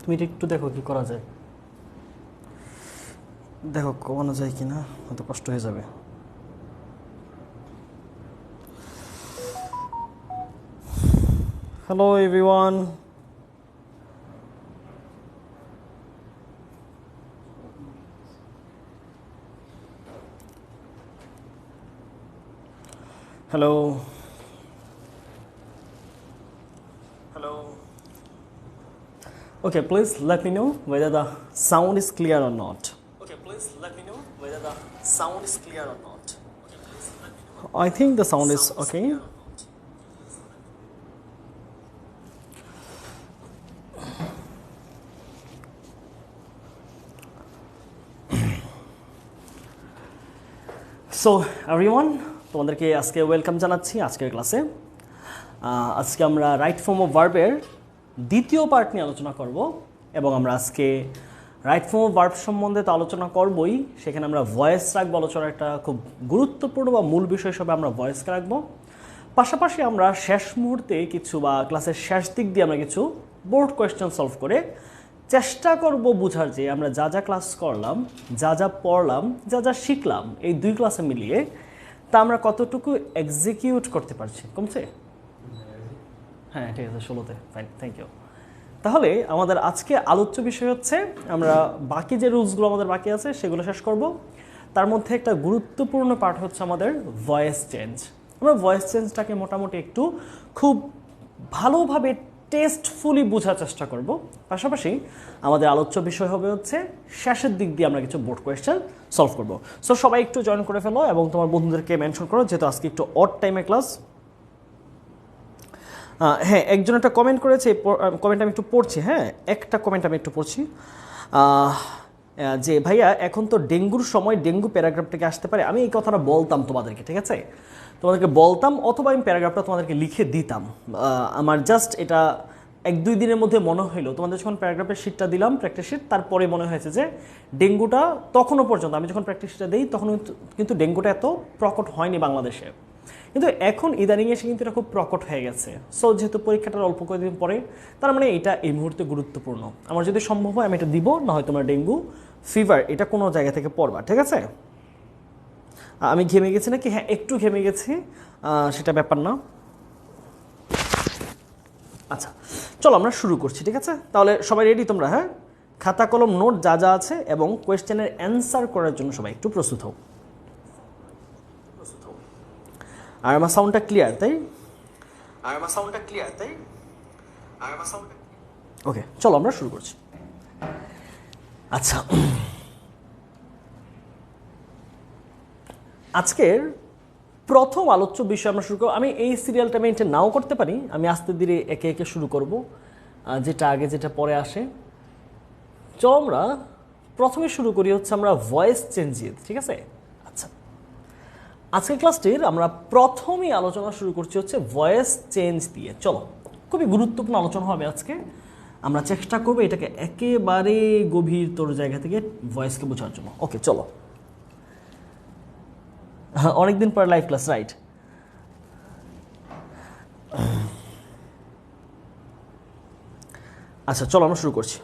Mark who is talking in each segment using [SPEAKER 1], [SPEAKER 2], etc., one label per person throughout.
[SPEAKER 1] তুমি এটা একটু দেখো কি করা যায়, দেখো কমানো যায় কিনা, হয়তো কষ্ট হয়ে যাবে। Hello everyone, hello okay, please let me know whether the sound is clear or not. I think the sound is okay. So everyone, তোমাদেরকে আজকে ওয়েলকাম জানাচ্ছি আজকের ক্লাসে। আজকে আমরা রাইট ফর্ম অফ ভার্বের দ্বিতীয় পার্ট নিয়ে আলোচনা করব, এবং আমরা আজকে রাইট ফর্ম অফ ভার্ব সম্বন্ধে তো আলোচনা করবই, সেখানে আমরা ভয়েস রাখবো। আলোচনার একটা খুব গুরুত্বপূর্ণ বা মূল বিষয় হিসেবে আমরা ভয়েসকে রাখবো। পাশাপাশি আমরা শেষ মুহূর্তে কিছু বা ক্লাসের শেষ দিক দিয়ে আমরা কিছু বোর্ড কোয়েশ্চেন সলভ করে চেষ্টা করব বোঝার যে আমরা যা যা ক্লাস করলাম, যা যা পড়লাম, যা যা শিখলাম এই দুই ক্লাসে মিলিয়ে তা আমরা কতটুকু এক্সিকিউট করতে পারছি। কমছে? হ্যাঁ ঠিক আছে, 16তে। Fine, thank you. তাহলে আমাদের আজকে আলোচ্য বিষয় হচ্ছে, আমরা বাকি যে রুলসগুলো আমাদের বাকি আছে সেগুলো শেষ করব। তার মধ্যে একটা গুরুত্বপূর্ণ পার্ট হচ্ছে আমাদের ভয়েস চেঞ্জ। আমরা ভয়েস চেঞ্জটাকে মোটামুটি একটু খুব ভালোভাবে টেস্টফুলি বোঝার চেষ্টা করব। পাশাপাশি আমাদের আলোচ্য বিষয় হবে হচ্ছে শেষের দিক দিয়ে আমরা কিছু বোর্ড কোয়েশ্চেন সলভ করব। সো সবাই একটু জয়েন করে ফেলো এবং তোমার বন্ধুদেরকে মেনশন করো, যেহেতু আজকে একটু অড টাইমে ক্লাস। হ্যাঁ, একজন একটা কমেন্ট করেছে, কমেন্ট আমি একটু পড়ছি। হ্যাঁ, একটা কমেন্ট আমি একটু পড়ছি যে ভাইয়া এখন তো ডেঙ্গুর সময় ডেঙ্গু প্যারাগ্রাফ থেকে আসতে পারে। আমি এই কথাটা বলতাম তোমাদেরকে, ঠিক আছে, তোমাদেরকে বলতাম, অথবা আমি প্যারাগ্রাফটা তোমাদেরকে লিখে দিতাম। আমার জাস্ট এটা 1-2 দিনের মধ্যে মনে হইলো, তোমাদের যখন প্যারাগ্রাফের শিটটা দিলাম, প্র্যাকটিস শিট, তারপরে মনে হয়েছে যে ডেঙ্গুটা তখনও পর্যন্ত আমি যখন প্র্যাকটিস শিটটা দিই তখন কিন্তু ডেঙ্গুটা এত প্রকট হয়নি বাংলাদেশে, কিন্তু এখন ইদানিং এসে কিন্তু এটা খুব প্রকট হয়ে গেছে। সো যেহেতু পরীক্ষাটার অল্প কয়েকদিন পরে, তার মানে এটা এই মুহূর্তে গুরুত্বপূর্ণ। আমার যদি সম্ভব হয় আমি এটা দিব, না হয় তোমার ডেঙ্গু ফিভার এটা কোনো জায়গা থেকে পড়বা, ঠিক আছে। আমি ঘেমে গেছি নাকি? হ্যাঁ, একটু ঘেমে গেছি, সেটা ব্যাপার না। আচ্ছা চলো আমরা শুরু করছি, ঠিক আছে। তাহলে সবাই রেডি তোমরা? হ্যাঁ, খাতা কলম নোট যা যা আছে এবং কোয়েশ্চেনের অ্যান্সার করার জন্য সবাই একটু প্রস্তুত হও। আর আমার সাউন্ডটা ক্লিয়ার, তাই? ওকে, চলো আমরা শুরু করছি। আচ্ছা, আজকের প্রথম আলোচ্য বিষয় আমরা শুরু করব। আমি এই সিরিয়ালটা মেনটেন নাও করতে পারি, আমি আস্তে ধীরে একে একে শুরু করব, যেটা আগে যেটা পরে আসে। চলো আমরা প্রথমে শুরু করি হচ্ছে আমরা ভয়েস চেঞ্জ দিয়ে, ঠিক আছে। আচ্ছা, আজকের ক্লাসটির আমরা প্রথমেই আলোচনা শুরু করছি হচ্ছে ভয়েস চেঞ্জ দিয়ে। চলো, খুবই গুরুত্বপূর্ণ আলোচনা হবে আজকে। আমরা চেষ্টা করবো এটাকে একেবারে গভীরতর জায়গা থেকে ভয়েসকে বোঝার জন্য। ওকে চলো, অনেকদিন পর লাইভ ক্লাস, রাইট। আচ্ছা চলো আমরা শুরু করছি।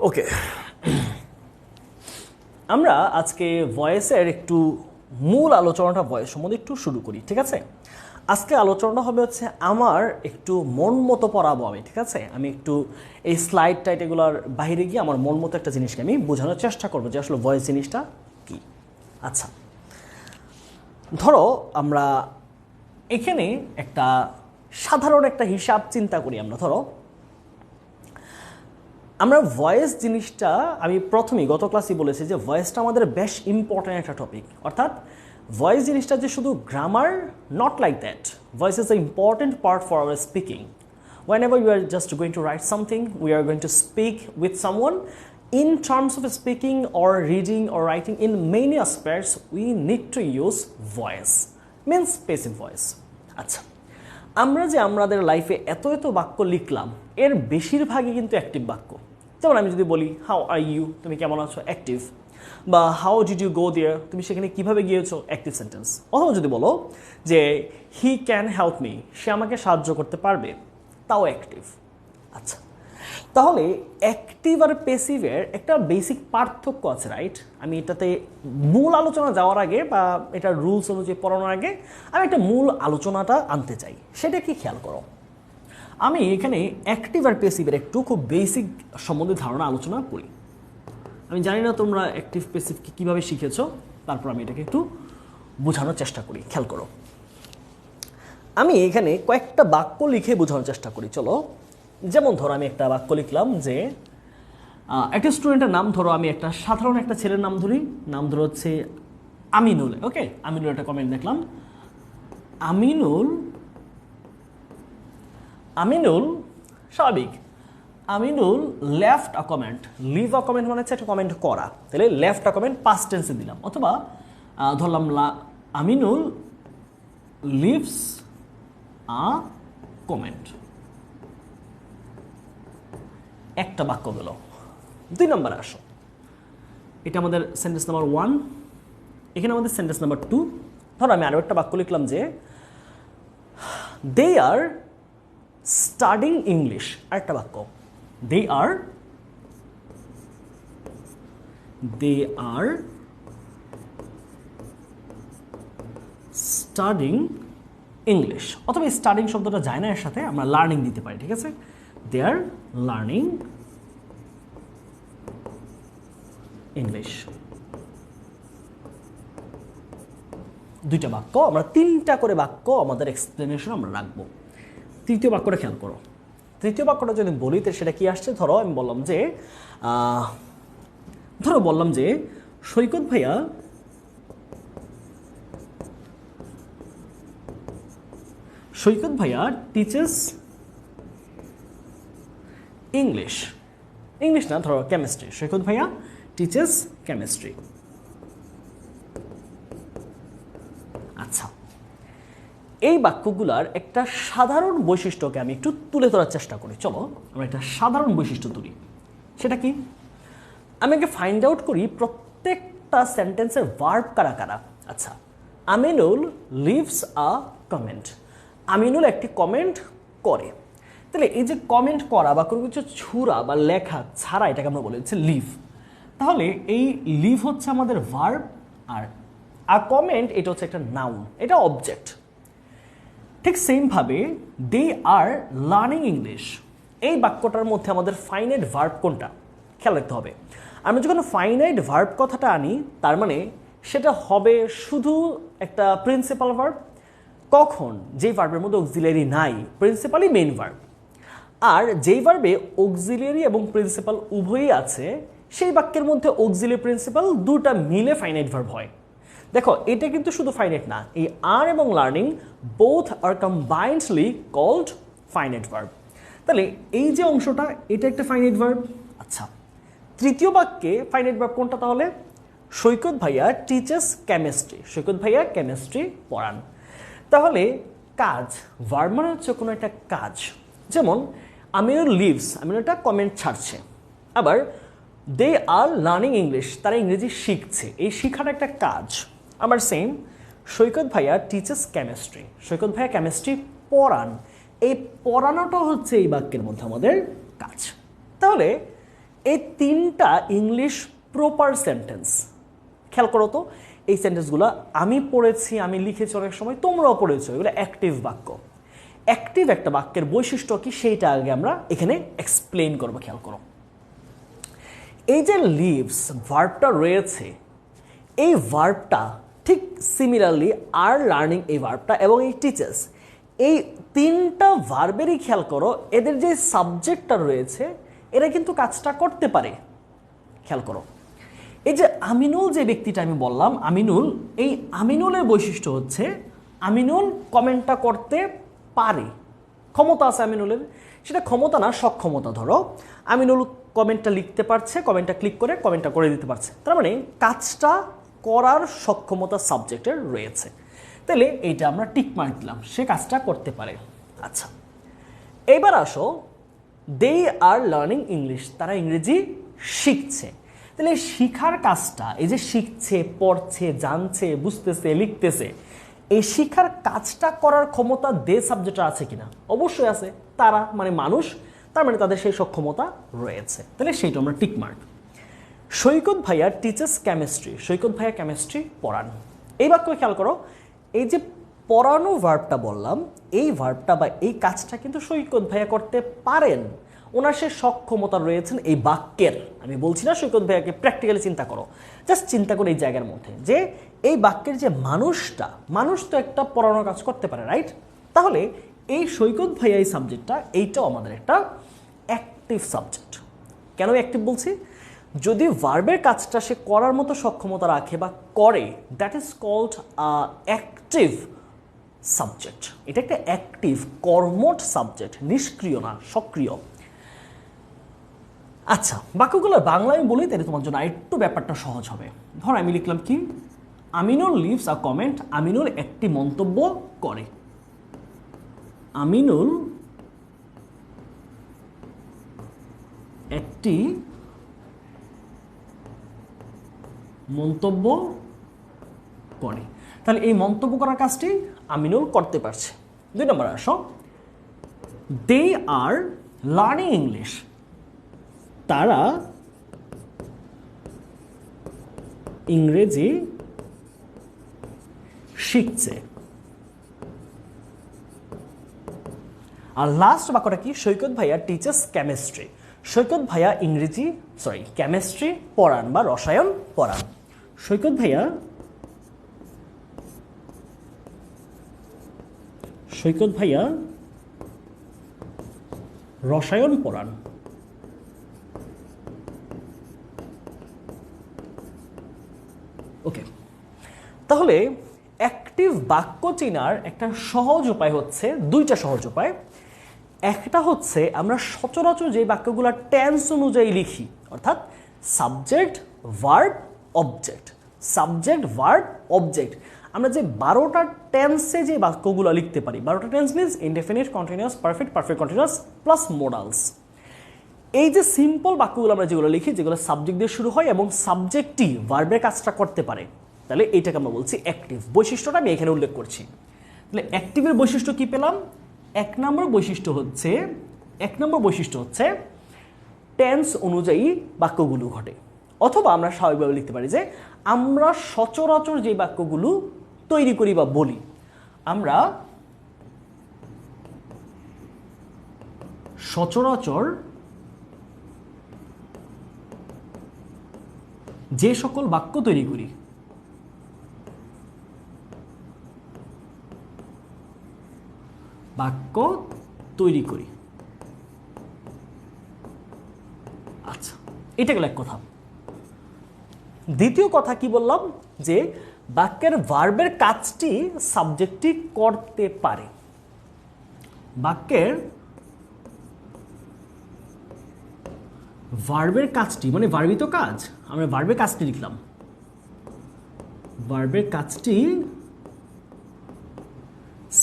[SPEAKER 1] ওকে, আমরা আজকে ভয়েসের একটু মূল আলোচনাটা ভয়েস সম্বন্ধে একটু শুরু করি, ঠিক আছে। আজকে আলোচনাটা হবে হচ্ছে আমার একটু মন মতো পড়াবো আমি, ঠিক আছে। আমি একটু এই স্লাইড টাইট এগুলোর বাইরে গিয়ে আমার মন মতো একটা জিনিসকে আমি বোঝানোর চেষ্টা করবো যে আসলে ভয়েস জিনিসটা কি। আচ্ছা, ধরো আমরা এখানে একটা সাধারণ একটা হিসাব চিন্তা করি। আমরা ধরো আমরা ভয়েস জিনিসটা, আমি প্রথমেই গত ক্লাসেই বলেছি যে ভয়েসটা আমাদের বেশ ইম্পর্ট্যান্ট একটা টপিক। অর্থাৎ ভয়েস জিনিসটা যে শুধু grammar, not like that. Voice is the important part for our speaking. Whenever you are just going to write something, we are going to speak with someone. In terms of speaking or reading or writing, in many aspects, we need to use voice, means passive voice. আচ্ছা, আমরা যে আমাদের লাইফে এত এত বাক্য লিখলাম, এর বেশিরভাগই কিন্তু অ্যাক্টিভ বাক্য। যেমন আমি যদি বলি হাউ আর ইউ, তুমি কেমন আছো, অ্যাক্টিভ। বা হাউ ডিড ইউ গো দেয়ার, তুমি সেখানে কিভাবে গিয়েছো, অ্যাক্টিভ সেন্টেন্স। অথবা যদি বলো যে হি ক্যান হেল্প মি, সে আমাকে সাহায্য করতে পারবে, তাও অ্যাক্টিভ। আচ্ছা, তাহলে অ্যাক্টিভ আর প্যাসিভের একটা বেসিক পার্থক্য আছে, রাইট? আমি এটাতে মূল আলোচনা যাওয়ার আগে বা এটার রুলস অনুযায়ী পড়ানোর আগে আমি একটা মূল আলোচনাটা আনতে চাই। সেটা কি খেয়াল করো, আমি এখানে অ্যাক্টিভ আর প্যাসিভের একটু খুব বেসিক সম্বন্ধে ধারণা আলোচনা করি। আমি জানি না তোমরা অ্যাক্টিভ প্যাসিভকে কীভাবে শিখেছো, তারপর আমি এটাকে একটু বোঝানোর চেষ্টা করি। খেয়াল করো, আমি এখানে কয়েকটা বাক্য লিখে বোঝানোর চেষ্টা করি। চলো, যেমন ধরো আমি একটা বাক্য লিখলাম যে একটা স্টুডেন্টের নাম, ধরো আমি একটা সাধারণ একটা ছেলের নাম ধরি, নাম ধরো হচ্ছে আমিনুল। ওকে, আমিনুল একটা কমেন্ট দেখলাম, আমিনুল স্বাভাবিক, Aminul left a comment. Leave a comment মানে হচ্ছে একটা কমেন্ট করা, তাহলে লেফট আ কমেন্ট পাস্ট টেন্সে দিলাম। অথবা ধরলাম আমিনুল লিভস আ কমেন্ট। একটা বাক্য গেল। 2 নম্বরে আসো, এটা আমাদের সেন্টেন্স নাম্বার 1, এখানে আমাদের সেন্টেন্স নাম্বার 2। ধরো আমি আরও একটা বাক্য লিখলাম যে দে আর স্টাডিং ইংলিশ। আরেকটা বাক্য, দে আর স্টাডিং ইংলিশ। অথবা স্টাডিং শব্দটা যায় না, এর সাথে আমরা লার্নিং দিতে পারি, ঠিক আছে? দে আর লার্নিং ইংলিশ। 2টা বাক্য, আমরা 3টা করে বাক্য আমাদের এক্সপ্লেনেশন আমরা রাখবো। তৃতীয় বাক্যটা খেয়াল করো। তৃতীয় বাক্যটা যদি বলি তো সেটা কি আসছে, ধরো আমি বললাম যে সৈকত ভাইয়া টিচেস ইংলিশ না, ধরো কেমিস্ট্রি। সৈকত ভাইয়া টিচেস কেমিস্ট্রি। আচ্ছা, এই বাক্যগুলার একটা সাধারণ বৈশিষ্ট্যকে আমি একটু তুলে ধরার চেষ্টা করি। চলো আমরা একটা সাধারণ বৈশিষ্ট্য তুলি। সেটা কি, আমি আগে ফাইন্ড আউট করি প্রত্যেকটা সেন্টেন্সের ভার্ব কারা কারা। আচ্ছা, আমিনুল লিভস আ কমেন্ট, আমিনুল একটি কমেন্ট করে। তাহলে এই যে কমেন্ট করা বা কোনো কিছু ছুড়া বা লেখা ছাড়া, এটাকে আমরা বলি হচ্ছে লিভ। তাহলে এই লিভ হচ্ছে আমাদের ভার্ব, আর কমেন্ট এটা হচ্ছে একটা নাউন, এটা অবজেক্ট। ঠিক সেমভাবে দে আর লার্নিং ইংলিশ, এই বাক্যটার মধ্যে আমাদের ফাইনাইট ভার্ব কোনটা খেয়াল রাখতে হবে। আমি যখন ফাইনাইট ভার্ব কথাটা আনি, তার মানে সেটা হবে শুধু একটা প্রিন্সিপাল ভার্ব। কখন? যেই ভার্বের মধ্যে অক্সিলিয়ারি নাই, প্রিন্সিপালই মেইন ভার্ব। আর যেই ভার্বে অক্সিলিয়ারি এবং প্রিন্সিপাল উভয়ই আছে, সেই বাক্যের মধ্যে অক্সিলিয়ারি প্রিন্সিপাল দুটা মিলে ফাইনাইট ভার্ব হয়। দেখো, এটা কিন্তু শুধু ফাইনাইট না, এই আর এবং লার্নিং বোথ আর কম্বাইন্ডলি কল্ড ফাইনাইট ভার্ব। তাহলে এই যে অংশটা, এটা একটা ফাইনাইট ভার্ব। আচ্ছা, তৃতীয় বাক্যে ফাইনাইট ভার্ব কোনটা তাহলে? সৈকত ভাইয়া টিচেস কেমিস্ট্রি, সৈকত ভাইয়া কেমিস্ট্রি পড়ান। তাহলে কাজ, ভার্ব মানে হচ্ছে কোনো একটা কাজ। যেমন আমিনুল লিভস, আমিনুল একটা কমেন্ট ছাড়ছে। আবার দে আর লার্নিং ইংলিশ, তারা ইংরেজি শিখছে, এই শিখাটা একটা কাজ। আবার সেম, সৈকত ভাইয়া টিচেস কেমিস্ট্রি, সৈকত ভাইয়া কেমিস্ট্রি পড়ান, এই পড়ানোটা হচ্ছে এই বাক্যের মধ্যে আমাদের কাজ। তাহলে এই 3টা ইংলিশ প্রপার সেন্টেন্স। খেয়াল করো তো, এই সেন্টেন্সগুলো আমি পড়েছি, আমি লিখেছি, অনেক সময় তোমরাও পড়েছো, এগুলো অ্যাক্টিভ বাক্য। অ্যাক্টিভ একটা বাক্যের বৈশিষ্ট্য কি, সেইটা আগে আমরা এখানে এক্সপ্লেন করবো। খেয়াল করো, এই যে লিভস ভার্বটা রয়েছে, এই ভার্বটা ঠিক সিমিলারলি আর লার্নিং এই ভার্বটা এবং এই টিচার্স, এই 3টা ভার্বেরই খেয়াল করো, এদের যে সাবজেক্টটা রয়েছে এরা কিন্তু কাজটা করতে পারে। খেয়াল করো, এই যে আমিনুল যে ব্যক্তিটা আমি বললাম, আমিনুল, এই আমিনুলের বৈশিষ্ট্য হচ্ছে আমিনুল কমেন্টটা করতে পারে, ক্ষমতা আছে আমিনুলের। সেটা ক্ষমতা না, সক্ষমতা। ধরো আমিনুল কমেন্টটা লিখতে পারছে, কমেন্টটা ক্লিক করে কমেন্টটা করে দিতে পারছে, তার মানে কাজটা করার সক্ষমতা সাবজেক্টের রয়েছে। তাহলে এইটা আমরা টিক মার্ক দিলাম, সে কাজটা করতে পারে। আচ্ছা, এবার আসো, দে আর লার্নিং ইংলিশ, তারা ইংরেজি শিখছে। তাহলে শিখার কাজটা, এই যে শিখছে, পড়ছে, জানছে, বুঝতেছে, লিখতেছে, এই শিখার কাজটা করার ক্ষমতা দে সাবজেক্টে আছে কিনা? অবশ্যই আছে। তারা মানে মানুষ, তার মানে তাদের সেই সক্ষমতা রয়েছে। তাহলে সেইটা আমরা টিক মার্ক। সৈকত ভাইয়া টিচার্স কেমিস্ট্রি, সৈকত ভাইয়া কেমিস্ট্রি পড়ান। এই বাক্য খেয়াল করো, এই যে পড়ানো ভার্বটা বললাম, এই ভার্বটা বা এই কাজটা কিন্তু সৈকত ভাইয়া করতে পারেন, ওনার সে সক্ষমতা রয়েছেন এই বাক্যের। আমি বলছি না সৈকত ভাইয়াকে প্র্যাকটিক্যালি চিন্তা করো, জাস্ট চিন্তা করো এই জায়গার মধ্যে যে এই বাক্যের যে মানুষটা, মানুষ তো একটা পড়ানোর কাজ করতে পারে, রাইট? তাহলে এই সৈকত ভাইয়া এই সাবজেক্টটা, এইটাও আমাদের একটা অ্যাক্টিভ সাবজেক্ট। কেন অ্যাক্টিভ বলছি? যদি ভার্বের কাজটা সে করার মতো সক্ষমতা রাখে বা করে, that is called active subject. এটা একটা অ্যাক্টিভ কর্মঠ সাবজেক্ট, নিষ্ক্রিয় না, সক্রিয়। আচ্ছা, বাক্যগুলো বাংলায় আমি বলি, তাহলে তোমার জন্য একটু ব্যাপারটা সহজ হবে। ধর আমি লিখলাম কি, আমিনুল লিভস আ কমেন্ট, আমিনুল একটি মন্তব্য করে। আমিনুল একটি মন্তব্য করে। তাহলে এই মন্তব্য করার কাজটি আমিনুল করতে পারছে। 2 নম্বর আসো, দে আর লার্নিং ইংলিশ, তারা ইংরেজি শিখছে। আর লাস্ট বাক্যটা কি, সৈকত ভাইয়া টিচার্স কেমিস্ট্রি, সৈকত ভাইয়া কেমিস্ট্রি পড়ান বা রসায়ন পড়ান। সৈকত ভাইয়া রসায়ন পড়ান। ওকে, তাহলে অ্যাক্টিভ বাক্য চেনার একটা সহজ উপায় হচ্ছে, 2টা সহজ উপায়। একটা হচ্ছে আমরা সচরাচর যে বাক্যগুলো টেন্স অনুযায়ী লিখি, অর্থাৎ subject verb object, subject verb object. আমরা যে 12টা টেন্সে যে বাক্যগুলো লিখতে পারি, 12টা tense means indefinite, continuous, perfect, perfect continuous plus modals. এই যে সিম্পল বাক্যগুলো আমরা যেগুলো লিখি, যেগুলো সাবজেক্ট দিয়ে শুরু হয় এবং সাবজেক্টই ভার্বের কাজটা করতে পারে, তাহলে এইটাকে আমরা বলছি অ্যাক্টিভ। বৈশিষ্ট্যটা আমি এখানে উল্লেখ করছি। তাহলে অ্যাক্টিভের বৈশিষ্ট্য কি পেলাম? 1 নম্বর বৈশিষ্ট্য হচ্ছে টেন্স অনুযায়ী বাক্যগুলো ঘটে। অথবা আমরা স্বাভাবিকভাবে লিখতে পারি যে আমরা সচরাচর যে বাক্যগুলো তৈরি করি বা বলি, আমরা সচরাচর যে সকল বাক্য তৈরি করি, আচ্ছা, এটা গেল এক কথা। দ্বিতীয় কথা কি বললাম? যে বাক্যের ভার্বের কাজটি সাবজেক্টটি করতে পারে। বাক্যের ভার্বের কাজটি মানে ভার্বিত কাজ, আমরা ভার্বের কাজটি লিখলাম, ভার্বের কাজটি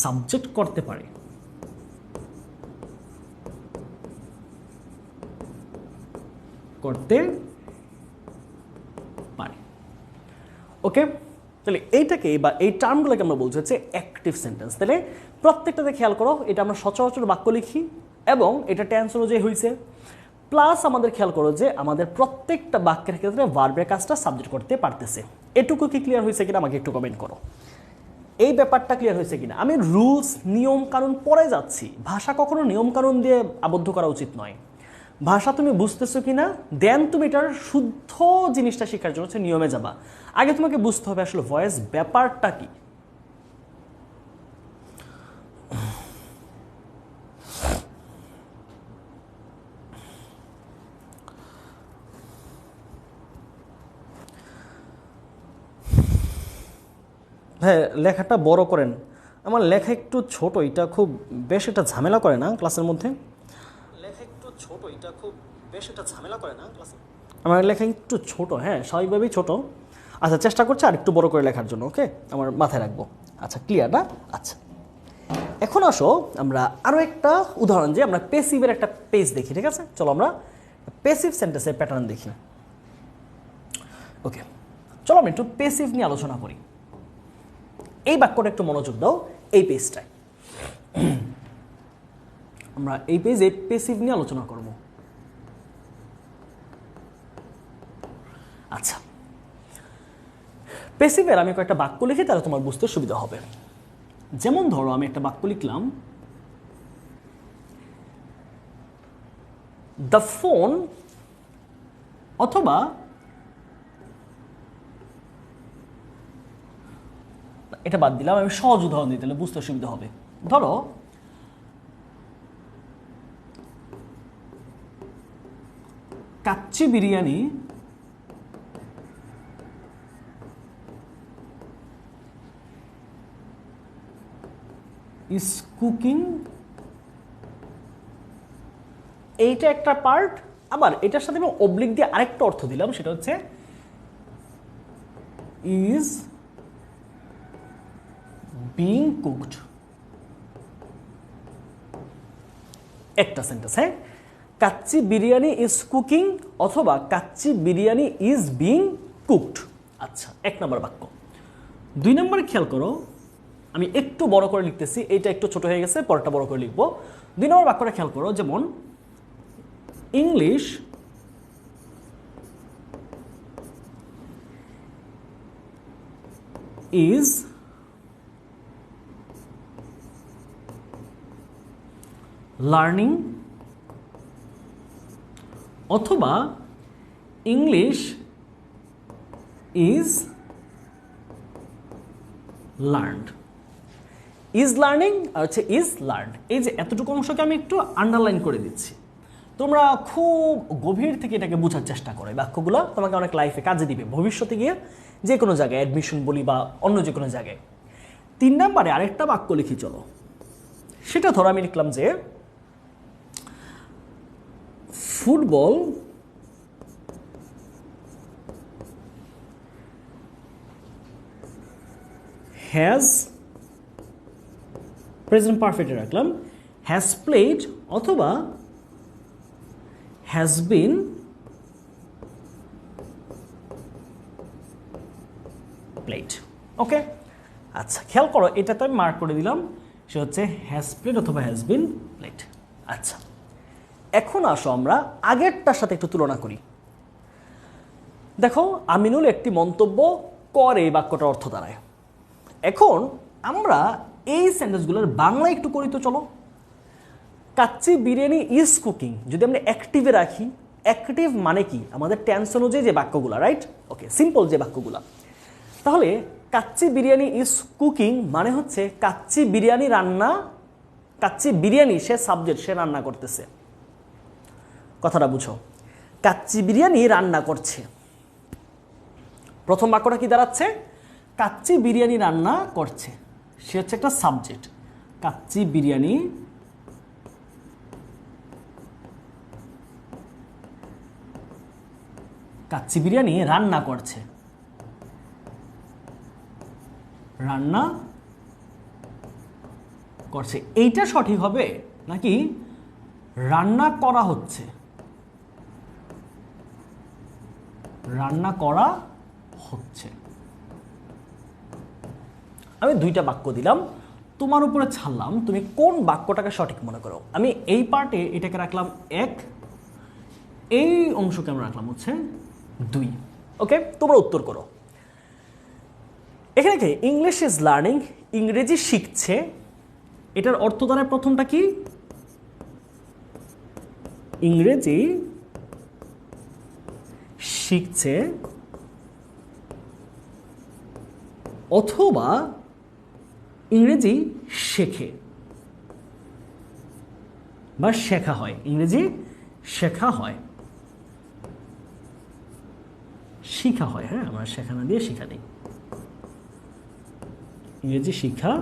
[SPEAKER 1] সাবজেক্ট করতে পারে। ওকে, তাহলে এইটাকে বা এই টার্মগুলোকে আমরা বলছি হচ্ছে অ্যাক্টিভ সেন্টেন্স। তাহলে প্রত্যেকটাতে খেয়াল করো, এটা আমরা সচরাচর বাক্য লিখি এবং এটা টেন্স অনুযায়ী হয়েছে। প্লাস আমাদের খেয়াল করো যে আমাদের প্রত্যেকটা বাক্যের ক্ষেত্রে ভার্বের কাজটা সাবজেক্ট করতে পারতেছে। এটুকু কি ক্লিয়ার হয়েছে কিনা আমাকে একটু কমেন্ট করো। এই ব্যাপারটা ক্লিয়ার হয়েছে কিনা? আমি রুলস নিয়ম কানুন পড়ে যাচ্ছি, ভাষা কখনো নিয়ম কানুন দিয়ে আবদ্ধ করা উচিত নয়। ভাষা তুমি বুঝতেছো কিনা, দেন তুমি এটার শুদ্ধ জিনিসটা শেখার জন্য নিয়মে যাবা। আগে তোমাকে বুঝতে হবে আসলে ভয়েস ব্যাপারটা কি। হ্যাঁ, লেখাটা বড় করেন। আমার লেখা একটু ছোট, এটা খুব বেশ একটা ঝামেলা করে না ক্লাসের মধ্যে? আমার লেখা একটু ছোট, হ্যাঁ স্বাভাবিকভাবেই ছোট। আচ্ছা, চেষ্টা করছি আর একটু বড় করে লেখার জন্য। ওকে, আমার মাথায় রাখবো। আচ্ছা, ক্লিয়ার না? আচ্ছা, এখন আসো আমরা আরও একটা উদাহরণ, যে আমরা পেসিভের একটা পেজ দেখি। ঠিক আছে, চলো আমরা পেসিভ সেন্টেন্সের প্যাটার্ন দেখি। ওকে, চলো আমরা একটু পেসিভ নিয়ে আলোচনা করি। এই বাক্যটা একটু মনোযোগ দাও, এই পেজটায় আমরা এই পেজে পেসিভ নিয়ে আলোচনা করব। আচ্ছা, পেসিভের আমি কয়েকটা বাক্য লিখি, তাহলে তোমার বুঝতে সুবিধা হবে। যেমন ধরো আমি একটা বাক্য লিখলাম, দ্য ফোন, অথবা এটা বাদ দিলাম, আমি সহজ উদাহরণ দিই তাহলে বুঝতে সুবিধা হবে। ধরো কাচ্চি বিরিয়ানি ইজ কুকিং। এইটা একটা পার্ট, আবার এটার সাথে আমি অবলিক দিয়ে আরেকটা অর্থ দিলাম, সেটা হচ্ছে ইজ বিং কুকড। একটা সেন্টেন্স, হ্যাঁ, কাচ্চি বিরিয়ানি ইজ কুকিং অথবা kacchi biryani is being cooked. আচ্ছা, এক নম্বর বাক্য। দুই নম্বরে খেয়াল করো, আমি একটু বড় করে লিখতেছি, এইটা একটু ছোট হয়ে গেছে, পরেরটা বড় করে লিখবো। দুই নম্বর বাক্যটা খেয়াল করো, যেমন ইংলিশ ইজ লার্নিং, অথবা English is learned. Is learning আর হচ্ছে ইজ লার্নড, এই যে এতটুকু অংশকে আমি একটু আন্ডারলাইন করে দিচ্ছি। তোমরা খুব গভীর থেকে এটাকে বোঝার চেষ্টা করো, বাক্যগুলো তোমাকে অনেক লাইফে কাজে দিবে ভবিষ্যতে গিয়ে, যে কোনো জায়গায় অ্যাডমিশন বলি বা অন্য যে কোনো জায়গায়। তিন নম্বরে আরেকটা বাক্য লিখি, চলো সেটা ধরো আমি লিখলাম যে ফুটবল হ্যাজ, প্রেজেন্ট পারফেক্টে রাখলাম, হ্যাজ প্লেড অথবা হ্যাজ বিন প্লেড। ওকে, আচ্ছা খেয়াল করো, এটা তো আমি মার্ক করে দিলাম, সে হচ্ছে হ্যাজ প্লেড অথবা হ্যাজ বিন প্লেড। আচ্ছা, এখন আসো আমরা আগেরটার সাথে একটু তুলনা করি। দেখো, আমিনুল একটি মন্তব্য করে, এই বাক্যটার অর্থ দাঁড়ায়। এখন আমরা এই সেন্টেন্সগুলোর বাংলা একটু করি তো, চলো। কাচ্চি বিরিয়ানি ইজ কুকিং যদি আমরা অ্যাক্টিভে রাখি, অ্যাক্টিভ মানে কি, আমাদের টেন্স অনুযায়ী যে বাক্যগুলো, রাইট? ওকে, সিম্পল যে বাক্যগুলো, তাহলে কাচ্চি বিরিয়ানি ইজ কুকিং মানে হচ্ছে কাচ্চি বিরিয়ানি রান্না, কাচ্চি বিরিয়ানি সে সাবজেক্ট, সে রান্না করতেছে। কথাটা বুঝো, কাচ্চি বিরিয়ানি রান্না করছে। প্রথম বাক্যটা কি দাঁড়াচ্ছে? কাচ্চি বিরিয়ানি রান্না করছে, সে হচ্ছে একটা সাবজেক্ট। কাচ্চি বিরিয়ানি কাচ্চি বিরিয়ানি রান্না করছে, রান্না করছে। এইটা সঠিক হবে নাকি রান্না করা হচ্ছে? রান্না করা হচ্ছে। আমি দুইটা বাক্য দিলাম, তোমার উপরে ছাড়লাম তুমি কোন বাক্যটাকে সঠিক মনে করো। আমি এই পার্টে এটাকে রাখলাম 1, এই অংশকে আমরা রাখলাম হচ্ছে 2। ওকে, তোমরা উত্তর করো। এখানে কি ইংলিশ ইজ লার্নিং, ইংরেজি শিখছে, এটার অর্থ দ্বারা প্রথমটা কি? ইংরেজি শিখছে অথবা ইংরেজি শেখে বা শেখা হয়, ইংরেজি শেখা হয়, শিখা হয়। হ্যাঁ, আমরা শেখা না দিয়ে শিখা দিই, ইংরেজি শিখা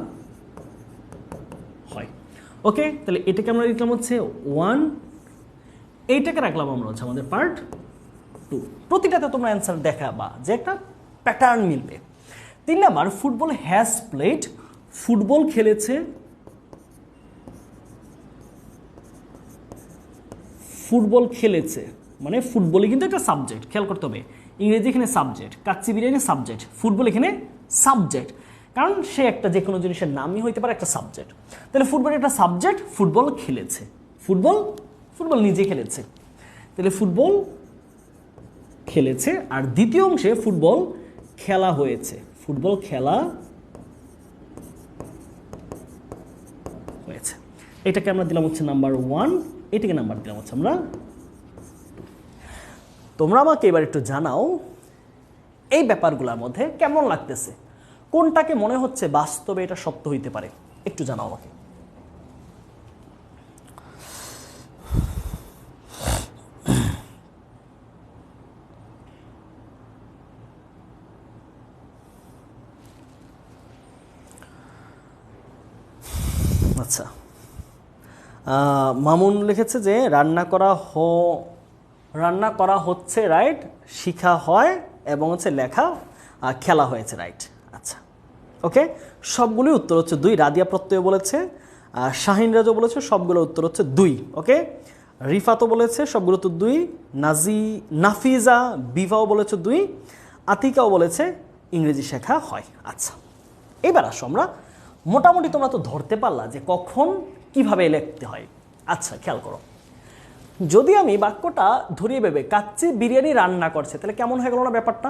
[SPEAKER 1] হয়। ওকে, তাহলে এটাকে আমরা লিখলাম হচ্ছে 1, এইটাকে রাখলাম আমরা হচ্ছে আমাদের পার্ট 2। প্রতিটাতে তোমরা অ্যান্সার দেখাবা যে একটা প্যাটার্ন মিলবে। 3 number, football has played, football খেলেছে, ফুটবল খেলেছে মানে ফুটবলই কিন্তু একটা সাবজেক্ট, খেয়াল করতে হবে। ইংরেজি এখানে subject, kacchi biryani subject, football এখানে সাবজেক্ট, কারণ সে একটা যে কোনো জিনিসের নামই হইতে পারে একটা সাবজেক্ট। তাহলে ফুটবল একটা সাবজেক্ট, ফুটবল খেলেছে, ফুটবল ফুটবল নিজে খেলেছে, তাহলে ফুটবল খেলেছে। আর দ্বিতীয় অংশে ফুটবল খেলা হয়েছে, ফুটবল খেলা হয়েছে। এটাকে আমরা দিলাম হচ্ছে নাম্বার 1, এটাকে নাম্বার দিলাম হচ্ছে আমরা 2। তোমরা আমাকে এবার একটু জানাও এই ব্যাপারগুলোর মধ্যে কেমন লাগতেছে, কোনটাকে মনে হচ্ছে বাস্তবে এটা সত্য হইতে পারে, একটু জানাও আমাকে। আচ্ছা, মামুন লিখেছে যে রান্না করা হচ্ছে, রাইট, শিখা হয় এবং হচ্ছে লেখা খেলা হয়েছে, রাইট। আচ্ছা, ওকে, সবগুলোই উত্তর হচ্ছে 2। রাদিয়া প্রত্যয় বলেছে, শাহিন রাজও বলেছে, সবগুলো উত্তর হচ্ছে 2। ওকে, রিফাতও বলেছে সবগুলো তো 2, নাফিজা বিভাও বলেছে 2, আতিকাও বলেছে ইংরেজি শেখা হয়। আচ্ছা, এবার আসো আমরা মোটামুটি তোমরা তো ধরতে পারলা যে কখন কিভাবে লিখতে হয়। আচ্ছা, খেয়াল করো, যদি আমি বাক্যটা ধরিয়ে ভেবে কাচ্চি বিরিয়ানি রান্না করছে, তাহলে কেমন হয়ে গেল না ব্যাপারটা?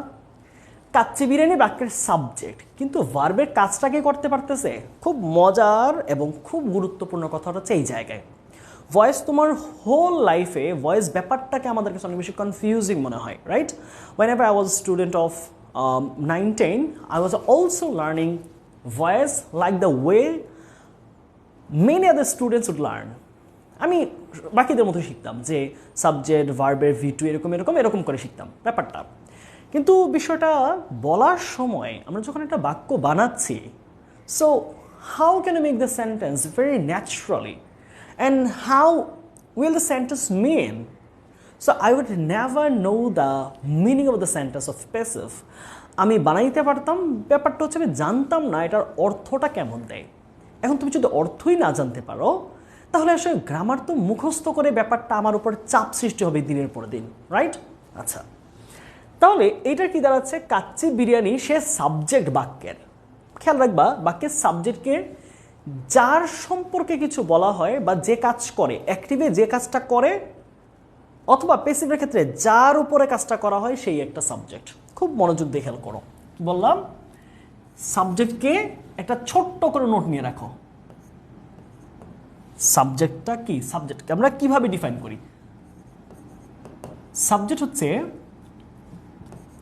[SPEAKER 1] কাচ্চি বিরিয়ানি বাক্যের সাবজেক্ট, কিন্তু ভার্বের কাজটাকে করতে পারতেছে। খুব মজার এবং খুব গুরুত্বপূর্ণ কথাটা হচ্ছে এই জায়গায় ভয়েস। তোমার হোল লাইফে ভয়েস ব্যাপারটাকে আমাদের কাছে অনেক বেশি কনফিউজিং মনে হয়, right? whenever I was a student of 9-10, I was also learning voice like the way many other students would learn. আমি বাকিদের মতো শিখতাম যে সাবজেক্ট ভার্বের V2 এরকম এরকম এরকম করে শিখতাম ব্যাপারটা। কিন্তু বিষয়টা বলার সময় আমরা যখন একটা বাক্য বানাচ্ছি, so how can you make the sentence very naturally and how will the sentence mean? So I would never know the meaning of the sentence of passive. আমি বানাইতে পারতাম, ব্যাপারটা হচ্ছে আমি জানতাম না এটার অর্থটা কেমন দেয়। এখন তুমি যদি অর্থই না জানতে পারো, তাহলে আসলে গ্রামার তো মুখস্থ করে ব্যাপারটা আমার উপর চাপ সৃষ্টি হবে দিনের পর দিন, রাইট? আচ্ছা, তাহলে এইটা কি দাঁড়াচ্ছে? কাচ্চি বিরিয়ানি সে সাবজেক্ট বাক্যের। খেয়াল রাখবা, বাক্যের সাবজেক্টকে যার সম্পর্কে কিছু বলা হয় বা যে কাজ করে, অ্যাক্টিভে যে কাজটা করে, অথবা প্যাসিভের ক্ষেত্রে যার উপরে কাজটা করা হয় সেই একটা সাবজেক্ট। খুব মনোযোগ দিয়ে খেয়াল করো, বললাম সাবজেক্টকে একটা ছোট্ট করে নোট নিয়ে রাখো। সাবজেক্টটা কি? সাবজেক্টকে আমরা কিভাবে ডিফাইন করি? সাবজেক্ট হচ্ছে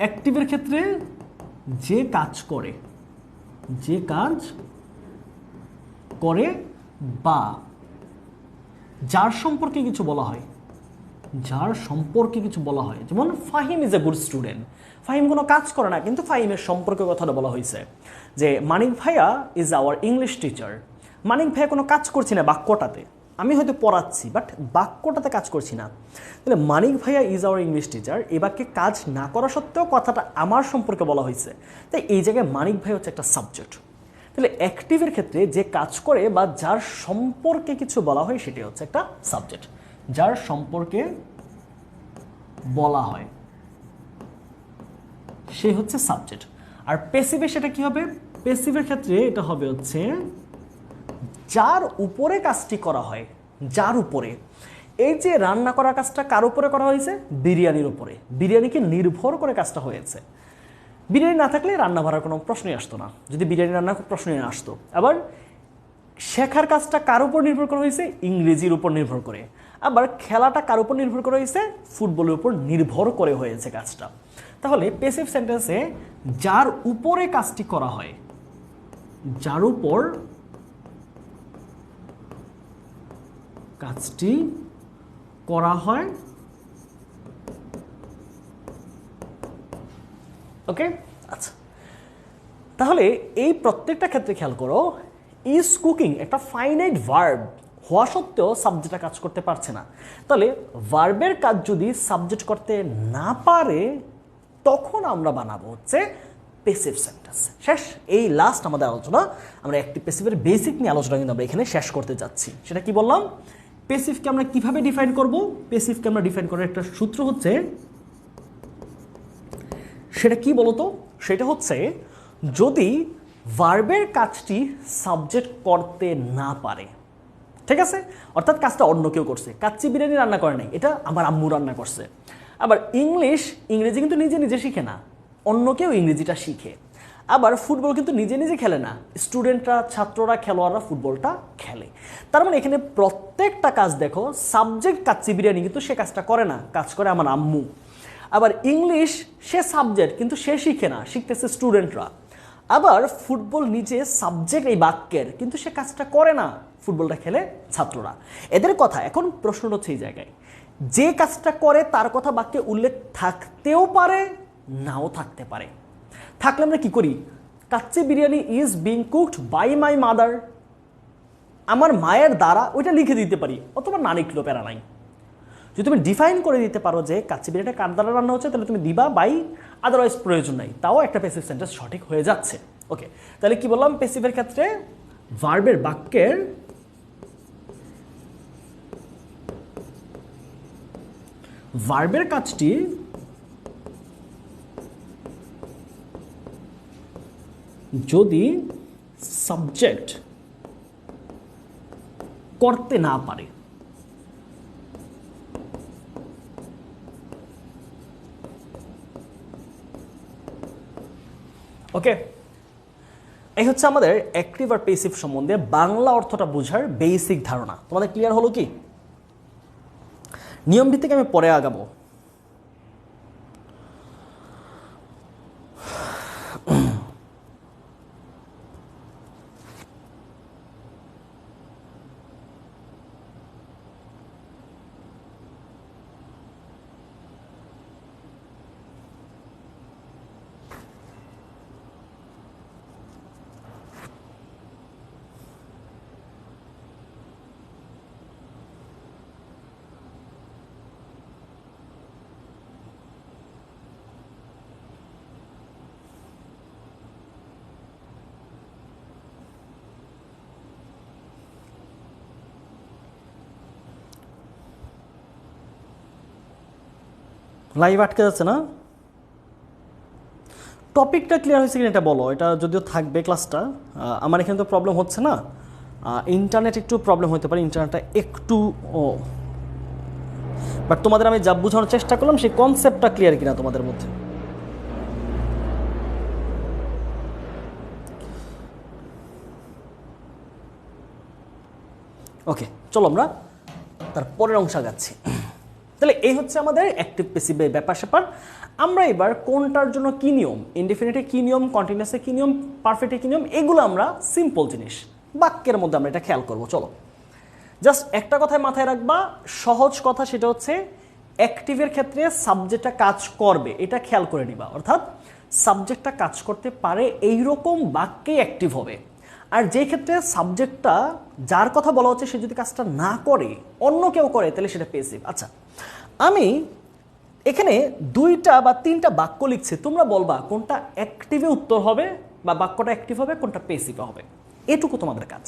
[SPEAKER 1] অ্যাক্টিভের ক্ষেত্রে যে কাজ করে, যে কাজ করে বা যার সম্পর্কে কিছু বলা হয়, যার সম্পর্কে কিছু বলা হয়। যেমন Fahim is a good student. Fahim কোনো কাজ করে না, কিন্তু ফাহিমের সম্পর্কে কথাটা বলা হয়েছে যে মানিক ভাইয়া ইজ আওয়ার ইংলিশ টিচার। মানিক ভাইয়া কোনো কাজ করছি না বাক্যটাতে, আমি হয়তো পড়াচ্ছি বাট বাক্যটাতে কাজ করছি না। তাহলে মানিক ভাইয়া ইজ আওয়ার ইংলিশ টিচার, এ বাক্যে কাজ না করা সত্ত্বেও কথাটা আমার সম্পর্কে বলা হয়েছে, তাই এই জায়গায় মানিক ভাই হচ্ছে একটা সাবজেক্ট। তাহলে অ্যাক্টিভের ক্ষেত্রে যে কাজ করে বা যার সম্পর্কে কিছু বলা হয় সেটি হচ্ছে একটা সাবজেক্ট, যার সম্পর্কে বলা হয় সে হচ্ছে সাবজেক্ট। আর প্যাসিভে সেটা কি হবে? প্যাসিভের ক্ষেত্রে এটা হবে হচ্ছে যার উপরে কাজটি করা হয়, যার উপরে। এই যে রান্না করার কাজটা কার উপরে করা হয়েছে? বিরিয়ানির উপরে। বিরিয়ানিকে নির্ভর করে কাজটা হয়েছে। বিরিয়ানি না থাকলে রান্না ভরার কোনো প্রশ্নই আসতো না, যদি বিরিয়ানি রান্না প্রশ্নই আসতো। আবার শেখার কাজটা কার উপর নির্ভর করা হয়েছে? ইংরেজির উপর নির্ভর করে। আবার খেলাটা কার উপর নির্ভর করা হয়েছে? ফুটবলের উপর নির্ভর করে হয়েছে কাজটা। তাহলে প্যাসিভ সেন্টেন্সে যার উপরে কাজটি করা হয়, যার উপর কাজটি করা হয়, ওকে। আচ্ছা, তাহলে এই প্রত্যেকটা ক্ষেত্রে খেয়াল করো, ইজ কুকিং একটা ফাইনাইট ভার্ব হওয়া সত্ত্বেও সাবজেক্টটা কাজ করতে পারছে না। তাহলে ভার্বের কাজ যদি সাবজেক্ট করতে না পারে, তখন আমরা বানাবো হচ্ছে প্যাসিভ সেন্টেন্স। শেষ, এই লাস্ট আমাদের আলোচনা। আমরা অ্যাক্টিভ প্যাসিভের বেসিক নিয়ে আলোচনা কিন্তু আমরা এখানে শেষ করতে যাচ্ছি। সেটা কি বললাম? প্যাসিভকে আমরা কিভাবে ডিফাইন করব? প্যাসিভকে আমরা ডিফাইন করার একটা সূত্র হচ্ছে সেটা কি বলতো? সেটা হচ্ছে যদি ভার্বের কাজটি সাবজেক্ট করতে না পারে, ঠিক আছে? অর্থাৎ কাজটা অন্য কেউ করছে, কাচ্চি বিরিয়ানি রান্না করে নাই, এটা আমার আম্মু রান্না করছে। আবার ইংরেজি কিন্তু নিজে নিজে শিখে না, অন্য কেউ ইংরেজিটা শিখে। আবার ফুটবল কিন্তু নিজে নিজে খেলে না, স্টুডেন্টরা, ছাত্ররা, খেলোয়াড়রা ফুটবলটা খেলে। তার মানে এখানে প্রত্যেকটা কাজ দেখো, সাবজেক্ট কাচ্চি বিরিয়ানি কিন্তু সে কাজটা করে না, কাজ করে আমার আম্মু। আবার ইংলিশ সে সাবজেক্ট, কিন্তু সে শিখে না, শিখতেছে স্টুডেন্টরা। আবার ফুটবল নিজে সাবজেক্ট এই বাক্যের, কিন্তু সে কাজটা করে না, ফুটবলটা খেলে ছাত্ররা। এদের কথা। এখন প্রশ্নটা হচ্ছে এই জায়গায়, যে কাজটা করে তার কথা বাক্যে উল্লেখ থাকতেও পারে, নাও থাকতে পারে। থাকলে আমরা কি করি? Kacchi biryani is being cooked by my mother, আমার মায়ের দ্বারা, ওইটা লিখে দিতে পারি, অথবা না লিখলেও প্যারা নাই। যদি তুমি ডিফাইন করে দিতে পারো যে কাচ্চি বিরিয়ানিটা কার দ্বারা রান্না হচ্ছে, তাহলে তুমি দিবা বাই, আদারওয়াইজ প্রয়োজন নাই, তাও একটা প্যাসিভ সেন্টেন্স সঠিক হয়ে যাচ্ছে। ওকে, তাহলে কি বললাম? প্যাসিভের ক্ষেত্রে ভার্বের বাক্যের ভার্বের কাজটি যদি সাবজেক্ট করতে না পারে, ওকে, এই হচ্ছে আমাদের অ্যাক্টিভ আর প্যাসিভ সম্বন্ধে বাংলা অর্থটা বোঝার বেসিক ধারণা। তোমাদের ক্লিয়ার হলো কি? নিয়ম ভিত্তিক আমি পরে আগাবো। লাইভ আটকে যাচ্ছে না? টপিকটা ক্লিয়ার হয়েছে কিনা এটা বলো। এটা যদিও থাকবে ক্লাসটা, আমার এখানে তো প্রবলেম হচ্ছে না, ইন্টারনেট একটু প্রবলেম হতে পারে, ইন্টারনেটটা একটু বাট তোমাদের আমি যা বোঝানোর চেষ্টা করলাম সেই কনসেপ্টটা ক্লিয়ার কিনা তোমাদের মধ্যে। ওকে, চলো আমরা তার পরের অংশ আগাচ্ছি। তাহলে এই হচ্ছে আমাদের অ্যাক্টিভ প্যাসিভের ব্যাপার স্যাপার। আমরা এবার কোনটার জন্য কি নিয়ম, ইনডিফিনিটে কি নিয়ম, কন্টিনিউয়াসে কি নিয়ম, পারফেক্টে কি নিয়ম, এগুলো আমরা সিম্পল জিনিস বাক্যের মধ্যে আমরা এটা খেয়াল করব। চলো, জাস্ট একটা কথায় মাথায় রাখবা, সহজ কথা, সেটা হচ্ছে অ্যাক্টিভের ক্ষেত্রে সাবজেক্টটা কাজ করবে, এটা খেয়াল করে নিবা। অর্থাৎ সাবজেক্টটা কাজ করতে পারে এইরকম বাক্যেই অ্যাক্টিভ হবে। আর যে ক্ষেত্রে সাবজেক্টটা যার কথা বলা হচ্ছে সে যদি কাজটা না করে, অন্য কেউ করে, তাহলে সেটা প্যাসিভ। আচ্ছা, আমি এখানে 2টা বা 3টা বাক্য লিখছি, তোমরা বলবা কোনটা অ্যাক্টিভে উত্তর হবে বা বাক্যটা অ্যাক্টিভ হবে, কোনটা প্যাসিভে হবে, এটুকু তোমাদের কাজ।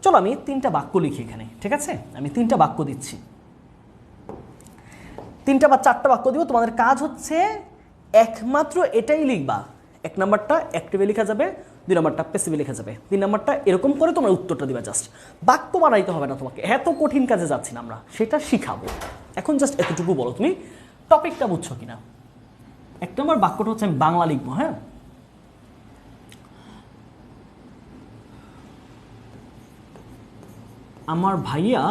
[SPEAKER 1] চলো আমি 3টা বাক্য লিখি এখানে, ঠিক আছে? আমি 3টা বাক্য দিচ্ছি, 3টা বা 4টা বাক্য দিব। তোমাদের কাজ হচ্ছে একমাত্র এটাই লিখবা, 1 নাম্বারটা অ্যাক্টিভে লেখা যাবে, 2 নাম্বারটা প্যাসিভে লেখা যাবে, 3 নাম্বারটা এরকম করে তোমার উত্তরটা দিবা। জাস্ট বাক্য বানাইতে হবে না তোমাকে, এত কঠিন কাজে যাচ্ছি না আমরা, সেটা শিখাবো। এখন জাস্ট এতটুকু বলো তুমি টপিকটা বুঝছো কিনা। 1 নম্বর বাক্যটা হচ্ছে আমি বাংলা লিখবো। হ্যাঁ, আমার ভাইয়া,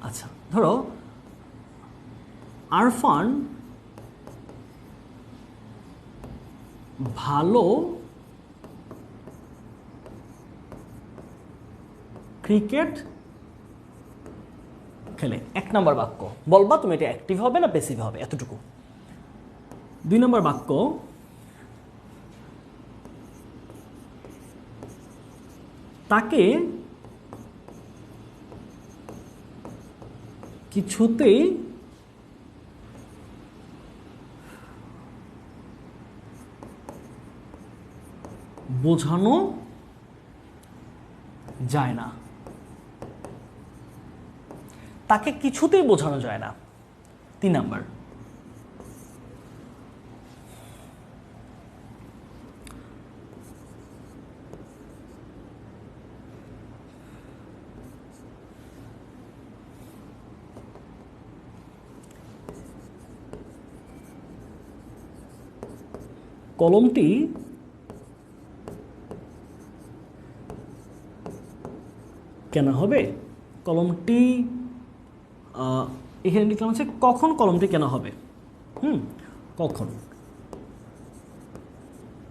[SPEAKER 1] আচ্ছা ধরো আরফান ভালো ক্রিকেট খেলে। 1 নম্বর বাক্য বলবা তুমি এটা অ্যাক্টিভ হবে না প্যাসিভ হবে, এতটুকু। 2 নম্বর বাক্য, তাকে কিছুতেই বোঝানো যায় না, তাকে কিছুতেই বোঝানো যায় না। 3 নাম্বার। কলমটি কেনা হবে? কলমটি এখানে লিখলাম হচ্ছে কখন কলমটি কেনা হবে।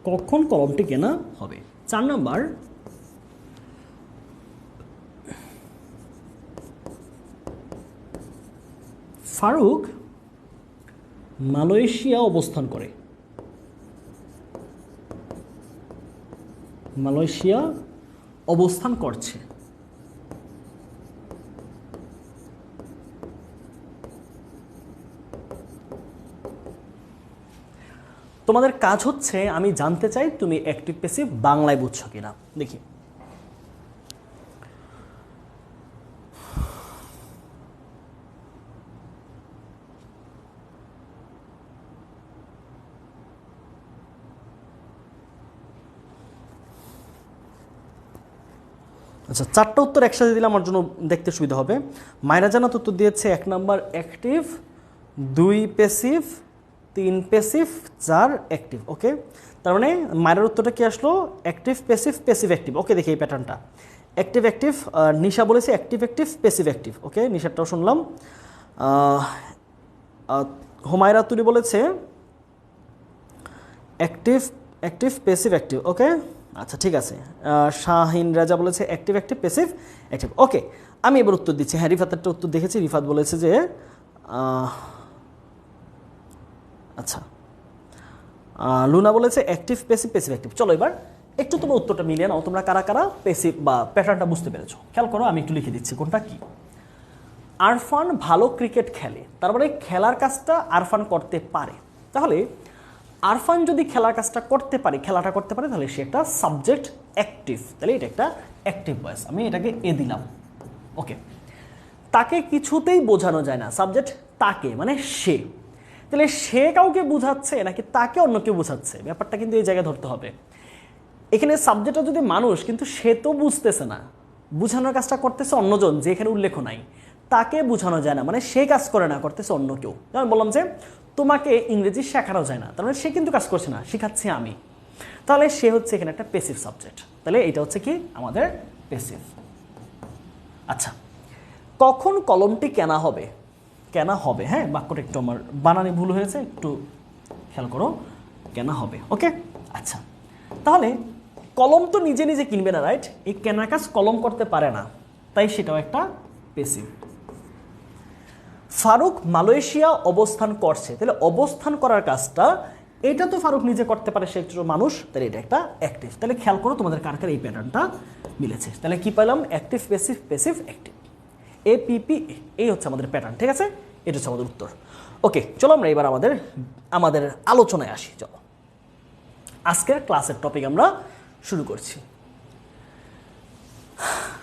[SPEAKER 1] কখন কলমটি কেনা হবে। 4 নাম্বার, ফারুক মালয়েশিয়া অবস্থান করে। মালয়েশিয়া অবস্থান করছে। তোমাদের কাজ হচ্ছে আমি জানতে চাই তুমি অ্যাক্টিভ প্যাসিভ বাংলায় বুঝছো কিনা। দেখি আচ্ছা, 4টা উত্তর একসাথে দিলে আমার জন্য দেখতে সুবিধা হবে। মায়রা জান্নাত উত্তর দিয়েছে 1 number active, 2 passive, 3 passive, 4 active. Okay, তার মানে মায়ের উত্তরটা কি আসলো? Active passive passive active. Okay, দেখি এই প্যাটার্নটা অ্যাক্টিভ অ্যাক্টিভ। নিশা বলেছে active active passive active. Okay, নিশারটাও শুনলাম। হুমায়রা তুলি বলেছে active active passive active. Okay, আচ্ছা ঠিক আছে। শাহিন রাজা বলেছে active active passive active. Okay, আমি এবার উত্তর দিচ্ছি। হ্যাঁ, রিফাতেরটা উত্তর দেখেছি। রিফাত বলেছে যে আচ্ছা, লুনা বলেছে অ্যাক্টিভ প্যাসিভ প্যাসিভ অ্যাক্টিভ। চলো এবার একটু তোমরা উত্তরটা মিলিয়ে নাও, তোমরা কারা কারা প্যাসিভ বা প্যাটার্নটা বুঝতে পেরেছো। খেয়াল করো, আমি একটু লিখে দিচ্ছি কোনটা কি। আরফান ভালো ক্রিকেট খেলে, তার মানে খেলার কাজটা আরফান করতে পারে। তাহলে আরফান যদি খেলার কাজটা করতে পারে, খেলাটা করতে পারে, তাহলে সে একটা সাবজেক্ট অ্যাক্টিভ। তাহলে এটা একটা অ্যাক্টিভ ভয়েস, আমি এটাকে এ দিলাম। ওকে, তাকে কিছুতেই বোঝানো যায় না, সাবজেক্ট তাকে মানে সে। তাহলে সে কাউকে বোঝাচ্ছে নাকি তাকে অন্য কেউ বোঝাচ্ছে, ব্যাপারটা কিন্তু এই জায়গায় ধরতে হবে। এখানে সাবজেক্টটা যদি মানুষ, কিন্তু সে তো বুঝতেছে না, বোঝানোর কাজটা করতেছে অন্যজন, যে এখানে উল্লেখ নাই। তাকে বোঝানো যায় না মানে সে কাজ করে না, করতেছে অন্য কেউ। যেমন বললাম যে তোমাকে ইংরেজি শেখানো যায় না, তার মানে সে কিন্তু কাজ করছে না, শেখাচ্ছি আমি। তাহলে সে হচ্ছে এখানে একটা প্যাসিভ সাবজেক্ট। তাহলে এটা হচ্ছে কি আমাদের প্যাসিভ। আচ্ছা, কখন কলমটি কেনা হবে? কেনা হবে, হ্যাঁ, বাক্যটা একটু আমার বানানে ভুল হয়েছে, একটু খেয়াল করো, কেনা হবে। ওকে, আচ্ছা, তাহলে কলম তো নিজে নিজে কিনবে না, রাইট? এই কেনার কাজ কলম করতে পারে না, তাই সেটাও একটা প্যাসিভ। ফারুক মালয়েশিয়া অবস্থান করছে, তাহলে অবস্থান করার কাজটা এটা তো ফারুক নিজে করতে পারে, সে একটু মানুষ, তাহলে এটা একটা অ্যাক্টিভ। তাহলে খেয়াল করো তোমাদের কার কার এই প্যাটার্নটা মিলেছে। তাহলে কি পেলাম? Active passive passive active, APP, এই হচ্ছে আমাদের প্যাটার্ন। ঠিক আছে, এটা হচ্ছে আমাদের উত্তর। ওকে, চলো আমরা এবার আমাদের আলোচনায় আসি। চলো আজকের ক্লাসের টপিক আমরা শুরু করছি।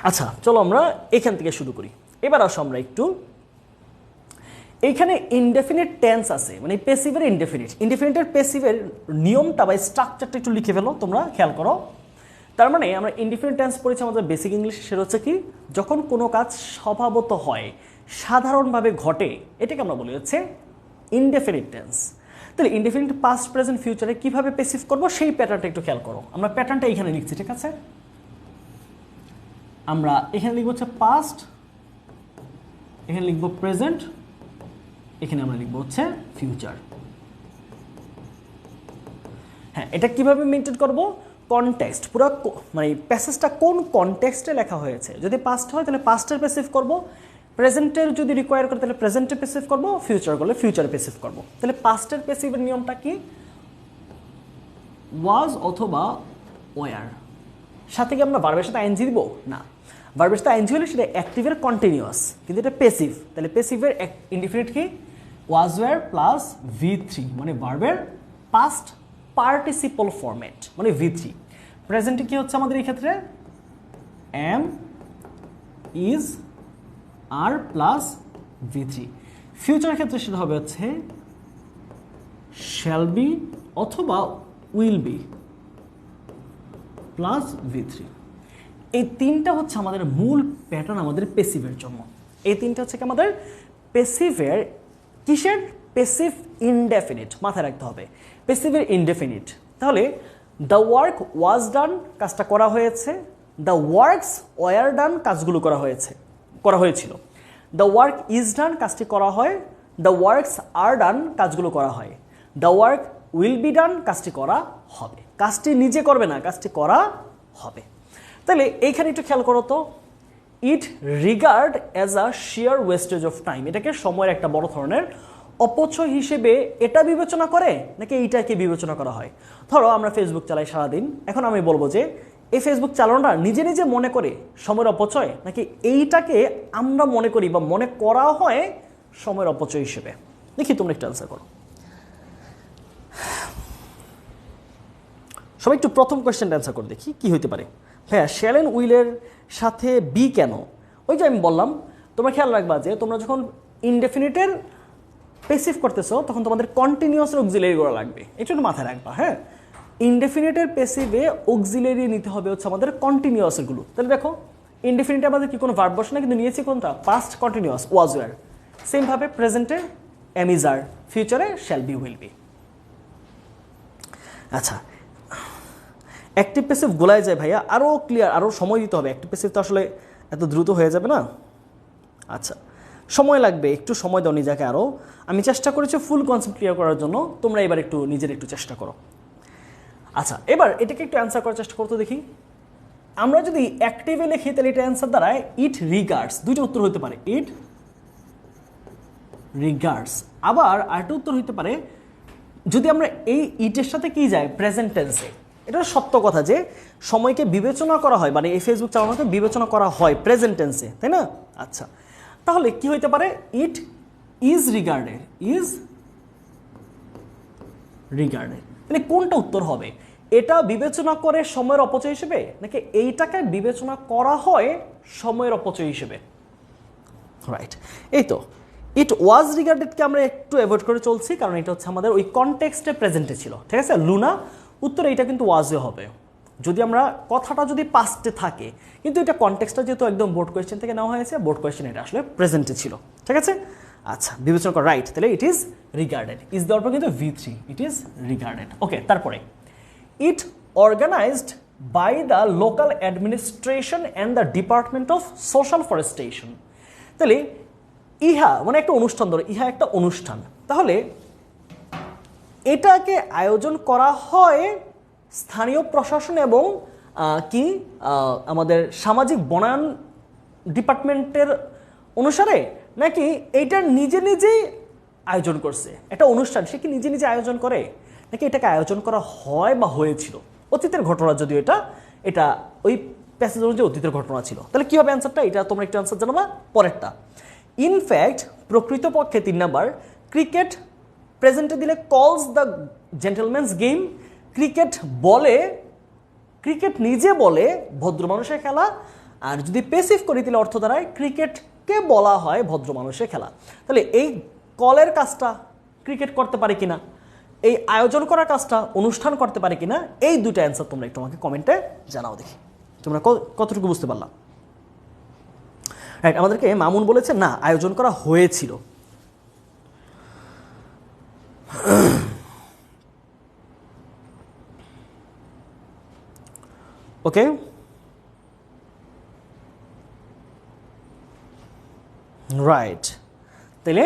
[SPEAKER 1] আচ্ছা, চলো আমরা এখান থেকে শুরু করি। এবার আসো আমরা একটু, এইখানে ইনডেফিনিট টেন্স আছে, মানে প্যাসিভের ইনডেফিনিট, ইনডেফিনিটের প্যাসিভের নিয়মটা বা স্ট্রাকচারটা একটু লিখে ফেলো, তোমরা খেয়াল করো। তার মানে আমরা ইনডেফিনিট টেন্স পড়েছি আমাদের বেসিক ইংলিশ, সেটা হচ্ছে কি যখন কোনো কাজ স্বভাবত হয়, সাধারণভাবে ঘটে, এটাকে আমরা বলি হচ্ছে ইনডেফিনিট টেন্স। তাহলে ইনডেফিনিট পাস্ট প্রেজেন্ট ফিউচারে কিভাবে প্যাসিভ করবো সেই প্যাটার্নটা একটু খেয়াল করো। আমরা প্যাটার্নটা এখানে লিখছি, ঠিক আছে? আমরা এখানে লিখবো হচ্ছে পাস্ট, এখানে লিখবো প্রেজেন্ট, এখানে আমরা লিখবো হচ্ছে ফিউচার। হ্যাঁ, এটা কিভাবে মেনটেন করব? কনটেক্সট, পুরো মানে প্যাসেজটা কোন কনটেক্সটে লেখা হয়েছে। যদি পাস্ট হয় তাহলে পাস্টের প্যাসিভ করব, প্রেজেন্টের যদি রিকোয়ার করে তাহলে প্রেজেন্টের প্যাসিভ করব, ফিউচার করলে ফিউচার প্যাসিভ করব। তাহলে পাস্টের প্যাসিভের নিয়মটা কি? ওয়াজ অথবা ওয়ার, সাথে কি আমরা ভার্বের সাথে আইএনজি দিব? না, ভার্বের সাথে আইএনজি হলে সেটা অ্যাক্টিভের কন্টিনিউয়াস, কিন্তু এটা প্যাসিভ। তাহলে প্যাসিভের ইনডিফিনিট কি? ওয়াজ ওয়ার প্লাস V3, মানে ভার্বের পাস্ট পার্টিসিপল ফরম্যাট, মানে V3। প্রেজেন্টে কি হচ্ছে আমাদের এই ক্ষেত্রে? Am, is, are plus V3। Future ক্ষেত্রে সেটা হবে হচ্ছে শ্যাল বি অথবা উইল বি প্লাস V3। এই তিনটা হচ্ছে আমাদের মূল প্যাটার্ন আমাদের পেসিভের জন্য। এই তিনটা হচ্ছে কি আমাদের পেসিভের কিসের পেসিভ ইনডেফিনিট, মাথায় রাখতে হবে পেসিভের ইনডেফিনিট। তাহলে দ্য ওয়ার্ক ওয়াজ ডান, কাজটা করা হয়েছে, দ্য ওয়ার্কস ওয়ার ডান, কাজগুলো করা হয়েছিল, দ্য ওয়ার্ক ইজ ডান, কাজটি করা হয়, দ্য ওয়ার্কস আর ডান, কাজগুলো করা হয়, the work will be done, কাজটি করা হবে। কাজটি নিজে করবে না, কাজটি করা হবে। তাহলে এইখানে একটু খেয়াল করো তো, it regard as a sheer wastage of time, এটাকে সময়ের একটা বড় ধরনের অপচয় হিসেবে এটা বিবেচনা করে নাকি এইটাকে বিবেচনা করা হয়? ধরো আমরা ফেসবুক চালাই সারাদিন, এখন আমি বলবো যে এই ফেসবুক চালানোটা নিজে নিজে মনে করে সময়ের অপচয়, নাকি এইটাকে আমরা মনে করি বা মনে করা হয় সময়ের অপচয় হিসেবে? দেখি তোমরা একটু অ্যান্সার করো। সবাই একটু প্রথম কোয়েশ্চেনটা অ্যান্সার করে দেখি কি হইতে পারে। হ্যাঁ, শ্যাল এন্ড উইলের সাথে বি কেন? ওই যে আমি বললাম, তোমরা খেয়াল রাখবা যে তোমরা যখন ইনডেফিনিটের পেসিভ করতেছো তখন তোমাদের কন্টিনিউয়াস অক্সিলারি করা লাগবে, এটা একটু মাথায় রাখবা। হ্যাঁ, ইনডেফিনিটের পেসিভে অক্সিলারি নিতে হবে হচ্ছে আমাদের কন্টিনিউয়াসগুলো। তাহলে দেখো ইনডেফিনিটে আমাদের কি কোনো ভার্ব বসে না, কিন্তু নিয়েছি কোনটা? Past continuous was were. সেমভাবে প্রেজেন্টে এম ইজ আর, ফিউচারে শ্যাল বি উইল বি। আচ্ছা, অ্যাক্টিভ প্যাসিভ গোলায় যায় ভাইয়া, আরও ক্লিয়ার, আরও সময় দিতে হবে। অ্যাক্টিভ প্যাসিভ তো আসলে এত দ্রুত হয়ে যাবে না। আচ্ছা, সময় লাগবে, একটু সময় দাও নিজেকে আরও। আমি চেষ্টা করেছি ফুল কনসেপ্ট ক্লিয়ার করার জন্য, তোমরা এবার একটু নিজের একটু চেষ্টা করো। আচ্ছা, এবার এটাকে একটু অ্যান্সার করার চেষ্টা করতে দেখি। আমরা যদি অ্যাক্টিভে লিখি তাহলে এটা অ্যান্সার দাঁড়ায় ইট রিগার্ডস। দুইটা উত্তর হতে পারে, ইট রিগার্ডস। আবার আরেকটা উত্তর হতে পারে যদি আমরা এই ইটের সাথে কি যায়, প্রেজেন্ট টেন্সে। এটা সত্য কথা যে সময়কে বিবেচনা করা হয়, মানে এই ফেসবুক চালানোকে বিবেচনা করা হয় প্রেজেন্ট টেন্সে, তাই না? আচ্ছা, তাহলে কি হইতে পারে? It is regarded, is regarded. তাহলে কোনটা উত্তর হবে? এটা বিবেচনা করে সময়ের অপচয় হিসেবে, নাকি এইটাকে বিবেচনা করা হয় সময়ের অপচয় হিসেবে? রাইট, এই তো ইট ওয়াজ রিগার্ডেডকে আমরা একটু অ্যাভয়েড করে চলছি, কারণ এটা হচ্ছে আমাদের ওই কনটেক্সটে প্রেজেন্টে ছিল, ঠিক আছে? লুনা উত্তর এইটা কিন্তু ওয়াজে হবে যদি আমরা কথাটা যদি পাস্টে থাকে, কিন্তু এটা কনটেক্সটটা যেহেতু একদম বোর্ড কোয়েশ্চেন থেকে নেওয়া হয়েছে, বোর্ড কোয়েশ্চেন এটা আসলে প্রেজেন্টে ছিল, ঠিক আছে? আচ্ছা, বিবেচনা করা রাইট। তাহলে ইট ইজ রিগার্ডেড, ইজ দেওয়ার পর কিন্তু V3, it is regarded. Okay, তারপরে it organized by the local administration and the department of social forestation. তাহলে ইহা মানে একটা অনুষ্ঠান, ধরো ইহা একটা অনুষ্ঠান, তাহলে এটাকে আয়োজন করা হয় স্থানীয় প্রশাসন এবং কি আমাদের সামাজিক বনায়ন ডিপার্টমেন্টের অনুসারে, নাকি এইটা নিজে নিজেই আয়োজন করছে? একটা অনুষ্ঠান সে কি নিজে নিজে আয়োজন করে, নাকি এটাকে আয়োজন করা হয় বা হয়েছিল? অতীতের ঘটনা যদিও এটা ওই প্যাসেজ অনুযায়ী অতীতের ঘটনা ছিল। তাহলে কী হবে অ্যান্সারটা? এটা তোমরা একটু অ্যান্সার জানাবা। পরেরটা, ইনফ্যাক্ট প্রকৃতপক্ষে 3 নাম্বার, ক্রিকেট প্রেজেন্টে দিলে কলস দ্য জেন্টলম্যানস গেম, ক্রিকেট বলে, ক্রিকেট নিজে বলে ভদ্র মানুষের খেলা। আর যদি পেসিভ করি তাহলে অর্থ দাঁড়ায় ক্রিকেটকে বলা হয় ভদ্র মানুষের খেলা। তাহলে এই কলের কাজটা ক্রিকেট করতে পারে কিনা, এই আয়োজন করার কাজটা অনুষ্ঠান করতে পারে কিনা, এই দুটো অ্যান্সার তোমরা একটু আমাকে কমেন্টে জানাও দেখি তোমরা কতটুকু বুঝতে পারলাম। রাইট, আমাদেরকে মামুন বলেছে না, আয়োজন করা হয়েছিল। ওকে, রাইট। তাহলে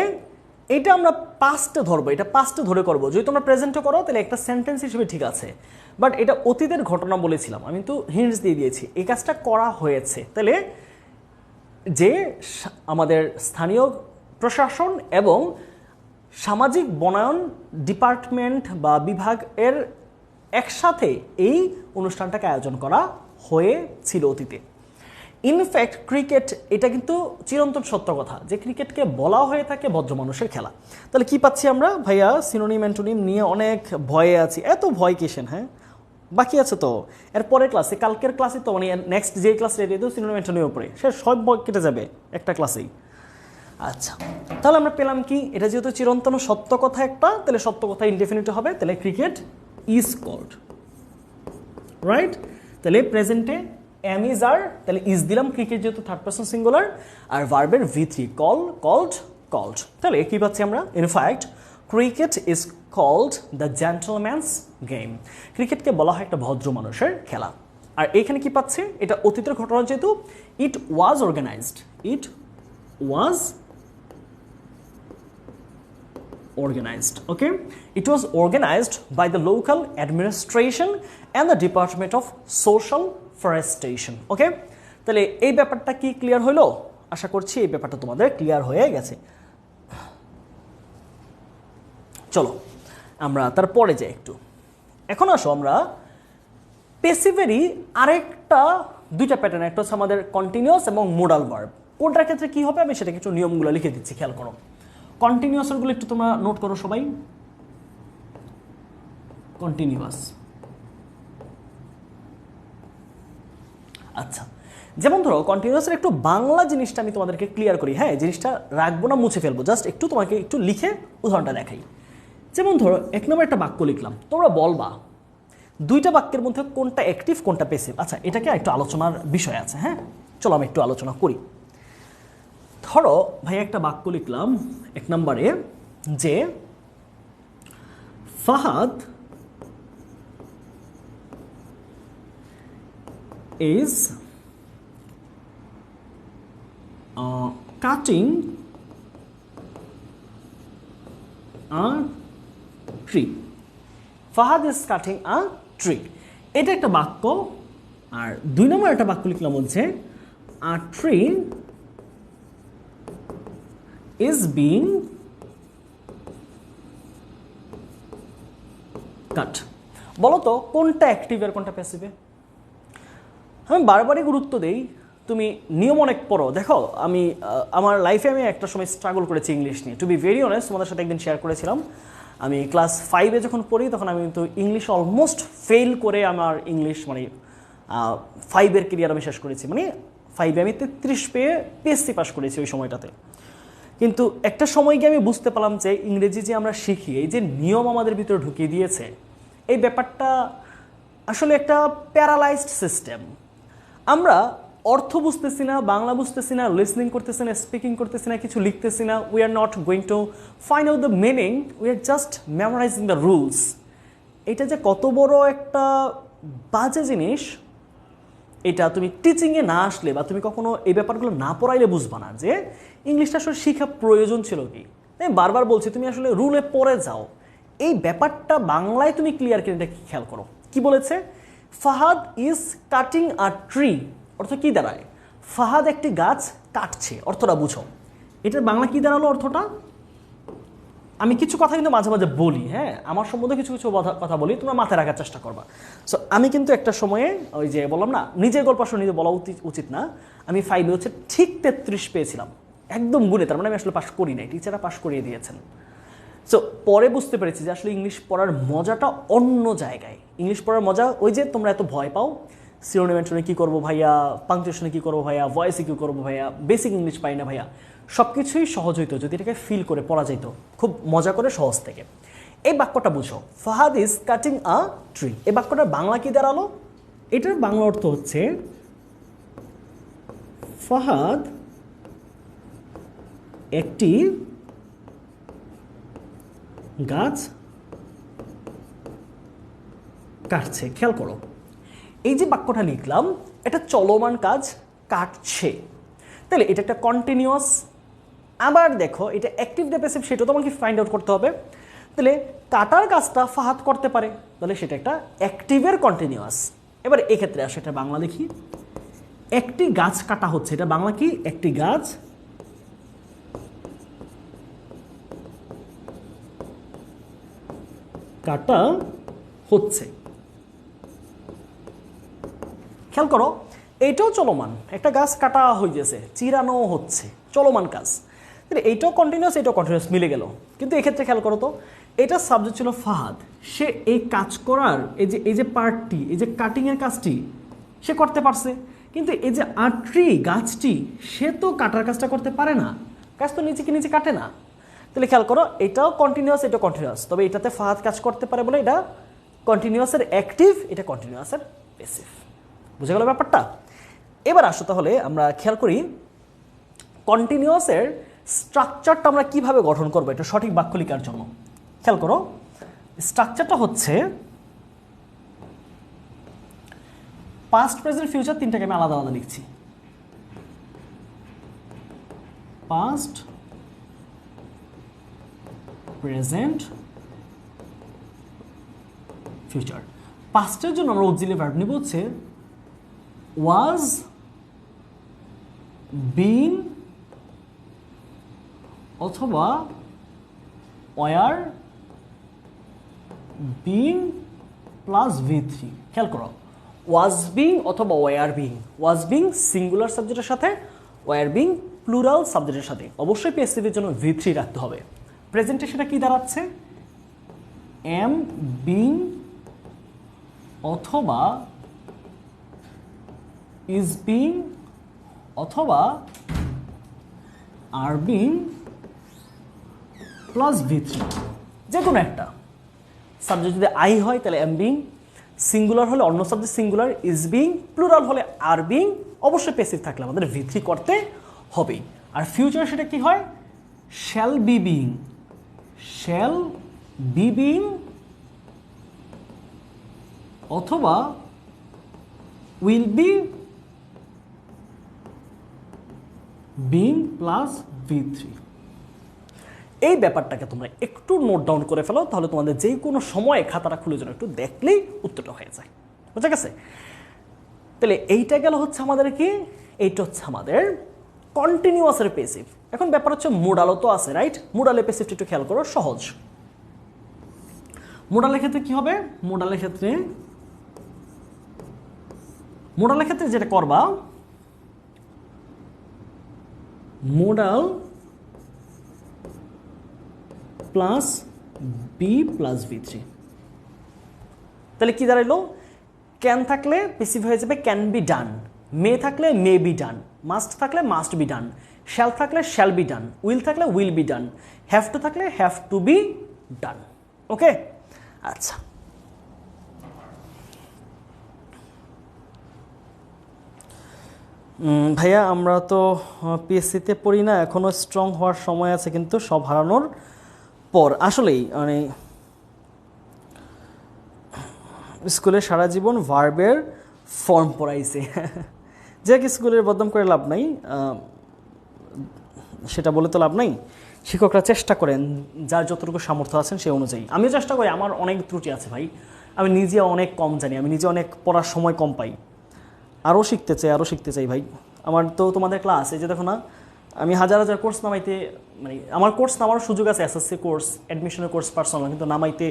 [SPEAKER 1] এটা আমরা পাস্টে ধরবো, এটা পাস্টে ধরে করবো। যদি তোমরা প্রেজেন্টে করো তাহলে একটা সেন্টেন্স হিসেবে ঠিক আছে, বাট এটা অতীতের ঘটনা বলেছিলাম, আমি তো হিন্টস দিয়ে দিয়েছি এই কাজটা করা হয়েছে। তাহলে যে আমাদের স্থানীয় প্রশাসন এবং সামাজিক বনায়ন ডিপার্টমেন্ট বা বিভাগ এর একসাথে এই অনুষ্ঠানটাকে আয়োজন করা হয়েছিল অতীতে। ইনফ্যাক্ট ক্রিকেট, এটা কিন্তু চিরন্তন সত্য কথা যে ক্রিকেটকে বলা হয়ে থাকে ভদ্র মানুষের খেলা। তাহলে কি পাচ্ছি আমরা ভাইয়া? সিনোনিম অ্যান্টোনিম নিয়ে অনেক ভয়ে আছি। এত ভয় কিসেন? হ্যাঁ, বাকি আছে তো এর পরের ক্লাসে, কালকের ক্লাসে তো মানে নেক্সট যে ক্লাস রেডি তো সিনোনিম অ্যান্টোনিমের উপরে সে সব ভয় কেটে যাবে একটা ক্লাসেই। আচ্ছা, তাহলে আমরা পেলাম কি, এটা যেহেতু চিরন্তন সত্য কথা একটা, তাহলে সত্য কথা ইনডেফিনিট হবে, তাহলে ক্রিকেট ইজ কল্ড, রাইট। তাহলে প্রেজেন্টে এম ইজ আর, তাহলে ইজ দিলাম, ক্রিকেট যেহেতু থার্ড পারসন সিঙ্গুলার, আর ভার্বের V3 কল, কল্ড, কল্ড। তাহলে কি পাচ্ছি আমরা, in fact cricket is called the gentleman's game, ক্রিকেটকে বলা হয় একটা ভদ্র মানুষের খেলা। আর এখানে কি পাচ্ছে, এটা অতীতের ঘটনা যেহেতু, it was organized, it was organized, okay, it was organized by the local administration and the Department of Social Forestation, okay। তাহলে এই ব্যাপারটা কি ক্লিয়ার হলো, আশা করছি এই ব্যাপারটা তোমাদের ক্লিয়ার হয়ে গেছে। চলো আমরা তারপরে যাই একটু। এখন আসো আমরা প্যাসিভেরই আরেকটা দুইটা প্যাটার্ন, একটা হচ্ছে আমাদের কন্টিনিউয়াস এবং মোডাল ভার্ব, কোনটার ক্ষেত্রে কি হবে আমি সেটা কিছু নিয়মগুলো লিখে দিচ্ছি, খেয়াল করো। কন্টিনিউয়াসগুলো একটু তোমরা নোট করো সবাই, কন্টিনিউয়াস। আচ্ছা, যেমন ধরো কন্টিনিউয়াসের একটু বাংলা জিনিসটা আমি তোমাদেরকে ক্লিয়ার করি, হ্যাঁ, জিনিসটা রাখবো না, মুছে ফেলবো, জাস্ট একটু তোমাকে একটু লিখে উদাহরণটা দেখাই। যেমন ধরো এক নম্বর একটা বাক্য লিখলাম, তোমরা বলবা দুইটা বাক্যের মধ্যে কোনটা অ্যাক্টিভ কোনটা প্যাসিভ। আচ্ছা, এটাকে একটু আলোচনার বিষয় আছে, হ্যাঁ, চলো আমি একটু আলোচনা করি। ধরো ভাই একটা বাক্য লিখলাম এক নম্বরে যে Fahad is cutting a tree, Fahad is cutting a tree, এটা একটা বাক্য। আর দুই নম্বর একটা বাক্য লিখলাম হচ্ছে a tree is being cut, বলো তো কোনটা অ্যাক্টিভ আর কোনটা প্যাসিভে। আমি বারবারই গুরুত্ব দেই, তুমি নিয়ম অনেক পড়ো, দেখো আমি আমার লাইফে আমি একটা সময় স্ট্রাগল করেছি ইংলিশ নিয়ে, টু বি ভেরি অনেস্ট, তোমাদের সাথে একদিন শেয়ার করেছিলাম। আমি ক্লাস 5-এ যখন পড়ি তখন আমি কিন্তু ইংলিশ অলমোস্ট ফেল করে আমার ইংলিশ মানে 5-এর ক্যারিয়ার আমি শেষ করেছি, মানে 5-এ আমি 33 পেয়ে PSC পাস করেছি ওই সময়টাতে। কিন্তু একটা সময় গিয়ে আমি বুঝতে পারলাম যে ইংরেজি যে আমরা শিখি, এই যে নিয়ম আমাদের ভিতরে ঢুকিয়ে দিয়েছে, এই ব্যাপারটা আসলে একটা প্যারালাইজড সিস্টেম। আমরা অর্থ বুঝতেছি না, বাংলা বুঝতেছি না, লিসনিং করতেছি না, স্পিকিং করতেছি না, কিছু লিখতেছি না, we are not going to find out the meaning, we are just memorising the rules. এটা যে কত বড় একটা বাজে জিনিস, এটা তুমি টিচিংয়ে না আসলে বা তুমি কখনো এই ব্যাপারগুলো না পড়াইলে বুঝবা না যে ইংলিশটা আসলে শেখা প্রয়োজন ছিল কি। আমি বারবার বলছি তুমি আসলে রুলে পড়ে যাও, এই ব্যাপারটা বাংলায় তুমি ক্লিয়ার করে এটা খেয়াল করো। কি বলেছে, Fahad is cutting a tree, অর্থ কি দাঁড়ায়, ফাহাদ একটি গাছ কাটছে, অর্থটা বুঝো। এটার বাংলা কি দাঁড়ালো অর্থটা, আমি কিছু কথা কিন্তু মাঝে মাঝে বলি, হ্যাঁ, আমার সম্বন্ধে কিছু কিছু কথা বলি, তোমরা মাথায় রাখার চেষ্টা করবা। সো আমি কিন্তু একটা সময়ে ওই যে বললাম না, নিজের গল্প আসলে নিজে বলা উচিত না, আমি 5-এ হচ্ছে ঠিক 33 পেয়েছিলাম, একদম গুণে, তার মানে আমি আসলে পাশ করি নাই, টিচাররা পাশ করিয়ে দিয়েছেন। সো পরে বুঝতে পেরেছি যে আসলে ইংলিশ পড়ার মজাটা অন্য জায়গায়। ইংলিশ পড়ার মজা ওই যে তোমরা এত ভয় পাও সিনোনিম অ্যান্টোনিম কী করবো ভাইয়া, পাংচুয়েশনে কী করবো ভাইয়া, ভয়েসে কী করবো ভাইয়া, বেসিক ইংলিশ পাই না ভাইয়া, সব কিছুই সহজ হইতো যদি এটাকে ফিল করে পড়া যেত খুব মজা করে সহজ থেকে। এই বাক্যটা বুঝো, Fahad is cutting a tree, এই বাক্যটার বাংলা কি দাঁড়ালো, এটার বাংলা অর্থ হচ্ছে ফাহাদ একটি গাছ কাটছে। খেয়াল করো, এই যে বাক্যটা লিখলাম এটা চলমান কাজ, কাটছে, তাহলে এটা একটা কন্টিনিউয়াস। আবার দেখো এটা অ্যাক্টিভ না প্যাসিভ সেটা তোমাকে ফাইন্ড আউট করতে হবে। তাহলে কাটার কাজটা ফাহাদ করতে পারে, তাহলে সেটা একটা অ্যাক্টিভের কন্টিনিউয়াস। এবার এক্ষেত্রে আসে এটা বাংলা দেখি, একটি গাছ কাটা হচ্ছে, এটা বাংলা কি, একটি গাছ কাটা হচ্ছে। খেয়াল করো এইটাও চলমান, একটা গাছ কাটা হইতেছে, চিরানো হচ্ছে, চলমান কাজ। এইটাও কন্টিনিউয়াস, এটাও কন্টিনিউয়াস, মিলে গেল। কিন্তু এক্ষেত্রে খেয়াল করো তো, এটা সাবজেক্ট ছিল ফাহাদ, সে এই কাজ করার এই যে পার্টটি, এই যে কাটিংয়ের কাজটি সে করতে পারছে, কিন্তু এই যে ট্রি গাছটি সে তো কাটার কাজটা করতে পারে না, কাজ তো নিচে কি নিচে কাটে না। তাহলে খেয়াল করো, এটাও কন্টিনিউয়াস, এটা কন্টিনিউয়াস, তবে এটাতে ফাহাদ কাজ করতে পারে বলে এটা কন্টিনিউয়াসের অ্যাক্টিভ, এটা কন্টিনিউয়াসের প্যাসিভ। বুঝে গেল ব্যাপারটা? এবার আসো তাহলে আমরা খেয়াল করি কন্টিনিউয়াসের স্ট্রাকচারটা আমরা কিভাবে গঠন করবো এটা সঠিক বাক্য লেখার জন্য। খেয়াল করো, স্ট্রাকচারটা হচ্ছে পাস্ট, প্রেজেন্ট, ফিউচার তিনটাকে আমি আলাদা আলাদা লিখছি। Past, present, future. পাস্টের জন্য আমরা অক্সিলারি ভার্ব নিব হচ্ছে ওয়াজ, বিং অথবা ওয়ার, বিং প্লাস V3। খেয়াল করো, ওয়াজ বিং অথবা were being. Was being singular সাবজেক্টের সাথে, ওয়ার বিং প্লুরাল সাবজেক্টের সাথে। অবশ্যই প্যাসিভের জন্য V3 রাখতে হবে। প্রেজেন্টে সেটা কি দাঁড়াচ্ছে? এম বিং অথবা ইজ বিং অথবা আর বিং প্লাস V3, যে কোনো একটা। সাবজেক্ট যদি আই হয় তাহলে এম বিং, সিঙ্গুলার হলে অন্য subject singular, is being, plural হলে আর বিং। অবশ্যই প্যাসিভ থাকলে আমাদের V3 করতে হবেই। আর ফিউচার সেটা কি হয়? Shall be being, shall be being অথবা will be being plus V3। এই ব্যাপারটাকে তোমরা একটু নোট ডাউন করে ফেলো, তাহলে তোমাদের যে কোনো সময়ে খাতাটা খুলে যেন একটু দেখলেই উত্তরটা হয়ে যায়। বুঝা গেছে? তাহলে এইটা গেল হচ্ছে আমাদের কি, এইটা হচ্ছে আমাদের কন্টিনিউয়াসের প্যাসিভ। এখন ব্যাপার হচ্ছে মোডালও তো আছে, রাইট? মোডালের প্যাসিভটা একটু খেয়াল করো, সহজ। মোডালের ক্ষেত্রে কি হবে? মোডালের ক্ষেত্রে যেটা করবা, modal plus be plus V3। তাহলে কি দাঁড়াইলো? ক্যান থাকলে প্যাসিভ হয়ে যাবে ক্যান বি ডান, মে থাকলে মে বি ডান, মাস্ট থাকলে মাস্ট বি ডান, শ্যাল থাকলে শ্যাল বি ডান, উইল থাকলে will be done, have to থাকলে হ্যাভ টু বি ডান। ওকে, আচ্ছা। ভাইয়া আমরা তো পিএসসিতে পড়ি না, এখনও স্ট্রং হওয়ার সময় আছে, কিন্তু সব হারানোর পর। আসলেই মানে স্কুলে সারা জীবন ভার্বের ফর্ম পড়াইছে, যে স্কুলের বদনাম করে লাভ নাই, সেটা বলে তো লাভ নাই। শিক্ষকরা চেষ্টা করেন যার যতটুকু সামর্থ্য আছেন সেই অনুযায়ী। আমিও চেষ্টা করি, আমার অনেক ত্রুটি আছে ভাই, আমি নিজে অনেক কম জানি, আমি নিজে অনেক পড়ার সময় কম পাই। আরও শিখতে চাই ভাই। আমার তো তোমাদের ক্লাস, এই যে দেখো না, আমি হাজার হাজার কোর্স নামাইতে, মানে আমার কোর্স নামার সুযোগ আছে, এসএসসি কোর্স, অ্যাডমিশনের কোর্স, পার্সোনাল, কিন্তু নামাইতে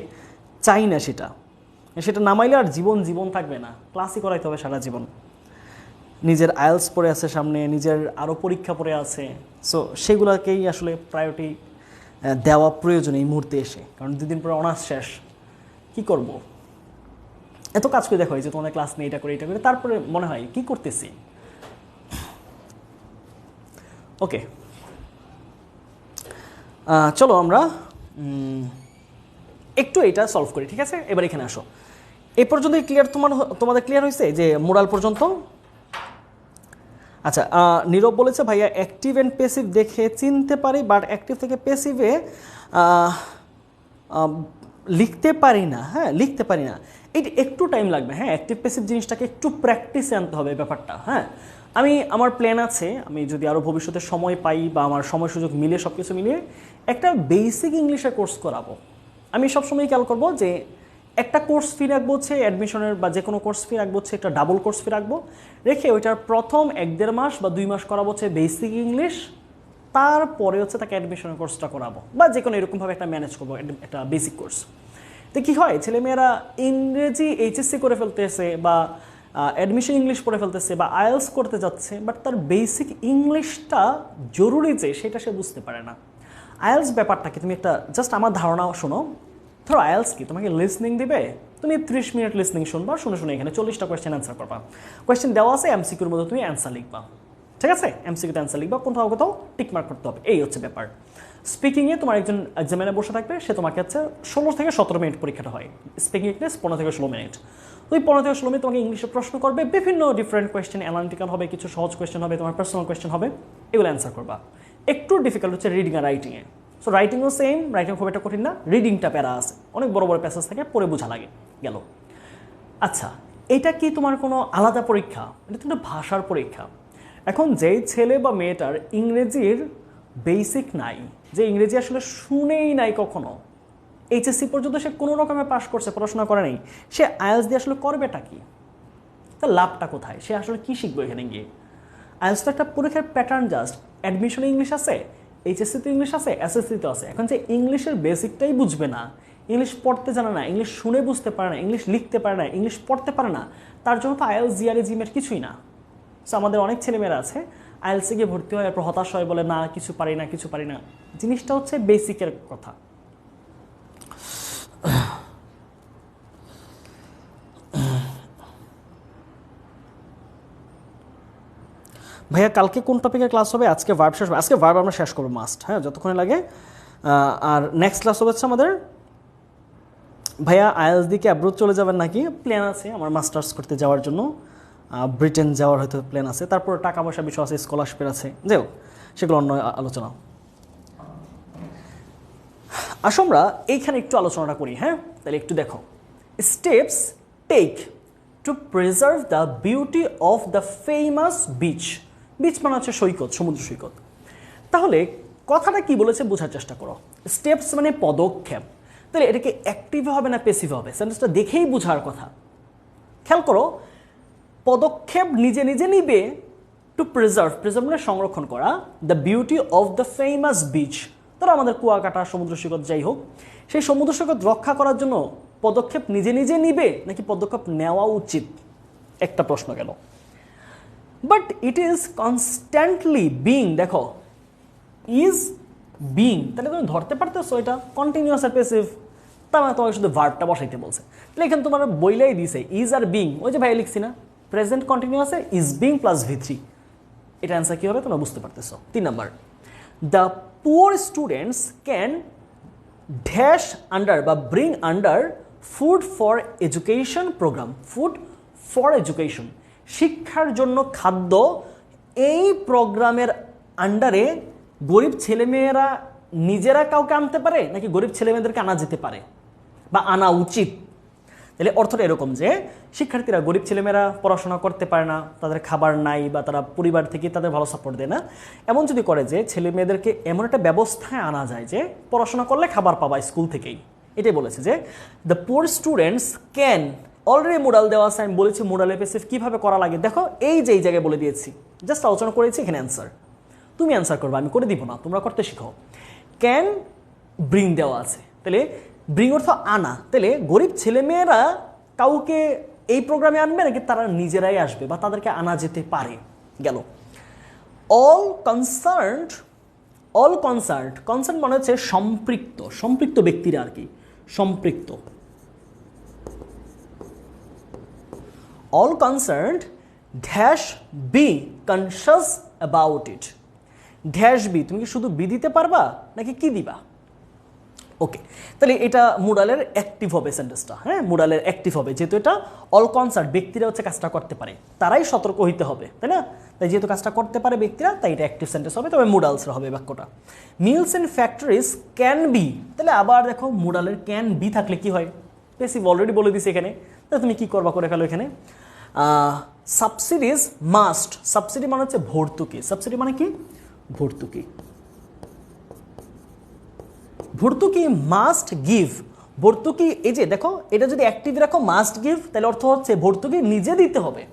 [SPEAKER 1] চাই না। সেটা নামাইলে আর জীবন থাকবে না, ক্লাসই করাইতে হবে সারা জীবন। নিজের আইএলস পড়ে আছে সামনে, নিজের আরও পরীক্ষা পড়ে আছে, সো সেগুলোকেই আসলে প্রায়োরিটি দেওয়া প্রয়োজন এই মুহূর্তে এসে, কারণ 2 দিন পরে অনার্স শেষ। কি করব? এত কাজ করে দেখো, এই যে তোমাদের ক্লাস নিয়ে এটা করে, তারপরে মনে হয় কি করতেছি। ওকে, চলো আমরা একটু এটা সলভ করি, ঠিক আছে? এবার এখানে আসো। এই পর্যন্ত ক্লিয়ার? তোমাদের ক্লিয়ার হয়েছে যে মোরাল পর্যন্ত? আচ্ছা, নীরব বলেছে ভাইয়া অ্যাক্টিভ অ্যান্ড প্যাসিভ দেখে চিনতে পারি, বাট অ্যাক্টিভ থেকে প্যাসিভে লিখতে পারি না। হ্যাঁ, লিখতে পারি না, এটা একটু টাইম লাগবে। হ্যাঁ, অ্যাক্টিভ প্যাসিভ জিনিসটাকে একটু প্র্যাকটিসে আনতে হবে ব্যাপারটা। হ্যাঁ, আমার প্ল্যান আছে, আমি যদি আরও ভবিষ্যতে সময় পাই বা আমার সময় সুযোগ মিলে, সব কিছু মিলিয়ে একটা বেসিক ইংলিশের কোর্স করাবো। আমি সবসময় খেয়াল করবো যে একটা কোর্স ফি রাখবো হচ্ছে অ্যাডমিশনের, বা যে কোনো কোর্স ফি রাখবো হচ্ছে একটা ডাবল কোর্স ফি রাখবো, রেখে ওইটার প্রথম 1-1.5 মাস বা 2 মাস করাবো হচ্ছে বেসিক ইংলিশ, তারপরে হচ্ছে তাকে অ্যাডমিশনের কোর্সটা করাবো, বা যে কোনো এরকমভাবে একটা ম্যানেজ করবো একটা বেসিক কোর্স। তো কী হয়, ছেলেমেয়েরা ইংরেজি এইচএসসি করে ফেলতেছে, বা অ্যাডমিশন ইংলিশ পড়ে ফেলতেছে, বা আইএলস করতে যাচ্ছে, বাট তার বেসিক ইংলিশটা জরুরি যে সেটা সে বুঝতে পারে না। আইএলস ব্যাপারটা কি, তুমি একটা জাস্ট আমার ধারণা শোনো, ধরো আইএলস কি তোমাকে লিসনিং দিবে, তুমি 30 মিনিট লিসনিং শুনবা, শুনে এখানে 40টা কোয়েশ্চেন অ্যান্সার করবা। কোয়েশ্চেন দেওয়া আছে, এমসিকিউর মধ্যে তুমি অ্যান্সার লিখবা। ঠিক আছে, এমসিকিউতে অ্যান্সার লিখবা, কোথাও কোথাও টিক মার্ক করতে হবে, এই হচ্ছে ব্যাপার। স্পিকিংয়ে তোমার একজন এক্সামিনার বসে থাকবে, সে তোমাকে হচ্ছে 16 থেকে 17 মিনিট পরীক্ষাটা হয়, স্পিকিং ইংলিশ 15 থেকে 16 মিনিট। ওই 15 থেকে 16 মিনিট তোমাকে ইংলিশে প্রশ্ন করবে, বিভিন্ন ডিফারেন্ট কোয়েশ্চেন, অ্যানালিটিক্যাল হবে, কিছু সহজ কোয়েশ্চেন হবে, তোমার পার্সোনাল কোয়েশ্চেন হবে, এগুলো অ্যান্সার করবা। একটু ডিফিকাল্ট হচ্ছে রিডিং আর রাইটিংয়ে। সো রাইটিংও সেম, রাইটিং খুব একটা কঠিন না, রিডিংটা প্যারা আছে, অনেক বড় বড় প্যাসেজ থাকে, পড়ে বোঝা লাগে, গেল। আচ্ছা, এটা কি তোমার কোনো আলাদা পরীক্ষা? এটা তো একটা ভাষার পরীক্ষা। এখন যেই ছেলে বা মেয়েটার ইংরেজির বেসিক নাই, যে ইংরেজি আসলে শুনেই নাই কখনো, এইচএসসি পর্যন্ত সে কোনো রকমে পাশ করছে, পড়াশোনা করে নেই, সে আইএলটিএস দিয়ে আসলে করবেটা কি? তার লাভটা কোথায়? সে আসলে কি শিখবে এখানে গিয়ে? আইএলটিএস তো একটা পরীক্ষার প্যাটার্ন, জাস্ট অ্যাডমিশনে ইংলিশ আছে, এইচএসসিতে ইংলিশ আছে, এসএসসিতে আছে। এখন যে ইংলিশের বেসিকটাই বুঝবে না, ইংলিশ পড়তে জানে না, ইংলিশ শুনে বুঝতে পারে না, ইংলিশ লিখতে পারে না, ইংলিশ পড়তে পারে না, তার জন্য তো আইএলটিএস, জিআরই, জিমেট কিছুই না। সো আমাদের অনেক ছেলেমেয়েরা আছে আইএলটিএসে গিয়ে ভর্তি হয়, এরপর হতাশ হয়, বলে না কিছু পারি না, কিছু পারি না। জিনিসটা হচ্ছে বেসিকের কথা। ভাইয়া কালকে কোন টপিকের ক্লাস হবে? আজকে ভার্ব শেষ হবে, আজকে ভার্ব আমরা শেষ করবো মাস্ট, হ্যাঁ, যতক্ষণে লাগে। আর নেক্সট ক্লাস হবে হচ্ছে আমাদের, ভাইয়া আইএলটিএস দিকে অ্যাব্রোড চলে যাবেন নাকি? প্ল্যান আছে আমার মাস্টার্স করতে যাওয়ার জন্য, ব্রিটেন যাওয়ার হয়তো প্ল্যান আছে, তারপর টাকা পয়সা বিষয় আছে, স্কলারশিপের আছে, যাই হোক, সেগুলো অন্য আলোচনা। আসো আমরা এইখানে একটু আলোচনাটা করি, হ্যাঁ? তাহলে একটু দেখো, steps take to preserve the beauty of the famous beach. Beach মানে হচ্ছে সৈকত, সমুদ্র সৈকত। তাহলে কথাটা কি বলেছে বোঝার চেষ্টা করো। স্টেপস মানে পদক্ষেপ, তাহলে এটাকে অ্যাক্টিভ হবে না প্যাসিভ হবে? সেন্টেন্সটা দেখেই বোঝার কথা। খেয়াল করো, পদক্ষেপ নিজে নিজে নিবে টু প্রিজার্ভ, প্রিজার্ভ মানে সংরক্ষণ করা, the beauty of the famous beach. তারা আমাদের কুয়াকাটা, সমুদ্র সৈকত যাই হোক, সেই সমুদ্র সৈকত রক্ষা করার জন্য পদক্ষেপ নিজে নিজে নিবে নাকি পদক্ষেপ নেওয়া উচিত? একটা প্রশ্ন গেল। But it is constantly being, দেখো ইজ বিং, তাহলে তুমি ধরতে পারতেছো এটা কন্টিনিউয়াস আর প্যাসিভ, তার মানে তোমাকে শুধু ভার্বটা বসাইতে বলছে। তাহলে এখানে তোমার বইলাই দিছে ইজ আর বিং, ওই যে ভাই লিখছি না, প্রেজেন্ট কন্টিনিউয়াসে ইজ বিং প্লাস V3। এটা অ্যান্সার কী হবে তোমরা বুঝতে পারতেছো। 3 number, the poor students can dash under বা bring under food for education program. Food for education, শিক্ষার জন্য খাদ্য, এই প্রোগ্রামের আন্ডারে গরিব ছেলেমেয়েরা নিজেরা কাউকে আনতে পারে নাকি গরিব ছেলেমেয়েদেরকে আনা যেতে পারে বা আনা উচিত? তাহলে অর্থটা এরকম যে শিক্ষার্থীরা, গরিব ছেলেমেয়েরা পড়াশোনা করতে পারে না, তাদের খাবার নাই বা তারা পরিবার থেকে তাদের ভালো সাপোর্ট দেয় না, এমন যদি করে যে ছেলে মেয়েদেরকে এমন একটা ব্যবস্থায় আনা যায় যে পড়াশোনা করলে খাবার পাবা স্কুল থেকেই, এটাই বলেছে যে the poor students can. Already modal দেওয়া আছে, আমি বলেছি মোডাল এপিসিভ কীভাবে করা লাগে, দেখো এই যে এই জায়গায় বলে দিয়েছি, জাস্ট আলোচনা করেছি, এখানে অ্যান্সার তুমি অ্যান্সার করবে, আমি করে দিব না, তোমরা করতে শিখো। ক্যান ব্রিং দেওয়া আছে, তাহলে ব্রিং অর্থ আনা, তাহলে গরিব ছেলেমেয়েরা কাউকে এই প্রোগ্রামে আনবে নাকি তারা নিজেরাই আসবে বা তাদেরকে আনা যেতে পারে? গেল। All concerned, all concerned, concern মানে হচ্ছে সম্পৃক্ত, সম্পৃক্ত ব্যক্তিরা আর কি, সম্পৃক্ত। All concerned dash be conscious about it. Dash be, তুমি কি শুধু বি দিতে পারবা নাকি কি দিবা? ওকে, তাহলে এটা মোডালের অ্যাক্টিভ হবে সেন্টেন্সটা, হ্যাঁ, মোডালের অ্যাক্টিভ হবে, যেহেতু এটা অল কনসার্ন, ব্যক্তিরা হচ্ছে কাজটা করতে পারে, তারাই সতর্ক হইতে হবে, তাই না? তাই যেহেতু কাজটা করতে পারে ব্যক্তিরা, তাই এটা অ্যাক্টিভ সেন্টেন্স হবে, তবে মোডালসরা হবে বাক্যটা। Mills and factories can be, তাহলে আবার দেখো মোডালের ক্যান বি থাকলে কি হয়? প্যাসিভ অলরেডি বলে দিছে এখানে, তাহলে তুমি কি করবা, করে ফেলো এখানে। সাবসিডিজ মাস্ট, সাবসিডি মানে হচ্ছে ভর্তুকি, সাবসিডি মানে কি? ভর্তুকি। ভর্তুকি মাস্ট গিভ, ভর্তুকি এই যে দেখো, এটা যদি অ্যাক্টিভ রাখো মাস্ট গিভ, তাহলে অর্থ হচ্ছে ভর্তুকি নিজে দিতে হবে।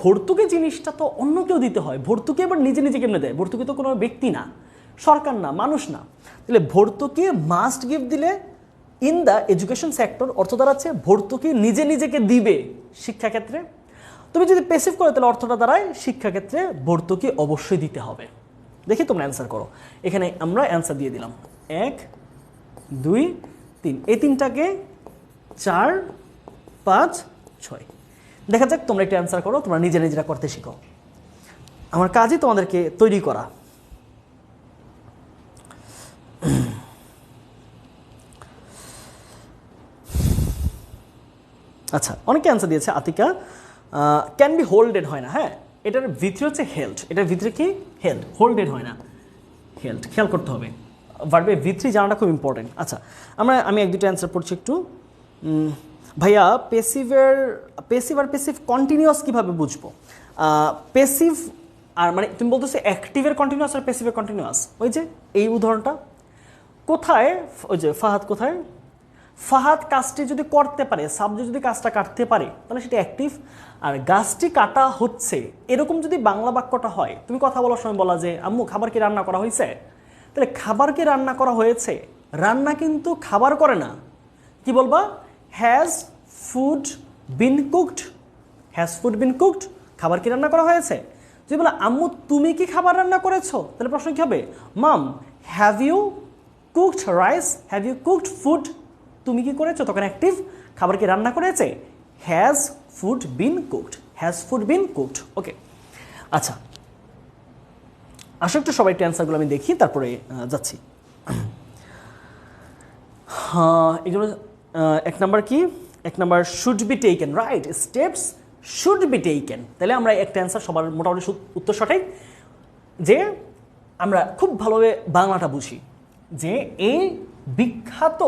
[SPEAKER 1] ভর্তুকি জিনিসটা তো অন্য কেউ দিতে হয়, ভর্তুকি এবার নিজে নিজে কেন দেয়? ভর্তুকি তো কোনো ব্যক্তি না, সরকার না, মানুষ না, তাহলে ভর্তুকি মাস্ট গিভ দিলে ইন দ্য এডুকেশন সেক্টর অর্থ দাঁড়াচ্ছে ভর্তুকি নিজে নিজেকে দিবে শিক্ষাক্ষেত্রে। তুমি যদি প্যাসিভ করো তাহলে অর্থটা দাঁড়ায় শিক্ষাক্ষেত্রে ভর্তুকি অবশ্যই দিতে হবে। দেখি তোমরা অ্যান্সার করো, এখানে আমরা অ্যান্সার দিয়ে দিলাম 1 2 3, এই তিনটাকে 4 5 6। দেখা যাক তোমরা একটা অ্যান্সার করো, তোমরা নিজে নিজেরা করতে শিখো। আমার কাজই তোমাদেরকে তৈরি করা। আচ্ছা, অনেকে অ্যান্সার দিয়েছে। আতিকা, ক্যান বি হোল্ডেড হয় না। হ্যাঁ, এটার ভিতরে হচ্ছে হেল্ড, এটার ভিতরে কি হেল্ড, হোল্ডেড হয় না, হেল্ড। খেয়াল করতে হবে, ভার্বে ভিতরি জানাটা খুব ইম্পর্টেন্ট। আচ্ছা, আমি এক দুটো অ্যান্সার পড়ছি একটু। ভাইয়া, পেসিভ আর পেসিভ কন্টিনিউয়াস কীভাবে বুঝবো? পেসিভ আর মানে তুমি বলতেছো অ্যাক্টিভের কন্টিনিউয়াস আর পেসিভের কন্টিনিউয়াস। ওই যে এই উদাহরণটা কোথায়, ওই যে ফাহাদ কোথায়, ফাহাদ কাজটি যদি করতে পারে, সাবজেক্ট যদি কাজটা কাটতে পারে তাহলে সেটা অ্যাক্টিভ। আর গাছটি কাটা হচ্ছে, এরকম যদি বাংলা বাক্যটা হয়, তুমি কথা বলার সময় বলা যে আম্মু খাবার কি রান্না করা হয়েছে, তাহলে খাবার কি রান্না করা হয়েছে, রান্না কিন্তু খাবার করে না। কি বলবা? Has food been cooked, has food been cooked, খাবার কি রান্না করা হয়েছে। যদি বলো আম্মু তুমি কি খাবার রান্না করেছো, তাহলে প্রশ্ন কি হবে? Mum have you cooked rice, have you cooked food, তুমি কি করেছো, তখন অ্যাক্টিভ। খাবার কি রান্না করেছে, has food been cooked, has food been cooked. Okay, আচ্ছা আসো একটু সবাই একটু অ্যান্সারগুলো আমি দেখি, তারপরে যাচ্ছি। হ্যাঁ, এগুলো এক নাম্বার কি, এক number should be taken, right, steps should be taken. তাহলে আমরা একটা অ্যান্সার সবার মোটামুটি উত্তর সঠিক, যে আমরা খুব ভালোভাবে বাংলাটা বুঝি যে এই বিখ্যাত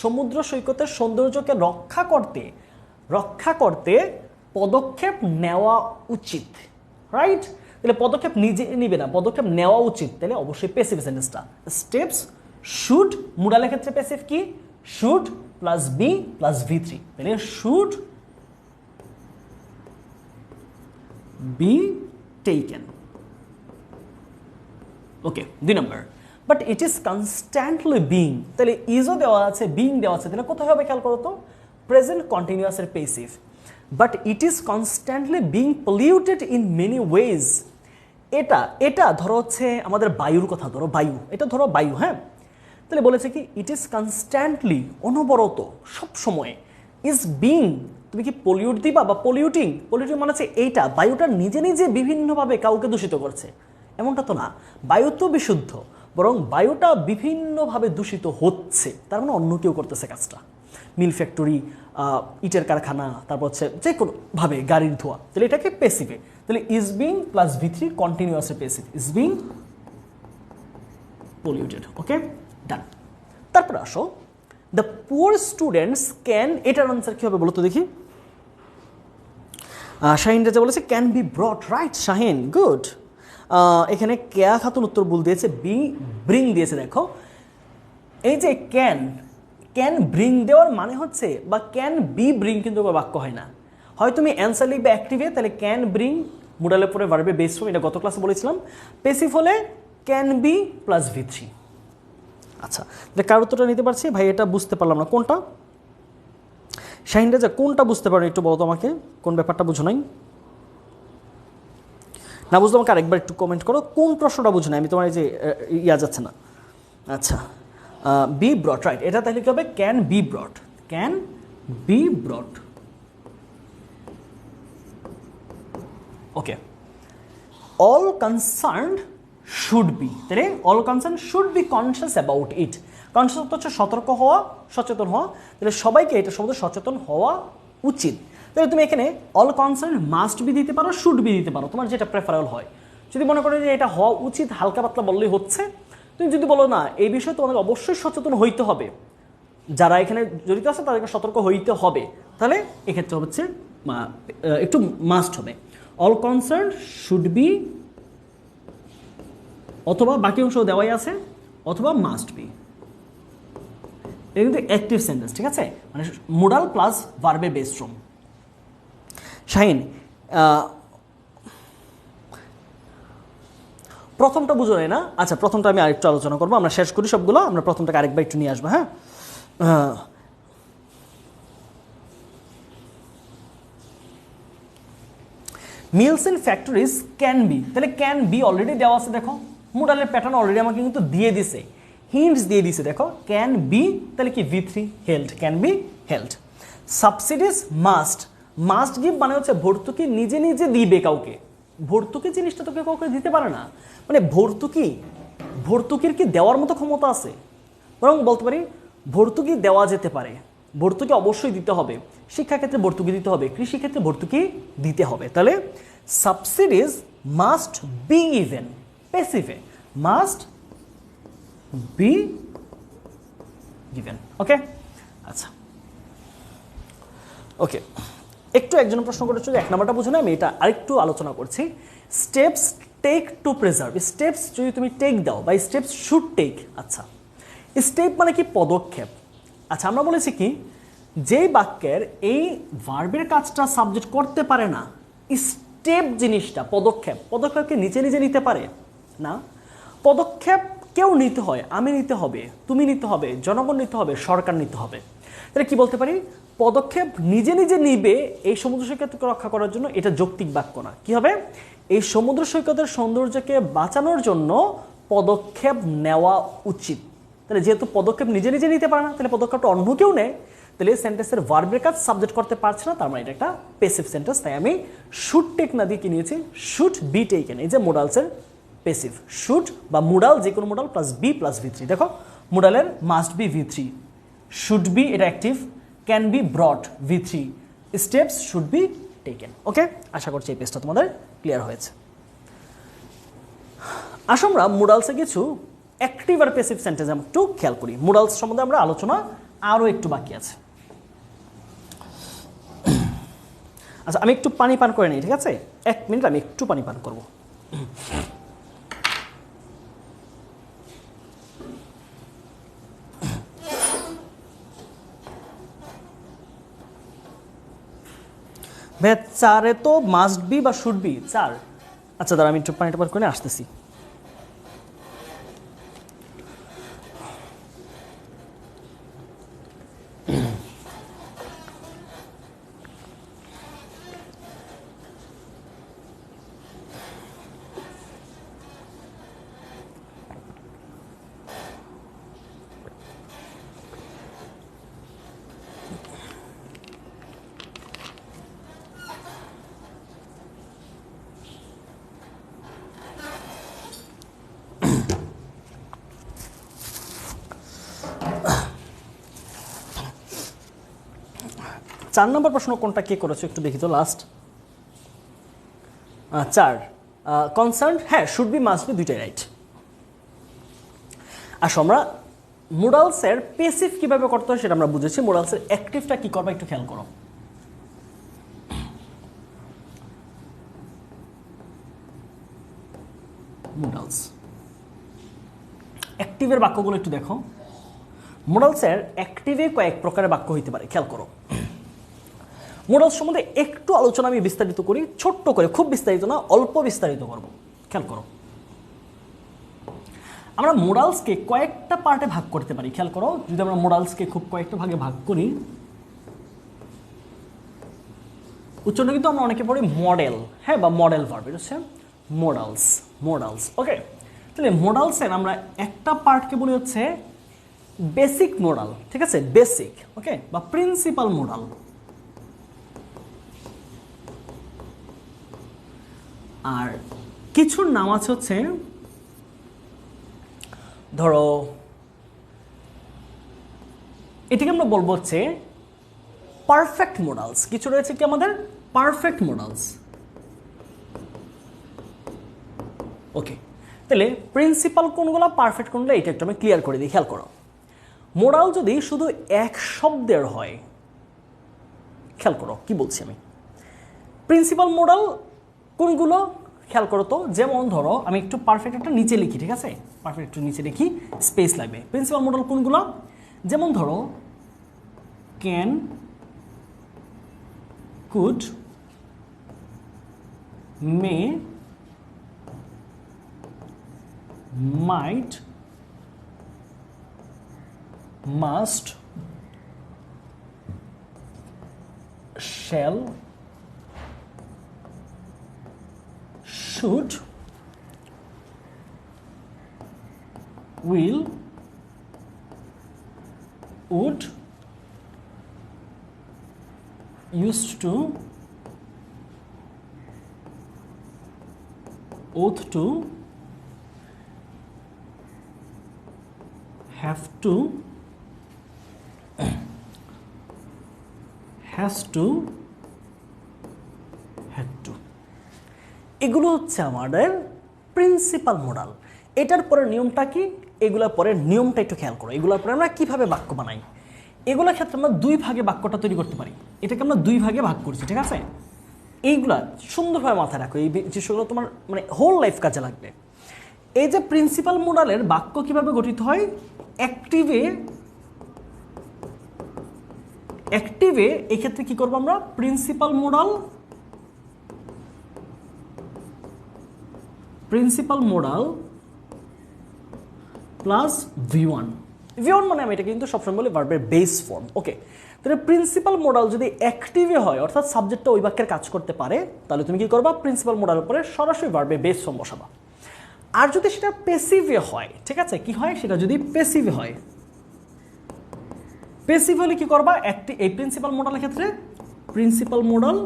[SPEAKER 1] সমুদ্র সৈকতের সৌন্দর্যকে রক্ষা করতে পদক্ষেপ নেওয়া উচিত, রাইট। তাহলে পদক্ষেপ নিজে নিবে না, পদক্ষেপ নেওয়া উচিত, তাহলে অবশ্যই প্যাসিভ সেন্টেন্সটা। স্টেপস শুড, মুডালের ক্ষেত্রে প্যাসিভ কি, শুড প্লাস বি প্লাস ভি3, তাহলে should be taken. Okay, 2 number, but it is constantly being, তাহলে ইজও দেওয়া আছে, বিং দেওয়া আছে, তাহলে কোথায় হবে খেয়াল করো তো, প্রেজেন্ট কন্টিনিউয়াসের passive. But it is constantly being polluted in many ways, এটা ধরো হচ্ছে আমাদের বায়ুর কথা, ধরো বায়ু, এটা ধরো বায়ু, হ্যাঁ। তাহলে বলেছে কি ইট ইজ কনস্ট্যান্টলি, অনবরত, সব সময়, ইজ বিং, তুমি কি পলিউট দিবা বা পলিউটিং মানে হচ্ছে এইটা বায়ুটা নিজে নিজে বিভিন্নভাবে কাউকে দূষিত করছে, এমনটা তো না। বায়ু তো বিশুদ্ধ, বরং বায়ুটা বিভিন্নভাবে দূষিত হচ্ছে, তার মানে অন্য কেউ করতেছে কাজটা। মিল ফ্যাক্টরি, ইটের কারখানা, তারপর হচ্ছে যে কোনোভাবে গাড়ির ধোয়া, তাহলে এটাকে পেসিভে, তাহলে ইজ বিং প্লাস ভি3 continuous passive, is being polluted. Okay, done. তারপরে আসো, দ্য পুয়ার স্টুডেন্টস ক্যান, এটার আনসার কি হবে বলো তো দেখি। শাহিন রাজা বলেছে can be brought, right Shahin, good. এখানে কেয়া খাতুন উত্তর ভুল দিয়েছে, ব্রিং দিয়েছে। দেখো এই যে ক্যান ব্রিং দেওয়ার মানে হচ্ছে, বা ক্যান বি ব্রিং কিন্তু বাক্য হয় না, হয় তুমি অ্যান্সার লিখবে অ্যাক্টিভে, তাহলে ক্যান ব্রিং মুডালের পরে ভার্বে বেস ফর্ম, এটা গত ক্লাসে বলেছিলাম। পেসিভ হলে ক্যান বি প্লাস ভি3। আচ্ছা, তাহলে কার উত্তরটা নিতে পারছি ভাই, এটা বুঝতে পারলাম না কোনটা। শাহিন রাজা কোনটা বুঝতে পারো একটু বলো তো আমাকে, কোন ব্যাপারটা বুঝো নাই, না বুঝলে আমাকে আরেকবার একটু কমেন্ট করো, কোন প্রশ্নটা বুঝো না, আমি তোমার এই যে যাচ্ছে না। আচ্ছা, বি ব্রট, রাইট, এটা তাহলে কি হবে, can be brought, can be brought. Okay, all concerned should be, তাহলে all concern should be conscious about it, conscious হচ্ছে সতর্ক হওয়া, সচেতন হওয়া, তাহলে সবাইকে এটা সম্বন্ধে সচেতন হওয়া উচিত। তাহলে তুমি এখানে অল কনসার্ন মাস্ট বি দিতে পারো, শুড বি দিতে পারো, তোমার যেটা প্রেফারেবল হয়। যদি মনে করো যে এটা হওয়া উচিত, হালকা পাতলা বললেই হচ্ছে। তুমি যদি বলো না এই বিষয়ে তোমাদের অবশ্যই সচেতন হইতে হবে, যারা এখানে জড়িত আছে তাদেরকে সতর্ক হইতে হবে, তাহলে এক্ষেত্রে হচ্ছে একটু মাস্ট হবে। অল কনসার্ন শুড বি, অথবা বাকি অংশ দেওয়াই আছে, অথবা মাস্ট বি। এটা কিন্তু অ্যাক্টিভ সেন্টেন্স, ঠিক আছে, মানে মোডাল প্লাস ভার্বের বেস ফর্ম। শাহিন, প্রথমটা বুঝো না। আচ্ছা, প্রথমটা আমি আরেকটু আলোচনা করবো, আমরা শেষ করি সবগুলো, আমরা প্রথমটাকে আরেকবার একটু নিয়ে আসবো। হ্যাঁ, mills in factories can be, তাহলে ক্যান বি অলরেডি দেওয়া আছে, দেখো মোডালের প্যাটার্ন অলরেডি আমাকে কিন্তু দিয়ে দিছে, হিন্টস দিয়ে দিছে। দেখো ক্যান বি, তাহলে কি ভি3 held, can be held. Subsidies must give মানে হচ্ছে ভর্তুকি নিজে নিজে দিবে কাউকে, ভর্তুকি জিনিসটা তোকে কাউকে দিতে পারে না, মানে ভর্তুকির কি দেওয়ার মতো ক্ষমতা আছে? বরং বলতে পারি ভর্তুকি দেওয়া যেতে পারে, ভর্তুকি অবশ্যই দিতে হবে, শিক্ষাক্ষেত্রে ভর্তুকি দিতে হবে, কৃষিক্ষেত্রে ভর্তুকি দিতে হবে। তাহলে সাবসিডিজ মাস্ট বি গিভেন, প্যাসিভে মাস্ট বি গিভেন। ওকে, আচ্ছা ওকে, একটু একজন প্রশ্ন করেছো যে 1 নম্বরটা বুঝো না, আমি এটা আরেকটু আলোচনা করছি। Steps take to preserve, steps যদি তুমি টেক দাও বা স্টেপস শুড টেক, আচ্ছা স্টেপ মানে কি? পদক্ষেপ। আচ্ছা আমরা বলেছি কি, যেই বাক্যের এই ভার্বের কাজটা সাবজেক্ট করতে পারে না, স্টেপ জিনিসটা পদক্ষেপকে নিচে নিজে নিতে পারে না। পদক্ষেপ কেউ নিতে হয়, আমি নিতে হবে, তুমি নিতে হবে, জনগণ নিতে হবে, সরকার নিতে হবে। তাহলে কি বলতে পারি? পদক্ষেপ নিজে নিজে নিবে এই সমুদ্র সৈকতকে রক্ষা করার জন্য, এটা যৌক্তিক বাক্য না। কি হবে? এই সমুদ্র সৈকতের সৌন্দর্যকে বাঁচানোর জন্য পদক্ষেপ নেওয়া উচিত। তাহলে যেহেতু পদক্ষেপ নিজে নিজে নিতে পারে না, তাহলে পদক্ষেপটা অন্য কেউ নেয়, তাহলে সেন্টেন্সের ভার্বের কাজ সাবজেক্ট করতে পারছে না, তার মানে এটা একটা প্যাসিভ সেন্টেন্স। তাই আমি শুড টেক না দিয়ে কি নিয়েছি? Should be taken. এই যে মোডালসের প্যাসিভ, শুড বা মোডাল, যে কোনো মোডাল প্লাস বি প্লাস ভি3। দেখো মোডালের মাস্ট বি ভি3, শুড বি এটা অ্যাক্টিভ, ক্যান বি ব্রট ভি3, steps should be taken. Okay, আশা করছি এই পেজটা তোমাদের ক্লিয়ার হয়েছে। আসো আমরা মোডালসে কিছু অ্যাক্টিভ আর প্যাসিভ সেন্টেন্স একটু খেয়াল করি। মোডালস সম্বন্ধে আমরা আলোচনা আরও একটু বাকি আছে। আচ্ছা আমি একটু পানি পান করে নিই, ঠিক আছে? 1 মিনিট, আমি একটু পানি পান করব। ভাই 4-এ তো মাস্ট বি বা শুড বি 4। আচ্ছা দাঁড়া, আমি একটু পানিটা পান করে আসতেছি। চার নম্বর প্রশ্ন কোনটা কে করেছো একটু দেখি তো, লাস্ট 4 কনসার্ন, হ্যাঁ শুড বি মাস্ট বি দুইটাই রাইট। আসো আমরা মোডালসের প্যাসিভ কিভাবে করতে হয় সেটা আমরা বুঝেছি, মোডালসের অ্যাক্টিভটা কি করবা একটু খেয়াল করো। মোডালস অ্যাক্টিভের বাক্যগুলো একটু দেখো। মোডালসের অ্যাক্টিভে কয়েক প্রকারের বাক্য হইতে পারে, খেয়াল করো। মোডালস সম্বন্ধে একটু আলোচনা আমি বিস্তারিত করি, ছোট্ট করে, খুব বিস্তারিত না, অল্প বিস্তারিত করব। খেয়াল করো, আমরা মোডালসকে কয়েকটা পার্টে ভাগ করতে পারি। খেয়াল করো, যদি আমরা মোডালসকে খুব কয়েকটা ভাগে ভাগ করি, উচ্চারণ কিন্তু আমরা অনেকে পড়ি মডেল, হ্যাঁ, বা মডেল ভার্ব, এটা হচ্ছে মোডালস। ওকে, তাহলে মোডালসের আমরা একটা পার্টকে বলি হচ্ছে বেসিক মোডাল, ঠিক আছে? বেসিক, ওকে, বা প্রিন্সিপাল মোডাল। আর কিছুর নাম আছে হচ্ছে, ধরো এটাকে আমরা বলবো হচ্ছে পারফেক্ট মোডালস। কিছু রয়েছে কি আমাদের পারফেক্ট মোডালস। ওকে, তাহলে প্রিন্সিপাল কোনগুলো, পারফেক্ট কোনগুলো, এটা একটু আমি ক্লিয়ার করে দিই। খেয়াল করো, মোডাল যদি শুধু এক শব্দের হয়, খেয়াল করো কি বলছি আমি। প্রিন্সিপাল মোডাল কোনগুলো খেয়াল করো তো, যেমন ধরো আমি একটু পারফেক্ট একটা নিচে লিখি, ঠিক আছে? পারফেক্ট একটু নিচে লিখি, স্পেস লাগবে। প্রিন্সিপাল মোডাল কোনগুলো? যেমন ধরো can, could, may, might, must, shall, should, will, would, used to, ought to, have to, has to, had to, এগুলো হচ্ছে আমাদের প্রিন্সিপাল মডাল। এটার পরে নিয়মটা কি, এগুলোর পরে নিয়মটা একটু খেয়াল করো। এগুলোর পরে আমরা কিভাবে বাক্য বানাই, এগুলোর ক্ষেত্রে আমরা দুই ভাগে বাক্যটা তৈরি করতে পারি। এটাকে আমরা দুই ভাগে ভাগ করছি, ঠিক আছে? এইগুলা সুন্দরভাবে মাথায় রাখো, এই জিনিসগুলো তোমার মানে হোল লাইফ কাজে লাগবে। এই যে প্রিন্সিপাল মডালের বাক্য কিভাবে গঠিত হয়, অ্যাক্টিভে এই ক্ষেত্রে কি করবো আমরা, প্রিন্সিপাল মডাল প্লাস V1 মানে আমি এটা কিন্তু সবসময় বলি ভার্বের বেস ফর্ম। ওকে, তাহলে প্রিন্সিপাল মডাল যদি অ্যাক্টিভে হয়, অর্থাৎ সাবজেক্টটা ওই বাক্যের কাজ করতে পারে, তাহলে তুমি কি করবা, প্রিন্সিপাল মডালের উপরে সরাসরি ভার্বের বেস ফর্ম বসাবা। আর যদি সেটা প্যাসিভে হয়, ঠিক আছে, কি হয়, সেটা যদি প্যাসিভে হয়, প্যাসিভ হলে কি করবা, এই প্রিন্সিপাল মডালের ক্ষেত্রে principal modal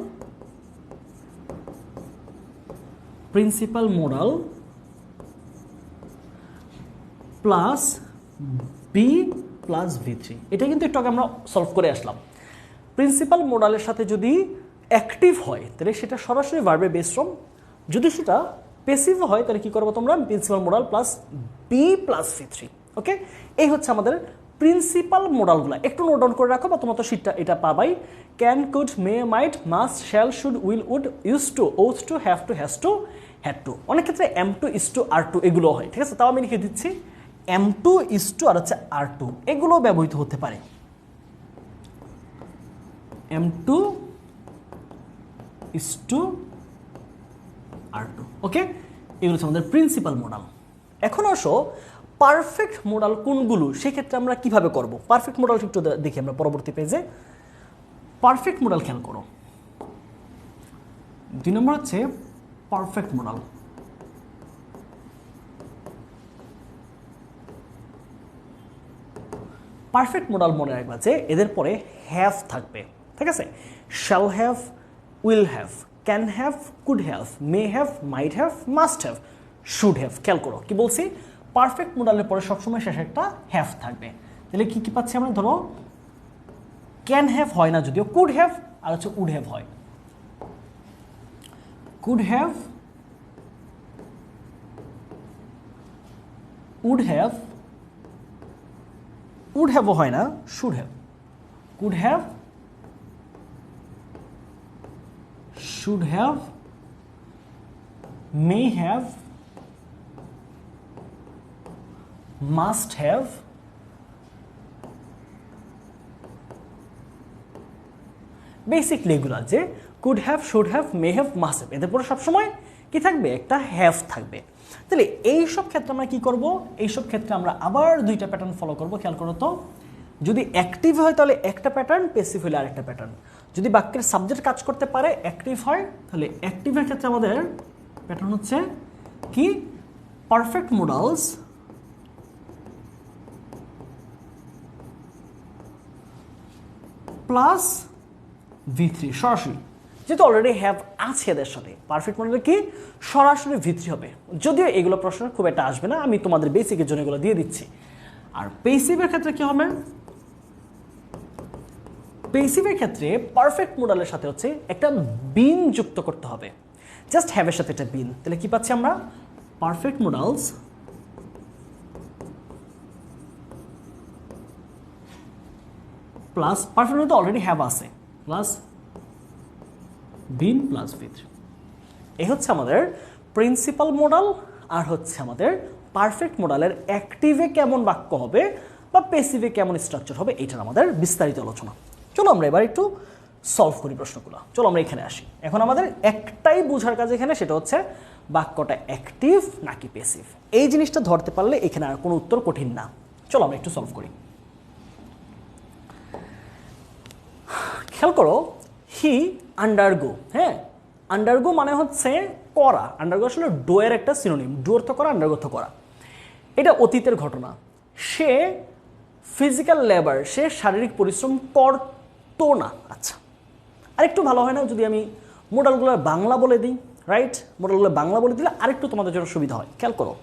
[SPEAKER 1] plus be plus V3, এটা কিন্তু একটু আগে আমরা সলভ করে আসলাম। প্রিন্সিপাল মডালের সাথে যদি অ্যাক্টিভ হয় তাহলে সেটা সরাসরি ভার্বের বেস ফর্ম, যদি সেটা প্যাসিভ হয় তাহলে কি করবো তোমরা, principal modal plus be plus V3। Okay, এই হচ্ছে আমাদের প্রিন্সিপাল মডালগুলো। একটু নোট ডাউন করে রাখো বা তোমার তো শীটটা এটা পাবাই। Can, could, may, might, must, shall, should, will, would, use to, ought to, have to, has to, had to. অনেক ক্ষেত্রে am to, is to, are to এগুলো হয়, ঠিক আছে? তাও আমি লিখে দিচ্ছি, এম টু, ইজ টু আর হচ্ছে আর টু এগুলো ব্যবহৃত হতে পারে। Am to, is to, are to. Okay, এগুলো হচ্ছে আমাদের প্রিন্সিপাল মডাল। এখন আসো পারফেক্ট মডাল কোনগুলো, সেক্ষেত্রে আমরা কিভাবে করব। পারফেক্ট মডাল একটু দেখি আমরা পরবর্তী পেজে। পারফেক্ট মডাল খেয়াল করো, 2 নম্বর হচ্ছে পারফেক্ট মডাল। পারফেক্ট মডাল মনে রাখবা যে এদের পরে হ্যাভ থাকবে, ঠিক আছে? Shall have, will have, can have, could have, may have, might have, must have, should have. খেয়াল করো কি বলছি, পারফেক্ট মডালের পরে সবসময় শেষে একটা হ্যাভ থাকবে। তাহলে কি কি পাচ্ছি আমরা, ধরো ক্যান হ্যাভ হয় না যদিও, কুড হ্যাভ আর হচ্ছে উড হ্যাভ হয়। Could have, would have, would হ্যাভও হয় না, should have. Could have, should have, may have, must have, basically এগুলো যে could have, should have, may have, must have, এদের পরে সবসময় কি থাকবে, একটা হ্যাভ থাকবে। তাহলে এইসব ক্ষেত্রে আমরা কি করব, এইসব ক্ষেত্রে আমরা আবার দুইটা প্যাটার্ন ফলো করব। খেয়াল করো তো, যদি অ্যাক্টিভ হয় তাহলে একটা প্যাটার্ন, প্যাসিভ হলে আরেকটা প্যাটার্ন। যদি বাক্যের সাবজেক্ট কাজ করতে পারে, অ্যাক্টিভ হয়, তাহলে অ্যাক্টিভের ক্ষেত্রে আমাদের প্যাটার্ন হচ্ছে কি, পারফেক্ট মডালস প্লাস V3 সরাসরি, যেহেতু অলরেডি হ্যাভ আছে এদের সাথে, পারফেক্ট মডেল কি সরাসরি V3 হবে। যদিও এগুলো প্রশ্ন খুব একটা আসবে না, আমি তোমাদের বেসিকের জন্য এগুলো দিয়ে দিচ্ছি। আর পেসিভের ক্ষেত্রে কি হবে, পেসিভের ক্ষেত্রে পারফেক্ট মডেলের সাথে হচ্ছে একটা বিন যুক্ত করতে হবে, জাস্ট হ্যাভের সাথে একটা বিন। তাহলে কি পাচ্ছি আমরা, perfect models plus, perfect model তো অলরেডি হ্যাভ আছে, প্লাস বিন প্লাস V3। এই হচ্ছে আমাদের প্রিন্সিপাল মডেল আর হচ্ছে আমাদের পারফেক্ট মডেলের অ্যাক্টিভে কেমন বাক্য হবে বা প্যাসিভে কেমন স্ট্রাকচার হবে, এটার আমাদের বিস্তারিত আলোচনা। চলো আমরা এবার একটু সলভ করি প্রশ্নগুলো। চলো আমরা এখানে আসি। এখন আমাদের একটাই বোঝার কাজ এখানে, সেটা হচ্ছে বাক্যটা অ্যাক্টিভ নাকি প্যাসিভ। এই জিনিসটা ধরতে পারলে এখানে আর কোনো উত্তর কঠিন না। চলো আমরা একটু সলভ করি। খেয়াল করো, হি আন্ডারগো, হ্যাঁ, আন্ডারগো মানে হচ্ছে করা। আন্ডারগো আসলে ডো এর একটা সিনোনিম, ডো অর্থ করা, আন্ডারগো অর্থ করা। এটা অতীতের ঘটনা। সে ফিজিক্যাল লেবার, সে শারীরিক পরিশ্রম করতো না। আচ্ছা, আর একটু ভালো হয় না যদি আমি মোডালগুলোর বাংলা বলে দিই, রাইট? মোরালগুলো বাংলা বলে দিলে আরেকটু তোমাদের জন্য সুবিধা হয়। খেয়াল করো,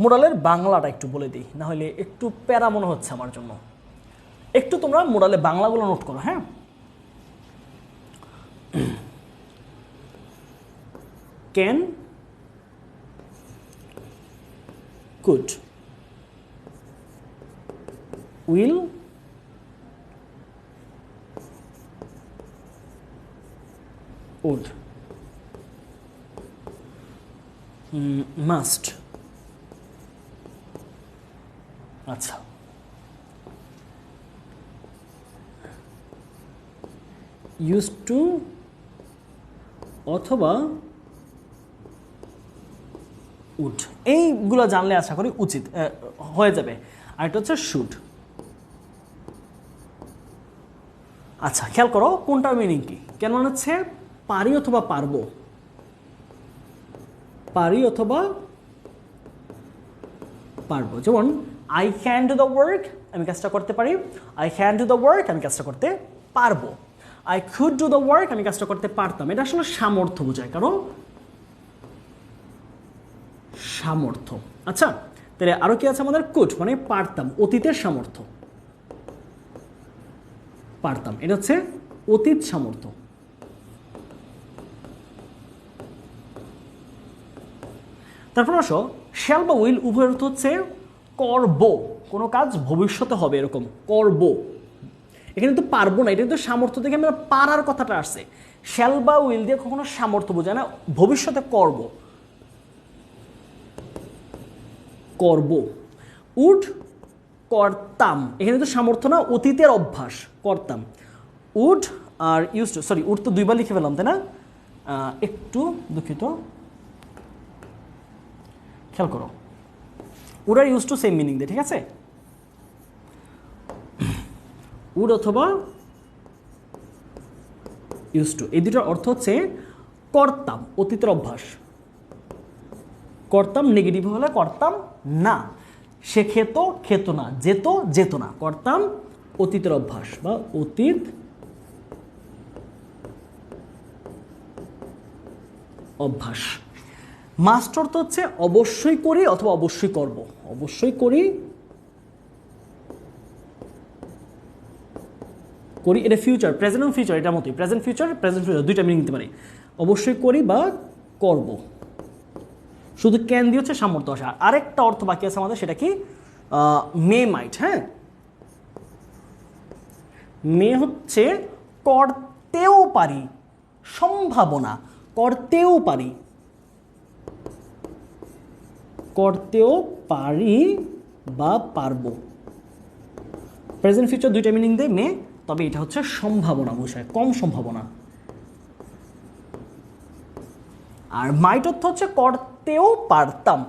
[SPEAKER 1] মোরালের বাংলাটা একটু বলে দিই, না হলে একটু প্যারা মনে হচ্ছে আমার জন্য। একটু তোমরা মোরালে বাংলাগুলো নোট করো, হ্যাঁ? Can, could, will, would, must. আচ্ছা, ইউজ টু অথবা উড, এইগুলো জানলে আশা করি উচিত হয়ে যাবে। আর এটা হচ্ছে শুড। আচ্ছা, খেয়াল করো কোনটার মিনিং কি। কেন মানে হচ্ছে পারি অথবা পারবো, পারি অথবা পারবো। যেমন I can do the work, আমি কাজটা করতে পারি। I can do the work, আমি কাজটা করতে পারবো। I could do the work, আমি কাজটা করতে পারতাম। এটা আসলে সামর্থ্য বোঝায়, কারণ সামর্থ্য। আচ্ছা, তাহলে আরো কি আছে আমাদের? কুড মানে পারতাম, অতীতের সামর্থ্য। পারতাম, এটা হচ্ছে অতীত সামর্থ্য। তারপর আসো, শ্যাল বা উইল উভয়ের অর্থ হচ্ছে করব, কোনো কাজ ভবিষ্যতে হবে এরকম, করব। এখানে তো পারবো না, এটা কিন্তু সামর্থ্য থেকে আমরা পারার কথাটা আসছে। শ্যাল বা উইল দিয়ে কখনো সামর্থ্য বোঝায় না, ভবিষ্যতে করব, করব। উড, করতাম, এখানে তো সামর্থ্য না, অতীতের অভ্যাস, করতাম। উড আর ইউজ টু, সরি উড তো দুইবার লিখে ফেলাম, তাই না? একটু দুঃখিত, খেয়াল করো, উড আর ইউজ টু সেম মিনিং দেয়, ঠিক আছে? উড অথবা ইউজ টু, এই দুটোর অর্থ হচ্ছে করতাম, অতীতের অভ্যাস। করতাম নেগেটিভ হলে করতাম না, সে খেত, খেত না, যেত, যেত না। করতাম অতীতের অভ্যাস বা অতীত অভ্যাস। মাস্ট অর্থ হচ্ছে অবশ্যই করি অথবা অবশ্যই করব, অবশ্যই করি, করি এটা ফিউচার, প্রেজেন্ট এবং ফিউচার এটার মতোই, প্রেজেন্ট ফিউচার, প্রেজেন্ট ফিউচার দুইটা মিনিং নিতে পারি। অবশ্যই করি বা করব, শুধু ক্যান দিয়ে হচ্ছে সামর্থ্য আসা। আরেকটা অর্থ বাকি আছে আমাদের, সেটা কি? মে মাইট। হ্যাঁ, মে হচ্ছে করতেও পারি, সম্ভাবনা, করতেও পারি, করতেও পারি বা পারবো। প্রেজেন্ট ফিউচার দুইটা মিনিং দেয় মে, তবে এটা হচ্ছে সম্ভাবনা বোঝায়, কম সম্ভাবনা। আর মাইট অর্থ হচ্ছে করতেও পারতাম।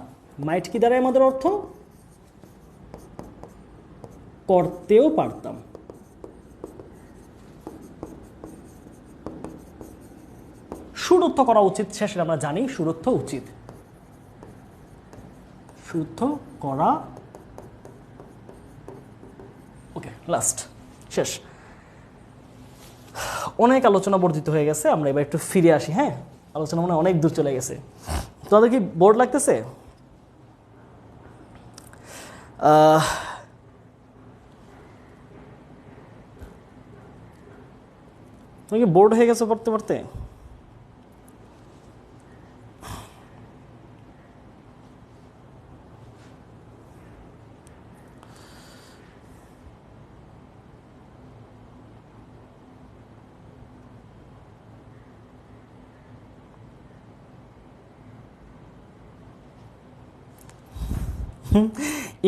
[SPEAKER 1] মাইট কি দাঁড়ায় আমাদের অর্থ? করতেও পারতাম। সুরুদ্ধ করা উচিত, সেটা আমরা জানি, সুরুদ্ধ উচিত, সুরুদ্ধ করা। ওকে, লাস্ট, শেষ। অনেক আলোচনা বর্ধিত হয়ে গেছে, আমরা এবার একটু ফিরে আসি। হ্যাঁ, আলোচনা মনে অনেক দূর চলে গেছে। তোমাদের কি বোর্ড লাগতেছে? তুমি কি বোর্ড হয়ে গেছে পড়তে পড়তে?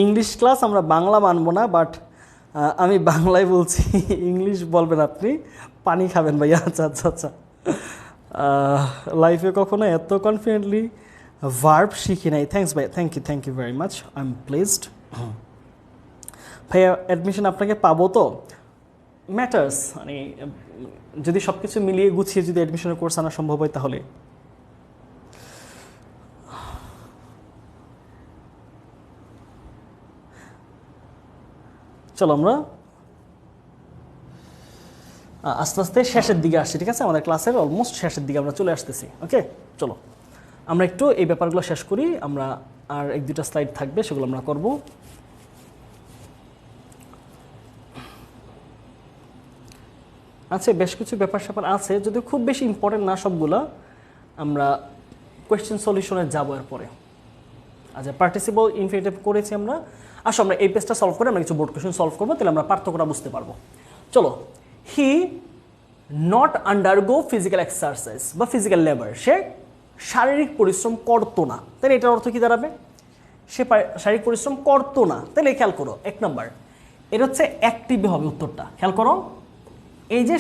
[SPEAKER 1] ইংলিশ ক্লাস আমরা বাংলা মানবো না, বাট আমি বাংলায় বলছি, ইংলিশ বলবেন আপনি, পানি খাবেন ভাইয়া। আচ্ছা আচ্ছা আচ্ছা, লাইফে কখনো এত কনফিডেন্টলি ভার্ব শিখি নাই। থ্যাংকস ভাই, thank you very much, I am placed. ভাইয়া অ্যাডমিশন আপনাকে পাবো তো? ম্যাটার্স, মানে যদি সব কিছু মিলিয়ে গুছিয়ে যদি অ্যাডমিশনের কোর্স আনা সম্ভব হয় তাহলে। চলো আমরা আস্তে আস্তে শেষের দিকে আসছি, ঠিক আছে? আমাদের ক্লাসের অলমোস্ট শেষের দিকে আমরা চলে আসতেছি। ওকে, চলো আমরা একটু এই ব্যাপারগুলো শেষ করি। আমরা আর এক দুটা স্লাইড থাকবে, সেগুলো আমরা করব। আচ্ছা, বেশ কিছু ব্যাপার স্যাপার আছে, যদিও খুব বেশি ইম্পর্টেন্ট না সবগুলা। আমরা কোয়েশ্চেন সলিউশনে যাবো এরপরে। আচ্ছা, পার্টিসিপল ইনফিনিটিভ করেছি আমরা। আসো আমরা এই পেজটা সলভ করে আমরা কিছু বোর্ড কোয়েশ্চেন সলভ করবো, তাহলে আমরা পার্থক্যটা বুঝতে পারবো। চলো, he not undergo physical exercise বা ফিজিক্যাল লেবার, সে শারীরিক পরিশ্রম করতো না। তাহলে এটার অর্থ কি দাঁড়াবে? সে শারীরিক পরিশ্রম করতো না। তাহলে খেয়াল করো, এক নম্বর এটা হচ্ছে অ্যাক্টিভ হবে উত্তরটা। খেয়াল করো, এই যে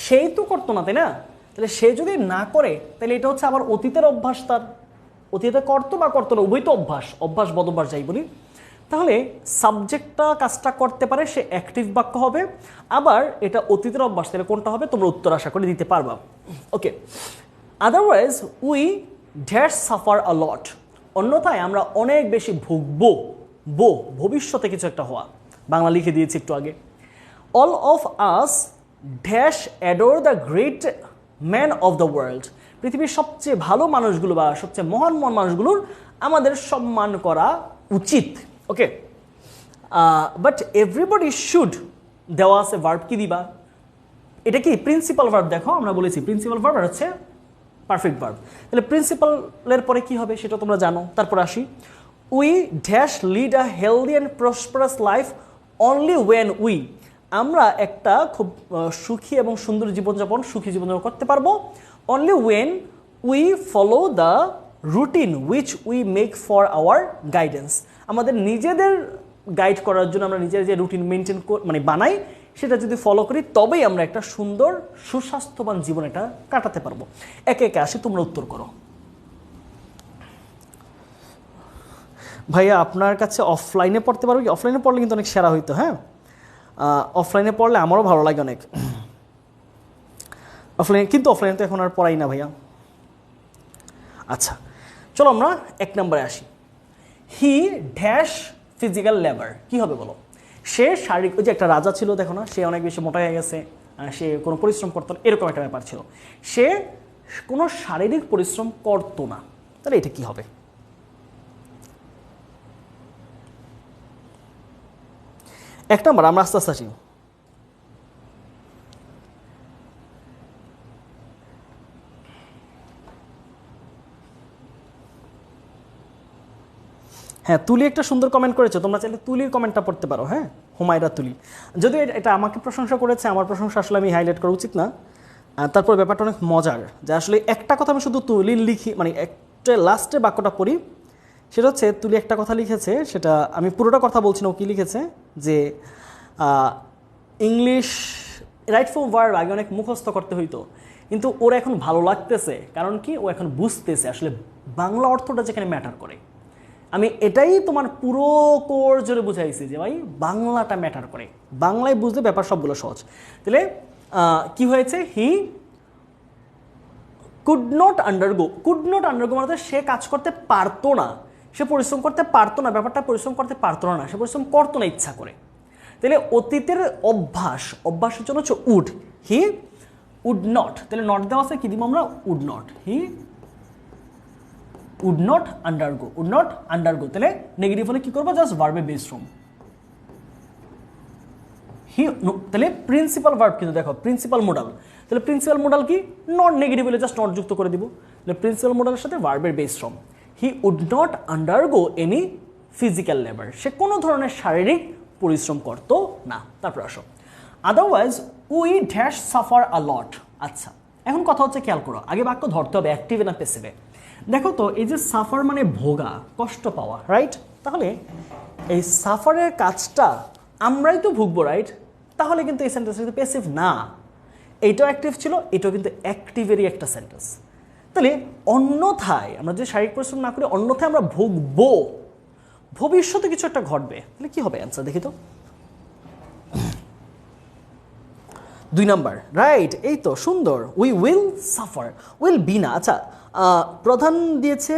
[SPEAKER 1] সেই তো করতো না, তাই না? তাহলে সে যদি না করে, তাহলে এটা হচ্ছে আবার অতীতের অভ্যাস। তার অতীতে করতো বা করতো না, উভয় তো অভ্যাস বদভ্যাস যাই বলি। তাহলে সাবজেক্টটা কাজটা করতে পারে, সে অ্যাক্টিভ বাক্য হবে। আবার এটা অতীতের অভ্যাস, তাহলে কোনটা হবে? তোমরা উত্তর আশা করে দিতে পারবা। ওকে, otherwise we dash suffer a লট, অন্যথায় আমরা অনেক বেশি ভুগবো। ভবিষ্যতে কিছু একটা হওয়া, বাংলা লিখে দিয়েছি একটু আগে। All of us dash adore the great man of the world, পৃথিবীর সবচেয়ে ভালো মানুষগুলো বা সবচেয়ে মহান মানুষগুলোর আমাদের সম্মান করা উচিত। ওকে, বাট এভরিবডি শুড, দেওয়া আছে ভার্ব, কি দিবা? এটা কি প্রিন্সিপাল ভার্ব? দেখো আমরা বলেছি প্রিন্সিপাল ভার্ব আর হচ্ছে পারফেক্ট ভার্ব। তাহলে প্রিন্সিপালের পরে কি হবে সেটা তোমরা জানো। তারপর আসি, we dash lead a healthy and prosperous life only when we, আমরা একটা খুব সুখী এবং সুন্দর সুখী জীবনযাপন করতে পারবো only when we follow the routine which we make for our guidance, আমাদের নিজেদের গাইড করার জন্য আমরা নিজের যে রুটিন মেনটেন বানাই, সেটা যদি ফলো করি তবেই আমরা একটা সুন্দর সুস্বাস্থ্যবান জীবন এটা কাটাতে পারবো। একে একে আসি, তোমরা উত্তর করো। ভাইয়া আপনার কাছে অফলাইনে পড়তে পারবো কি? অফলাইনে পড়লে কিন্তু অনেক সেরা হইতো। হ্যাঁ, অফলাইনে পড়লে আমারও ভালো লাগে অনেক। অফলাইনে তো এখন আর পড়াই না ভাইয়া। আচ্ছা, চলো আমরা এক নম্বরে আসি। হি ড্যাশ ফিজিক্যাল লেবার, কি হবে বলো? সে শারীরিক, ওই যে একটা রাজা ছিল দেখো না, সে অনেক বেশি মোটা হয়ে গেছে, সে কোনো পরিশ্রম করতো না, এরকম একটা ব্যাপার ছিল। সে কোনো শারীরিক পরিশ্রম করতো না, তাহলে এটা কি হবে? এক নম্বর, আমরা আস্তে আস্তে আসি। হ্যাঁ, তুলি একটা সুন্দর কমেন্ট করেছে, তোমরা চাইলে তুলির কমেন্টটা পড়তে পারো। হ্যাঁ, হুমায়রা তুলি, যদিও এটা আমাকে প্রশংসা করেছে, আমার প্রশংসা আসলে আমি হাইলাইট করা উচিত না। তারপর ব্যাপারটা অনেক মজার, যে আসলে একটা কথা আমি শুধু তুলির লিখি, একটা লাস্টে বাক্যটা পড়ি, সেটা হচ্ছে তুলি একটা কথা লিখেছে, সেটা আমি পুরোটা কথা বলছি না, ও কী লিখেছে যে ইংলিশ রাইট ফর্ম ভার্ব আগে অনেক মুখস্থ করতে হইতো, কিন্তু ওর এখন ভালো লাগতেছে। কারণ কি? ও এখন বুঝতেছে আসলে বাংলা অর্থটা যেখানে ম্যাটার করে। আমি এটাই তোমার পুরো কোর্স জুড়ে বুঝাইছি যে ভাই বাংলাটা ম্যাটার করে, বাংলায় বুঝলে ব্যাপার সবগুলো সহজ। তাহলে কি হয়েছে? হি কুড নট আন্ডারগো মানে সে কাজ করতে পারতো না, সে পরিশ্রম করতে পারতো না। ব্যাপারটা পরিশ্রম করতে পারতো না, সে পরিশ্রম করতো না ইচ্ছা করে। তাহলে অতীতের অভ্যাসের জন্য হচ্ছে উড, হি উড নট, তাহলে নট দেওয়া আছে, কি দিব আমরা? Would not, he would not undergo, তাহলে নেগেটিভ হলে কি করবো? জাস্ট ভার্বে বেস ফর্ম হি, তাহলে প্রিন্সিপাল ভার্ব কিন্তু দেখো প্রিন্সিপাল মোডাল, তাহলে প্রিন্সিপাল মোডাল কি? নট, নেগেটিভ হলে জাস্ট নট যুক্ত করে দিব। তাহলে প্রিন্সিপাল মোডালের সাথে ভার্বের base form, he would not undergo any physical labour, সে কোনো ধরনের শারীরিক পরিশ্রম করতো না। তারপর আসো, otherwise we dash suffer a লট। আচ্ছা, এখন কথা হচ্ছে, খেয়াল করো, আগে বাক্য ধরতে হবে অ্যাক্টিভে না প্যাসিভে। দেখো তো, এই যে সাফার মানে ভোগা, কষ্ট পাওয়া, রাইট? তাহলে এই সাফারের কাজটা আমরাই তো ভুগবো, রাইট? তাহলে কিন্তু এই সেন্টেন্সটা কিন্তু প্যাসিভ না, এইটাও অ্যাক্টিভ ছিল, এটাও কিন্তু অ্যাক্টিভেরই একটা সেন্টেন্স। তাহলে অন্যথায় আমরা যদি শারীরিক পরিশ্রম না করি, অন্যথায় আমরা ভুগবো, ভবিষ্যতে কিছু একটা ঘটবে। তাহলে কি হবে অ্যান্সার দেখি তো? 2 নাম্বার, রাইট, এই তো সুন্দর। We will suffer, will be না। আচ্ছা, প্রধান দিয়েছে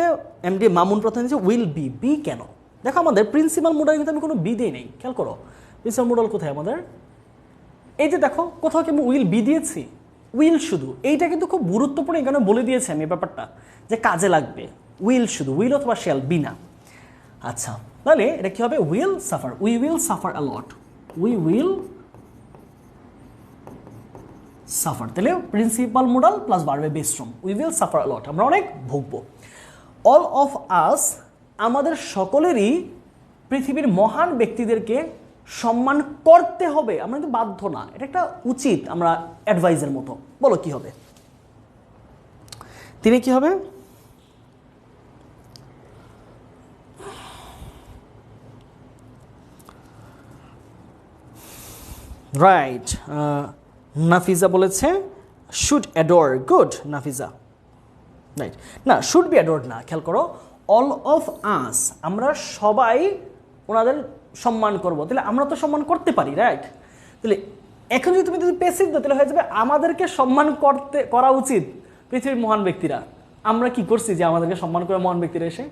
[SPEAKER 1] এমডি মামুন, প্রধান দিয়েছে উইল বি কেন? দেখো আমাদের প্রিন্সিপাল মোডাল কিন্তু আমি কোনো বি দিই নেই, খেয়াল করো প্রিন্সিপাল মোডাল কোথায় আমাদের? এই যে দেখো কোথাও কি আমি উইল বি দিয়েছি, উইল শুধু, এইটা কিন্তু খুব গুরুত্বপূর্ণ, এখানে বলে দিয়েছি আমি ব্যাপারটা যে কাজে লাগবে, উইল শুধু, উইল অথবা শ্যাল বি না। আচ্ছা তাহলে এটা কি হবে, will suffer, we will suffer a lot, we will suffer, তাহলে প্রিন্সিপাল মোডাল প্লাস ভার্বের base form, we will suffer a lot, আমরা অনেক ভুগবো। অল অফ আস, আমাদের সকলেরই পৃথিবীর মহান ব্যক্তিদেরকে সম্মান করতে হবে, আমরা কিন্তু বাধ্য না, এটা একটা উচিত, আমরা অ্যাডভাইজের মতো। বলো কি হবে, তিনি কি হবে, রাইট। নাফিজা বলেছে should adore, good Nafiza, right. না শুড বি অ্যাডোর্ড না, খেয়াল করো, অল অফ আস, আমরা সবাই ওনাদের সম্মান করব, তাহলে আমরা তো সম্মান করতে পারি, রাইট। তাহলে এখন যদি তুমি প্যাসিভ দাও তাহলে হয়ে যাবে আমাদেরকে সম্মান করা উচিত পৃথিবীর মহান ব্যক্তিরা, আমরা কি করছি যে আমাদেরকে সম্মান করে মহান ব্যক্তিরা এসে,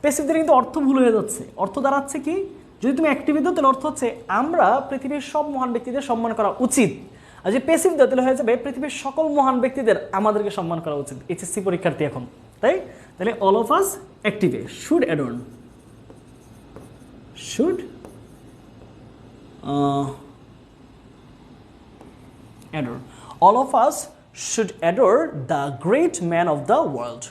[SPEAKER 1] প্যাসিভদের কিন্তু অর্থ ভুল হয়ে যাচ্ছে, অর্থ দাঁড়াচ্ছে কি, যদি তুমি অ্যাক্টিভ দাও তাহলে অর্থ হচ্ছে আমরা পৃথিবীর সব মহান ব্যক্তিদের সম্মান করা উচিত, আর যে প্যাসিভ দাও তাহলে হয়ে যাবে পৃথিবীর সকল মহান ব্যক্তিদের আমাদেরকে সম্মান করা উচিত। এইচএসসি পরীক্ষার্থী এখন, তাই তাহলে অল অফ আস অ্যাক্টিভে should adorn, should adore, all of us should adore the great man of the world.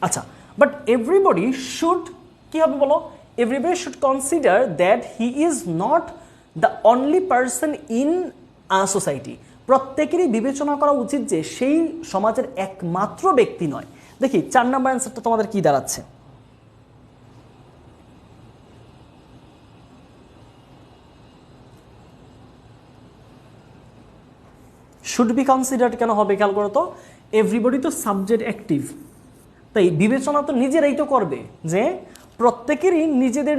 [SPEAKER 1] আচ্ছা, but everybody should কি হবে বলো, everybody should consider that he is not the only person in a society, প্রত্যেকেরই বিবেচনা করা উচিত যে সেই সমাজের একমাত্র ব্যক্তি নয়। দেখি 4 নম্বর অ্যান্সারটা তোমাদের কি দাঁড়াচ্ছে, শুড বি কনসিডার্ড কেন হবে, খেয়াল করো তো, এভরিবডি তো সাবজেক্ট অ্যাক্টিভ, তাই বিবেচনা তো নিজেরাই তো করবে, যে প্রত্যেকেরই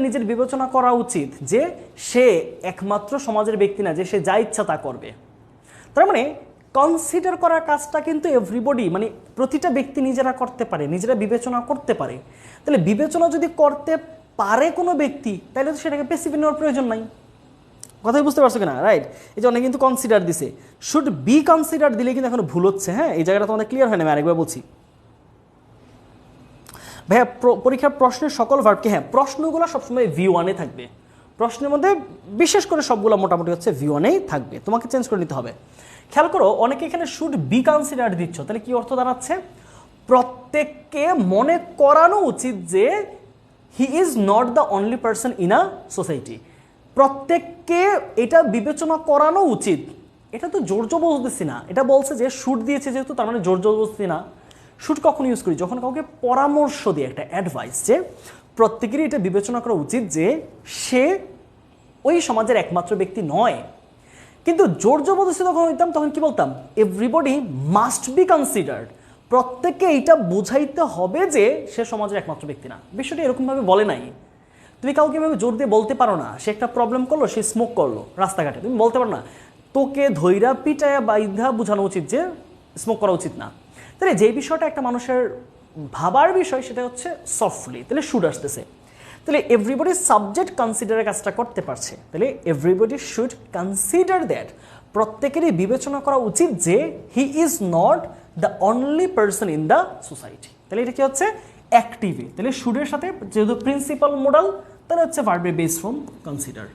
[SPEAKER 1] নিজের বিবেচনা করা উচিত যে সে একমাত্র সমাজের ব্যক্তি না, যে সে যা ইচ্ছা তা করবে। তার মানে কনসিডার করার কাজটা কিন্তু এভরিবডি, মানে প্রতিটা ব্যক্তি নিজেরা করতে পারে, নিজেরা বিবেচনা করতে পারে। তাহলে বিবেচনা যদি করতে পারে কোনো ব্যক্তি, তাহলে তো সেটাকে প্যাসিভ নেওয়ার প্রয়োজন নাই। কথাই বুঝতে পারছো কিনা, রাইট। এই যে অনেক কিন্তু কনসিডার দিছে, শুড বি কনসিডার দিলে কিন্তু এখন ভুল হচ্ছে। হ্যাঁ, এই জায়গাটা তোমাদের ক্লিয়ার হয় না, আমি আরেকবার বলছি ভাইয়া। পরীক্ষার প্রশ্নের সকল ভার্বকে, হ্যাঁ প্রশ্নগুলো সবসময় V1-এ থাকবে, প্রশ্নের মধ্যে বিশেষ করে সবগুলো মোটামুটি হচ্ছে V1-এই থাকবে, তোমাকে চেঞ্জ করে নিতে হবে। খেয়াল করো, অনেকে এখানে শুড বি কনসিডার দিচ্ছ, তাহলে কি অর্থ দাঁড়াচ্ছে, প্রত্যেককে মনে করানো উচিত যে he is not the only person in a society, প্রত্যেককে এটা বিবেচনা করানো উচিত। এটা তো জোর জবরদস্তি না, এটা বলছে যে শুড দিয়েছে যেহেতু, তার মানে জোর জবরদস্তি না। শুড কখন ইউজ করি, যখন কাউকে পরামর্শ দিয়ে, একটা অ্যাডভাইস, যে প্রত্যেকেরই এটা বিবেচনা করা উচিত যে সে ওই সমাজের একমাত্র ব্যক্তি নয়। কিন্তু জোর জবরদস্তি যখন হইতাম তখন কি বলতাম, এভরিবডি মাস্ট বি কনসিডার্ড, প্রত্যেককে এইটা বুঝাইতে হবে যে সে সমাজের একমাত্র ব্যক্তি না। বিষয়টা এরকমভাবে বলে নাই, তুমি কাউকে এভাবে জোর দিয়ে বলতে পারো না, সে একটা প্রবলেম করলো, সে স্মোক করলো রাস্তাঘাটে, তুমি বলতে পারো না তোকে ধৈরা পিটায়া বাইধা বোঝানো উচিত যে স্মোক করা উচিত না। তাহলে যে বিষয়টা একটা মানুষের ভাবার বিষয় সেটা হচ্ছে সফটলি, তাহলে শুড আসতেছে। তাহলে এভরিবডি সাবজেক্ট কনসিডারের কাজটা করতে পারছে, তাহলে এভরিবডি শুড কনসিডার দ্যাট, প্রত্যেকেরই বিবেচনা করা উচিত যে he is not the only person in the society. তাহলে এটা কি হচ্ছে অ্যাক্টিভে, তাহলে শুডের সাথে যেহেতু প্রিন্সিপাল মোডাল, তাহলে হচ্ছে ভার্বের বেস ফর্ম কনসিডার।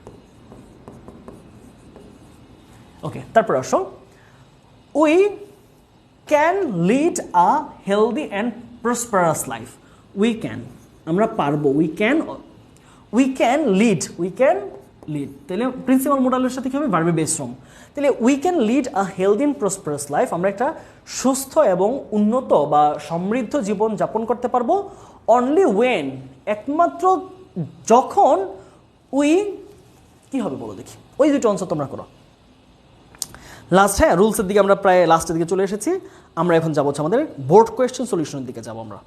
[SPEAKER 1] ওকে, তারপর আসো, we can lead a healthy and prosperous life. We can, আমরা পারবো, উই ক্যান লিড, তাহলে প্রিন্সিপাল মোডালের সাথে কি হবে, ভার্বের বেস ফর্ম। তাহলে we can lead a healthy and prosperous life, আমরা একটা সুস্থ এবং উন্নত বা সমৃদ্ধ জীবন যাপন করতে পারবো। অনলি ওয়েন, একমাত্র যখন, উই কি হবে বলো দেখি, ওই দুটো অঞ্চল তোমরা করো। লাস্ট, হ্যাঁ রুলসের দিকে আমরা প্রায় লাস্টের দিকে চলে এসেছি, আমরা এখন যাবো হচ্ছে আমাদের বোর্ড কোয়েশ্চেন সলিউশনের দিকে যাবো আমরা।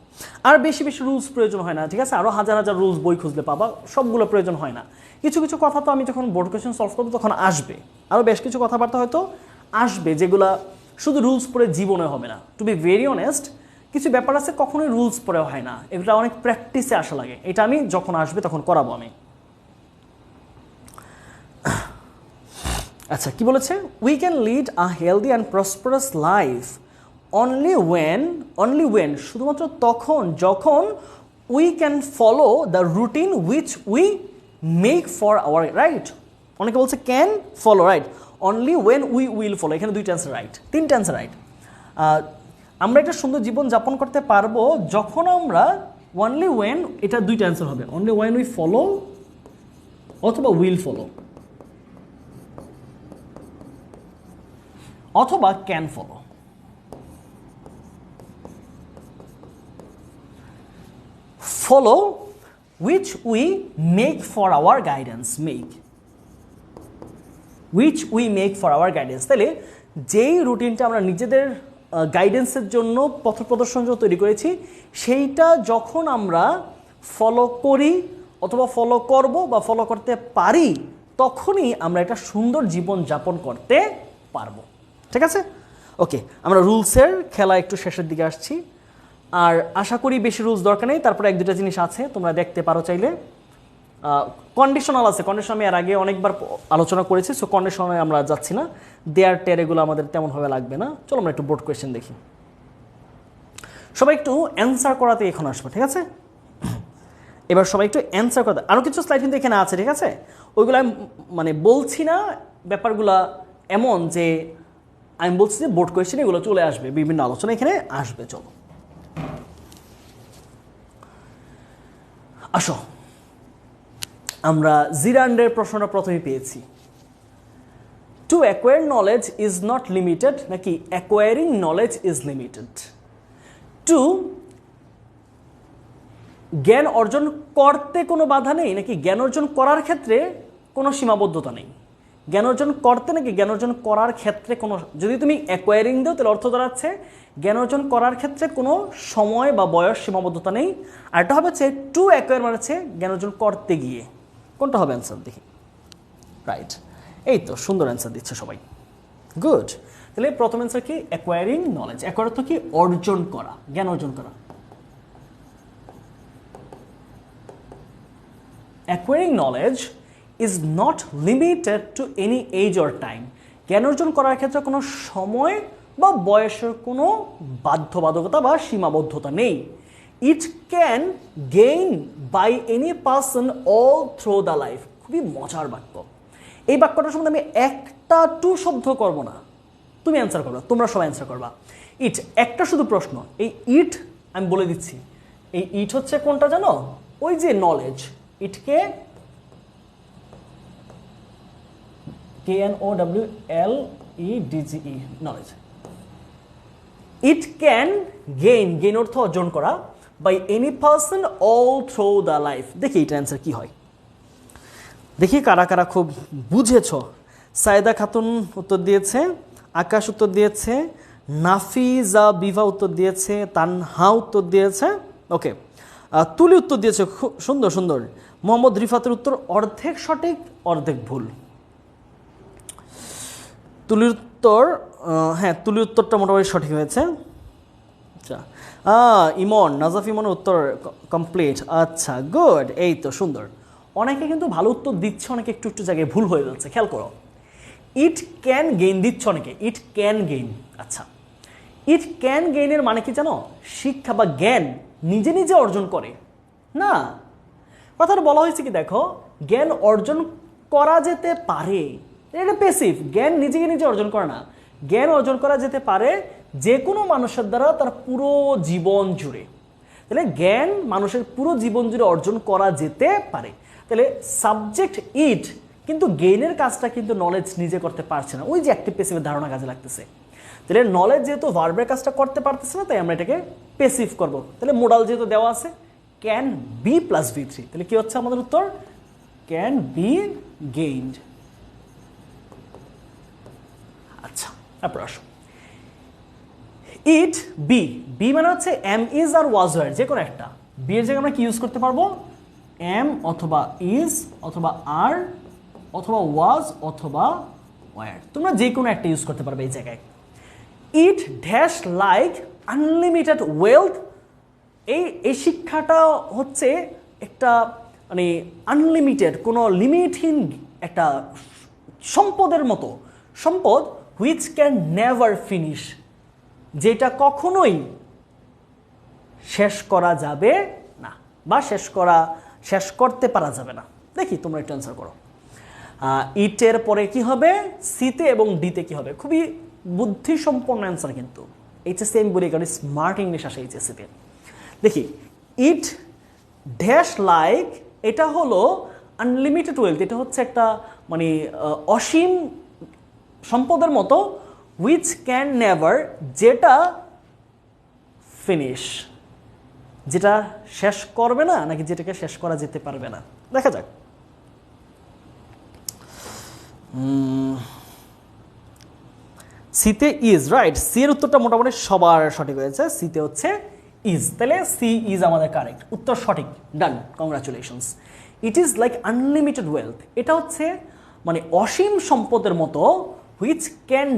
[SPEAKER 1] আর বেশি রুলস প্রয়োজন হয় না, ঠিক আছে, আরও হাজার রুলস বই খুঁজলে পাবা, সবগুলো প্রয়োজন হয় না। কিছু কিছু কথা তো আমি যখন বোর্ড কোয়েশ্চেন সলভ করবো তখন আসবে, আরও বেশ কিছু কথাবার্তা হয়তো আসবে যেগুলা শুধু রুলস পড়ে জীবনে হবে না। টু বি ভেরি অনেস্ট, কিছু ব্যাপার আছে কখনোই রুলস পড়ে হয় না, এগুলো অনেক প্র্যাকটিসে আসা লাগে, এটা আমি যখন আসবে তখন করাবো আমি। আচ্ছা কি বলেছে, we can lead a healthy and prosperous life only when শুধুমাত্র তখন যখন we can follow the routine which we make for our right. অনেকে বলছে can follow right, only when we will follow, এখানে দুইটা অ্যান্সার রাইট, তিনটা answer right. আমরা একটা সুন্দর জীবন যাপন করতে পারবো যখন আমরা অনলি ওয়েন, এটা দুইটা অ্যান্সার হবে, অনলি ওয়েন উই ফলো অথবা উইল ফলো অথবা can follow. Follow which we make for our guidance, which we make for our guidance. তাহলে যেই রুটিনটা আমরা নিজেদের গাইডেন্সের জন্য পথ প্রদর্শন জন্য তৈরি করেছি, সেইটা যখন আমরা ফলো করি অথবা ফলো করব বা ফলো করতে পারি, তখনই আমরা একটা সুন্দর জীবন যাপন করতে পারবো। ঠিক আছে, ওকে, আমরা রুলসের খেলা একটু শেষের দিকে আসছি। আর আশা করি বেশি রুলস দরকার নেই, তারপরে এক দুটা জিনিস আছে তোমরা দেখতে পারো চাইলে। কন্ডিশনাল আছে, কন্ডিশন আমি এর আগে অনেকবার আলোচনা করেছি, সো কন্ডিশনে আমরা যাচ্ছি না, দেয়ার টের এগুলো আমাদের তেমনভাবে লাগবে না। চলো আমরা একটু বোর্ড কোয়েশ্চেন দেখি। সবাই একটু অ্যান্সার করাতে এখন আসবে, ঠিক আছে? এবার সবাই একটু অ্যান্সার করতে, আরও কিছু স্লাইড কিন্তু এখানে আছে, ঠিক আছে? ওইগুলো আমি মানে বলছি না, ব্যাপারগুলো এমন যে আমি বলছি যে বোর্ড কোয়েশ্চেন এগুলো চলে আসবে, বিভিন্ন আলোচনা এখানে আসবে। চলো আসো, আমরা জিরান্ডের প্রশ্নটা প্রথমে পেয়েছি। To acquire knowledge is not limited, নাকি acquiring knowledge is limited? To জ্ঞান অর্জন করতে কোনো বাধা নেই, নাকি জ্ঞান অর্জন করার ক্ষেত্রে কোনো সীমাবদ্ধতা নেই? জ্ঞান অর্জন করতে নাকি জ্ঞান অর্জন করার ক্ষেত্রে কোনো, যদি তুমি অ্যাকোয়ারিং দাও তাহলে অর্থ দাঁড়াচ্ছে জ্ঞান অর্জন করার ক্ষেত্রে কোনো সময় বা বয়স সীমাবদ্ধতা নেই। আর এটা হবে হচ্ছে টু অ্যাকোয়ার মানে হচ্ছে জ্ঞান অর্জন করতে গিয়ে। কোনটা হবে অ্যান্সার দেখি? রাইট, এই তো সুন্দর অ্যান্সার দিচ্ছে সবাই, গুড। তাহলে প্রথম অ্যান্সার কি? Acquiring knowledge. অ্যাকোয়ার অর্থ কি? অর্জন করা, জ্ঞান অর্জন করা। Acquiring knowledge is not limited to any age or time. জ্ঞান অর্জন করার ক্ষেত্রে কোনো সময় বা বয়সের কোনো বাধ্যবাধকতা বা সীমাবদ্ধতা নেই। It can gain by any person all through the life. খুবই মজার বাক্য। এই বাক্যটার সম্বন্ধে আমি একটা টু শব্দ করব না, তুমি অ্যান্সার করবা, তোমরা সবাই অ্যান্সার করবা। ইট, একটা শুধু প্রশ্ন। এই ইট আমি বলে দিচ্ছি, এই ইট হচ্ছে কোনটা জানো? ওই যে নলেজ, ইটকে KNOWLEDGE, knowledge. It can gain, gain অর্থ অর্জন করা, by any person all through the life. দেখি এটার অ্যান্সার কি হয়, দেখি কারা কারা খুব বুঝেছ। সায়েদা খাতুন উত্তর দিয়েছে, আকাশ উত্তর দিয়েছে, নাফিজা বিভা উত্তর দিয়েছে, তানহা উত্তর দিয়েছে, ওকে, তুলি উত্তর দিয়েছে, খুব সুন্দর সুন্দর। মোহাম্মদ রিফাতের উত্তর অর্ধেক সঠিক অর্ধেক ভুল। তুলির উত্তর, হ্যাঁ তুলির উত্তরটা মোটামুটি সঠিক হয়েছে। আচ্ছা, ইমন, নাজাফ ইমনের উত্তর কমপ্লিট। আচ্ছা গুড, এই তো সুন্দর। অনেকে কিন্তু ভালো উত্তর দিচ্ছে, অনেকে একটু একটু জায়গায় ভুল হয়ে যাচ্ছে, খেয়াল করো। ইট ক্যান গেইন দিচ্ছে অনেকে, ইট ক্যান গেইন। আচ্ছা, ইট ক্যান গেইনের মানে কি জানো? শিক্ষা বা জ্ঞান নিজে নিজে অর্জন করে না। কথাটা বলা হয়েছে কি দেখো, জ্ঞান অর্জন করা যেতে পারে, এটা প্যাসিভ। জ্ঞান নিজেকে নিজে অর্জন করে না, জ্ঞান অর্জন করা যেতে পারে যে কোনো মানুষের দ্বারা তার পুরো জীবন জুড়ে। তাহলে জ্ঞান মানুষের পুরো জীবন জুড়ে অর্জন করা যেতে পারে। তাহলে সাবজেক্ট ইট, কিন্তু গেইনের কাজটা কিন্তু নলেজ নিজে করতে পারছে না, ওই যে অ্যাক্টিভ প্যাসিভের ধারণা কাজে লাগতেছে। তাহলে নলেজ যেহেতু ভার্বের কাজটা করতে পারতেছে না, তাই আমরা এটাকে প্যাসিভ করব। তাহলে মোডাল যেহেতু দেওয়া আছে ক্যান বি প্লাস V3, তাহলে কি হচ্ছে আমাদের উত্তর? Can be gained. আচ্ছা, তারপর আসো ইট বি, বি মানে হচ্ছে am is are was were, যে কোনো একটা। বি এর জায়গায় আমরা কি ইউজ করতে পারবো? এম অথবা ইজ অথবা আর অথবা ওয়াজ অথবা ওয়ার, তোমরা যে কোনো একটা ইউজ করতে পারবে এই জায়গায়। It dash like unlimited wealth, এই শিক্ষাটা হচ্ছে একটা মানে আনলিমিটেড, কোনো লিমিটহীন একটা সম্পদের মতো, সম্পদ হুইচ ক্যান নেভার ফিনিশ, যেটা কখনোই শেষ করা যাবে না বা শেষ করতে পারা যাবে না। দেখি তোমরা একটু অ্যান্সার করো। ইটের পরে কি হবে, সিতে এবং ডিতে কি হবে? খুবই বুদ্ধিসম্পন্ন অ্যান্সার কিন্তু। এইচএসসি আমি বলি কারণ স্মার্ট ইংলিশ আসে এইচএসসিতে। দেখি ইট ড্যাশ লাইক, এটা হলো আনলিমিটেড ওয়েলথ, এটা হচ্ছে একটা মানে অসীম সম্পদের মতো, হুইচ ক্যান নেভার, যেটা ফিনিশ, যেটা শেষ করবে না নাকি যেটাকে শেষ করা যেতে পারবে না। দেখা যাক। সিতে ইজ, রাইট, সি এর উত্তরটা মোটামুটি সবার সঠিক হয়েছে, সিতে হচ্ছে ইজ। তাহলে সি ইজ আমাদের কারেক্ট উত্তর, সঠিক, done, congratulations. It is like unlimited wealth, এটা হচ্ছে মানে অসীম সম্পদের মতো, হুইচ ক্যান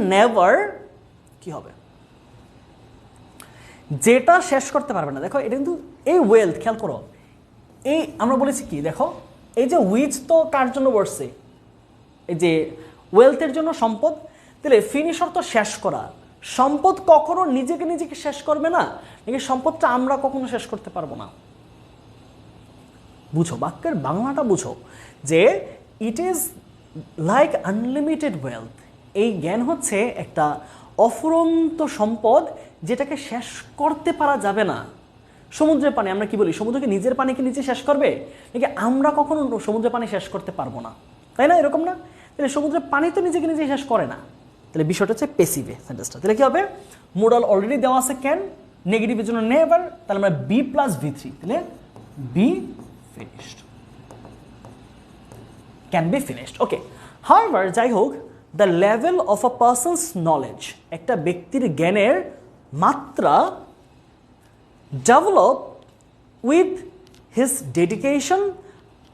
[SPEAKER 1] নেভার কি হবে, যেটা শেষ করতে পারবে না। দেখো এটা কিন্তু এই ওয়েলথ, খেয়াল করো, এই আমরা বলেছি কি, দেখো এই যে হুইচ তো কার জন্য বসছে, এই যে ওয়েলথের জন্য সম্পদ, তাহলে ফিনিশার তো শেষ করা। সম্পদ কখনো নিজেকে শেষ করবে না, নাকি সম্পদটা আমরা কখনো শেষ করতে পারবো না। বুঝো, বাক্যের বাংলাটা বুঝো, যে ইট ইজ লাইক আনলিমিটেড ওয়েলথ, এই জ্ঞান হচ্ছে একটা অফুরন্ত সম্পদ, যেটাকে শেষ করতে পারা যাবে না। সমুদ্রের পানি, আমরা কি বলি, সমুদ্রকে নিজের পানিকে নিজে শেষ করবে, নাকি আমরা কখনো সমুদ্রের পানি শেষ করতে পারবো না, তাই না? এরকম না? তাহলে সমুদ্রের পানি তো নিজে শেষ করে না, তাহলে বিষয়টা হচ্ছে পেসিভে সেন্টেন্সটা। তাহলে কি হবে, মোডাল অলরেডি দেওয়া আছে ক্যান, নেগেটিভের জন্য নেভার, তাহলে আমরা বি প্লাস V3, তাহলে be finished, can be finished. Okay, however, যাই হোক, the level of a persons knowledge, একটা ব্যক্তির জ্ঞানের মাত্রা, develop with his dedication,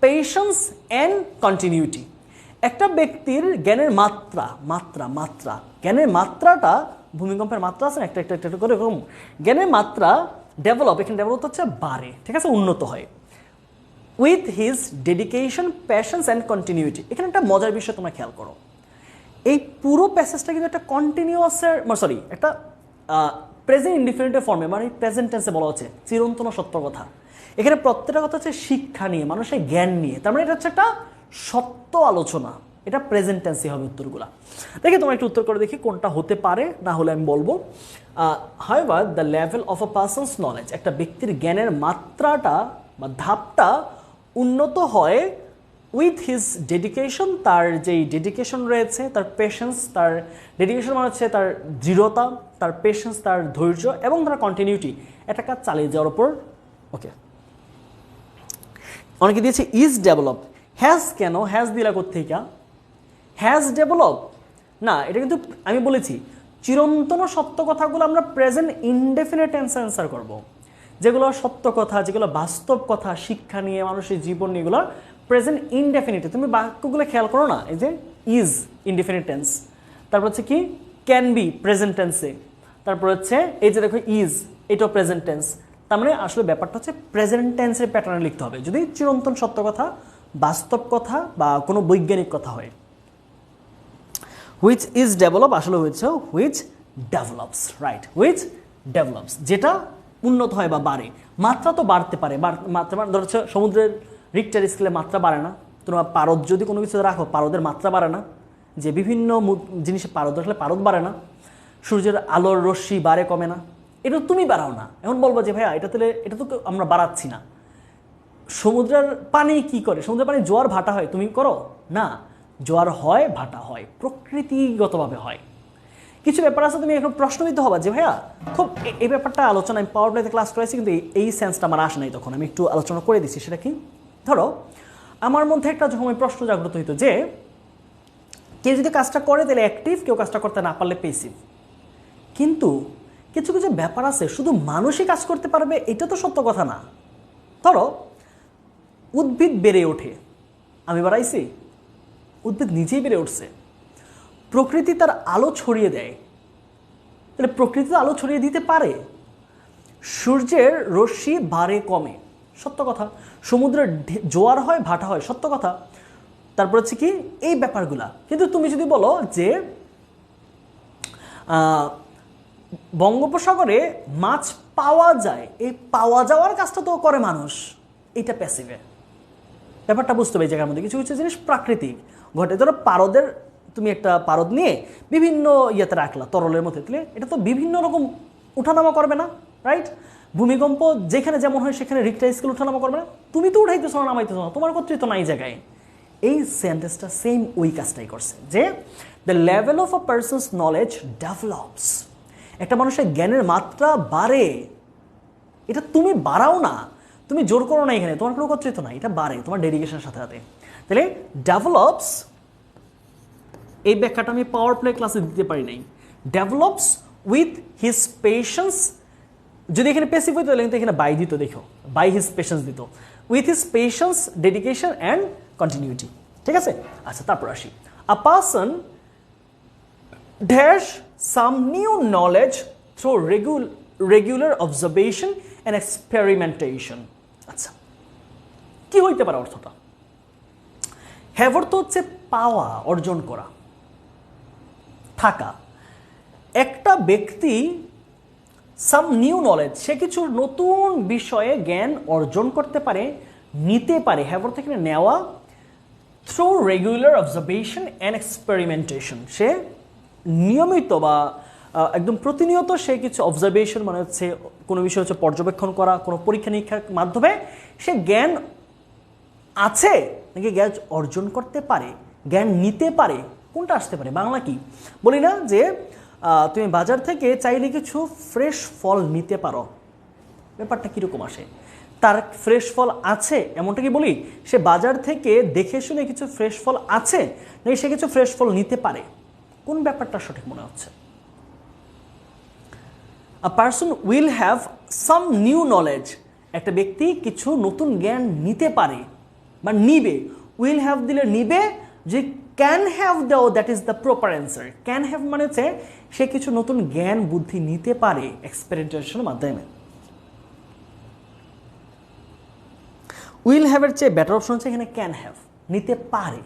[SPEAKER 1] patience and continuity. একটা ব্যক্তির জ্ঞানের জ্ঞানের মাত্রাটা, ভূমিকম্পের মাত্রা আছে না, একটা করে এরকম, জ্ঞানের মাত্রা ডেভেলপ, এখানে ডেভেলপ হচ্ছে বাড়ে, ঠিক আছে, উন্নত হয়, with his dedication, passions and continuity. এখানে একটা মজার বিষয় তোমরা খেয়াল করো, এই পুরো প্যাসেজটা কিন্তু একটা কন্টিনিউয়াসের, সরি, একটা প্রেজেন্ট ইনডিফিনিটিভ ফর্মে, মানে প্রেজেন্ট টেন্সে বলা হচ্ছে চিরন্তন সত্য কথা। এখানে প্রত্যেকটা কথা হচ্ছে শিক্ষা নিয়ে, মানুষের জ্ঞান নিয়ে, তার মানে এটা হচ্ছে একটা সত্য আলোচনা, এটা প্রেজেন্ট টেন্সই হবে উত্তরগুলা। দেখি তোমরা একটু উত্তর করে দেখি কোনটা হতে পারে, না হলে আমি বলবো। However, the level of a persons knowledge, একটা ব্যক্তির জ্ঞানের মাত্রাটা বা ধাপটা উন্নত হয় উইথ হিজ ডেডিকেশন, তার যেই ডেডিকেশন রয়েছে, তার পেশেন্স, তার ডেডিকেশন মানে হচ্ছে তার দৃঢ়তা, তার পেশেন্স, তার ধৈর্য, এবং তার কন্টিনিউটি, একটা কাজ চালিয়ে যাওয়ার উপর। ওকে, অনেকে দিয়েছে ইজ ডেভেলপ, হ্যাজ কেন, হ্যাজ দিলা কোত্থেকে, হ্যাজ ডেভেলপ না, এটা কিন্তু আমি বলেছি চিরন্তন সত্য কথাগুলো আমরা প্রেজেন্ট ইনডেফিনিট টেন্সে অ্যান্সার করব, যেগুলো সত্য কথা, যেগুলো বাস্তব কথা, শিক্ষা নিয়ে, মানুষের জীবন নিয়ে, এগুলো প্রেজেন্ট ইনডেফিনিটে। তুমি বাক্যগুলো খেয়াল করো না, এই যে ইজ ইনডেফিনিট টেন্স, তারপর হচ্ছে কি ক্যান বি প্রেজেন্ট টেন্সে, তারপর হচ্ছে এই যে দেখো ইজ, এটাও প্রেজেন্ট টেন্স। তার মানে আসলে ব্যাপারটা হচ্ছে প্রেজেন্ট টেন্সের প্যাটার্নে লিখতে হবে যদি চিরন্তন সত্য কথা, বাস্তব কথা বা কোনো বৈজ্ঞানিক কথা হয়। হুইচ ইজ ডেভেলপ আসলে হয়েছে which develops, right, which develops, যেটা উন্নত হয় বা বাড়ে। মাত্রা তো বাড়তে পারে, মাত্রা ধর হচ্ছে সমুদ্রের রিক্টার স্কেলে মাত্রা বাড়ে না, তোমরা পারদ যদি কোনো কিছু রাখো, পারদের মাত্রা বাড়ে না, যে বিভিন্ন জিনিসে পারদ রাখলে পারদ বাড়ে না, সূর্যের আলোর রশ্মি বাড়ে কমে না, এটা তুমি বাড়াও না। এখন বলবো যে ভাইয়া এটা তো আমরা বাড়াচ্ছি না। সমুদ্রের পানি কি করে, সমুদ্রের পানি জোয়ার ভাটা হয়, তুমি করো না, জোয়ার হয় ভাটা হয়, প্রকৃতিগতভাবে হয়। কিছু ব্যাপার আছে তুমি এখন প্রশ্নবিদ্ধ হবা যে ভাইয়া খুব এই ব্যাপারটা আলোচনা, আমি পাওয়ার প্লেতে ক্লাস করেছি কিন্তু এই সেন্সটা আমার আসে নাই, তখন আমি একটু আলোচনা করে দিচ্ছি। সেটা কি, ধরো আমার মধ্যে একটা যখন প্রশ্ন জাগ্রত হইতো যে কেউ যদি কাজটা করে তাহলে অ্যাক্টিভ, কেউ কাজটা করতে না পারলে পেসিভ। কিন্তু কিছু কিছু ব্যাপার আছে শুধু মানুষই কাজ করতে পারবে এটা তো সত্য কথা না। ধরো উদ্ভিদ বেড়ে ওঠে, আমি বাড়াইছি, উদ্ভিদ নিজেই বেড়ে উঠছে, প্রকৃতি তার আলো ছড়িয়ে দেয়, তাহলে প্রকৃতি তো আলো ছড়িয়ে দিতে পারে। সূর্যের রশ্মি বাড়ে কমে, সত্য কথা। সমুদ্রের জোয়ার হয় ভাটা হয়, সত্য কথা। তারপর হচ্ছে কি এই ব্যাপারগুলা। কিন্তু তুমি যদি বলো যে বঙ্গোপসাগরে মাছ পাওয়া যায়, এই পাওয়া যাওয়ার কাজটা তো করে মানুষ, এটা প্যাসিভে। ব্যাপারটা বুঝতে হবে এই জায়গার মধ্যে কিছু কিছু জিনিস প্রাকৃতিক ঘটে। ধরো পারদের, তুমি একটা পারদ নিয়ে বিভিন্ন ইয়েতে রাখলা তরলের মধ্যে, তাহলে এটা তো বিভিন্ন রকম উঠানামা করবে না, রাইট? ভূমিকম্প যেখানে যেমন হয় সেখানে রিক্টার স্কেল উঠানামা করবে না, তুমি তো উঠাইতেছো না নামাইতেছো না, তোমার কর্তৃত্ব নাই জায়গায়। এই সেন্টেন্সটা সেম ওই কাজটাই করছে, যে the level of a persons knowledge develops, একটা মানুষের জ্ঞানের মাত্রা বাড়ে। এটা তুমি বাড়াও না, তুমি জোর করো না, এখানে তোমার কোনো কর্তৃত্ব নাই, এটা বাড়ে তোমার ডেডিকেশনের সাথে সাথে। তাহলে ডেভেলপস, এই ব্যাখ্যাটা আমি পাওয়ার প্লে ক্লাসে দিতে পারি নাই। ডেভেলপস উইথ হিজ পেশেন্স, যদি এখানে পেসিভ হইতো তাহলে কিন্তু এখানে বাই দিত, দেখো বাই হিজ পেশেন্স দিত, with his patience, dedication and continuity. ঠিক আছে, আচ্ছা তারপর আসি। আ person dash some new knowledge through regular observation and experimentation. আচ্ছা, কি হইতে পারে অর্থটা? হ্যাভ অর্থ হচ্ছে পাওয়া, অর্জন করা, থাকা। একটা ব্যক্তি সাম নিউ নলেজ, সে কিছু নতুন বিষয়ে জ্ঞান অর্জন করতে পারে, নিতে পারে। হ্যাভ অর্থ এখানে নেওয়া, through regular observation and experimentation, সে নিয়মিত বা একদম প্রতিনিয়ত সে কিছু অবজারভেশন, মানে হচ্ছে কোনো বিষয় হচ্ছে পর্যবেক্ষণ করা, কোনো পরীক্ষা নিরীক্ষার মাধ্যমে সে জ্ঞান আছে নাকি জ্ঞান অর্জন করতে পারে, জ্ঞান নিতে পারে। কোনটা আসতে পারে? বাংলা কি বলি না যে তুমি বাজার থেকে চাইলে কিছু ফ্রেশ ফল নিতে পারো, ব্যাপারটা কীরকম আসে? তার ফ্রেশ ফল আছে এমনটা কি বলি? সে বাজার থেকে দেখে শুনে কিছু ফ্রেশ ফল আছে নাকি সে কিছু ফ্রেশ ফল নিতে পারে? কোন ব্যাপারটা সঠিক মনে হচ্ছে? আ person will have some new knowledge, একটা ব্যক্তি কিছু নতুন জ্ঞান নিতে পারে বা নিবে। উইল হ্যাভ দিলে নিবে, যে ক্যান হ্যাভ দাও, that is the proper answer. Can have মানে হচ্ছে সে কিছু নতুন জ্ঞান বুদ্ধি নিতে পারে এক্সপেরিমেন্টেশনের মাধ্যমে। উইল হ্যাভের চেয়ে বেটার অপশন হচ্ছে এখানে ক্যান হ্যাভ, নিতে পারে।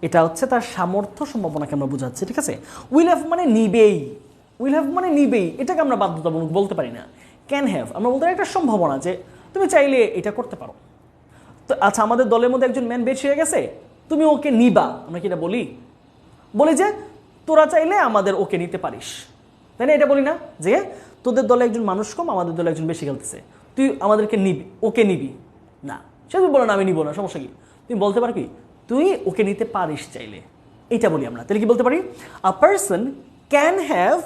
[SPEAKER 1] এটা হচ্ছে তার সামর্থ্য সম্ভাবনাকে আমরা বোঝাচ্ছি, ঠিক আছে? উইল হ্যাভ মানে নিবেই, উইল হ্যাভ মানে নিবেই, এটাকে আমরা বাধ্যতামূলক বলতে পারি না। ক্যান হ্যাভ আমরা বলতে পারি একটা সম্ভাবনা, যে তুমি চাইলে এটা করতে পারো। তো আচ্ছা, আমাদের দলের মধ্যে একজন ম্যান বেশ হয়ে গেছে, তুমি ওকে নিবা, আমরা কি এটা বলি? বলি যে তোরা চাইলে আমাদের ওকে নিতে পারিস, তাই না? এটা বলি না যে তোদের দলে একজন মানুষ কম, আমাদের দলে একজন বেশি খেলতেছে, তুই আমাদেরকে নিবি, ওকে নিবি না? সে তুমি বলো না আমি নিব না, সমস্যা কি? তুমি বলতে পারো কি তুই ওকে নিতে পারিস চাইলে, এইটা বলি আমরা। তাহলে কি বলতে পারি? আ person can have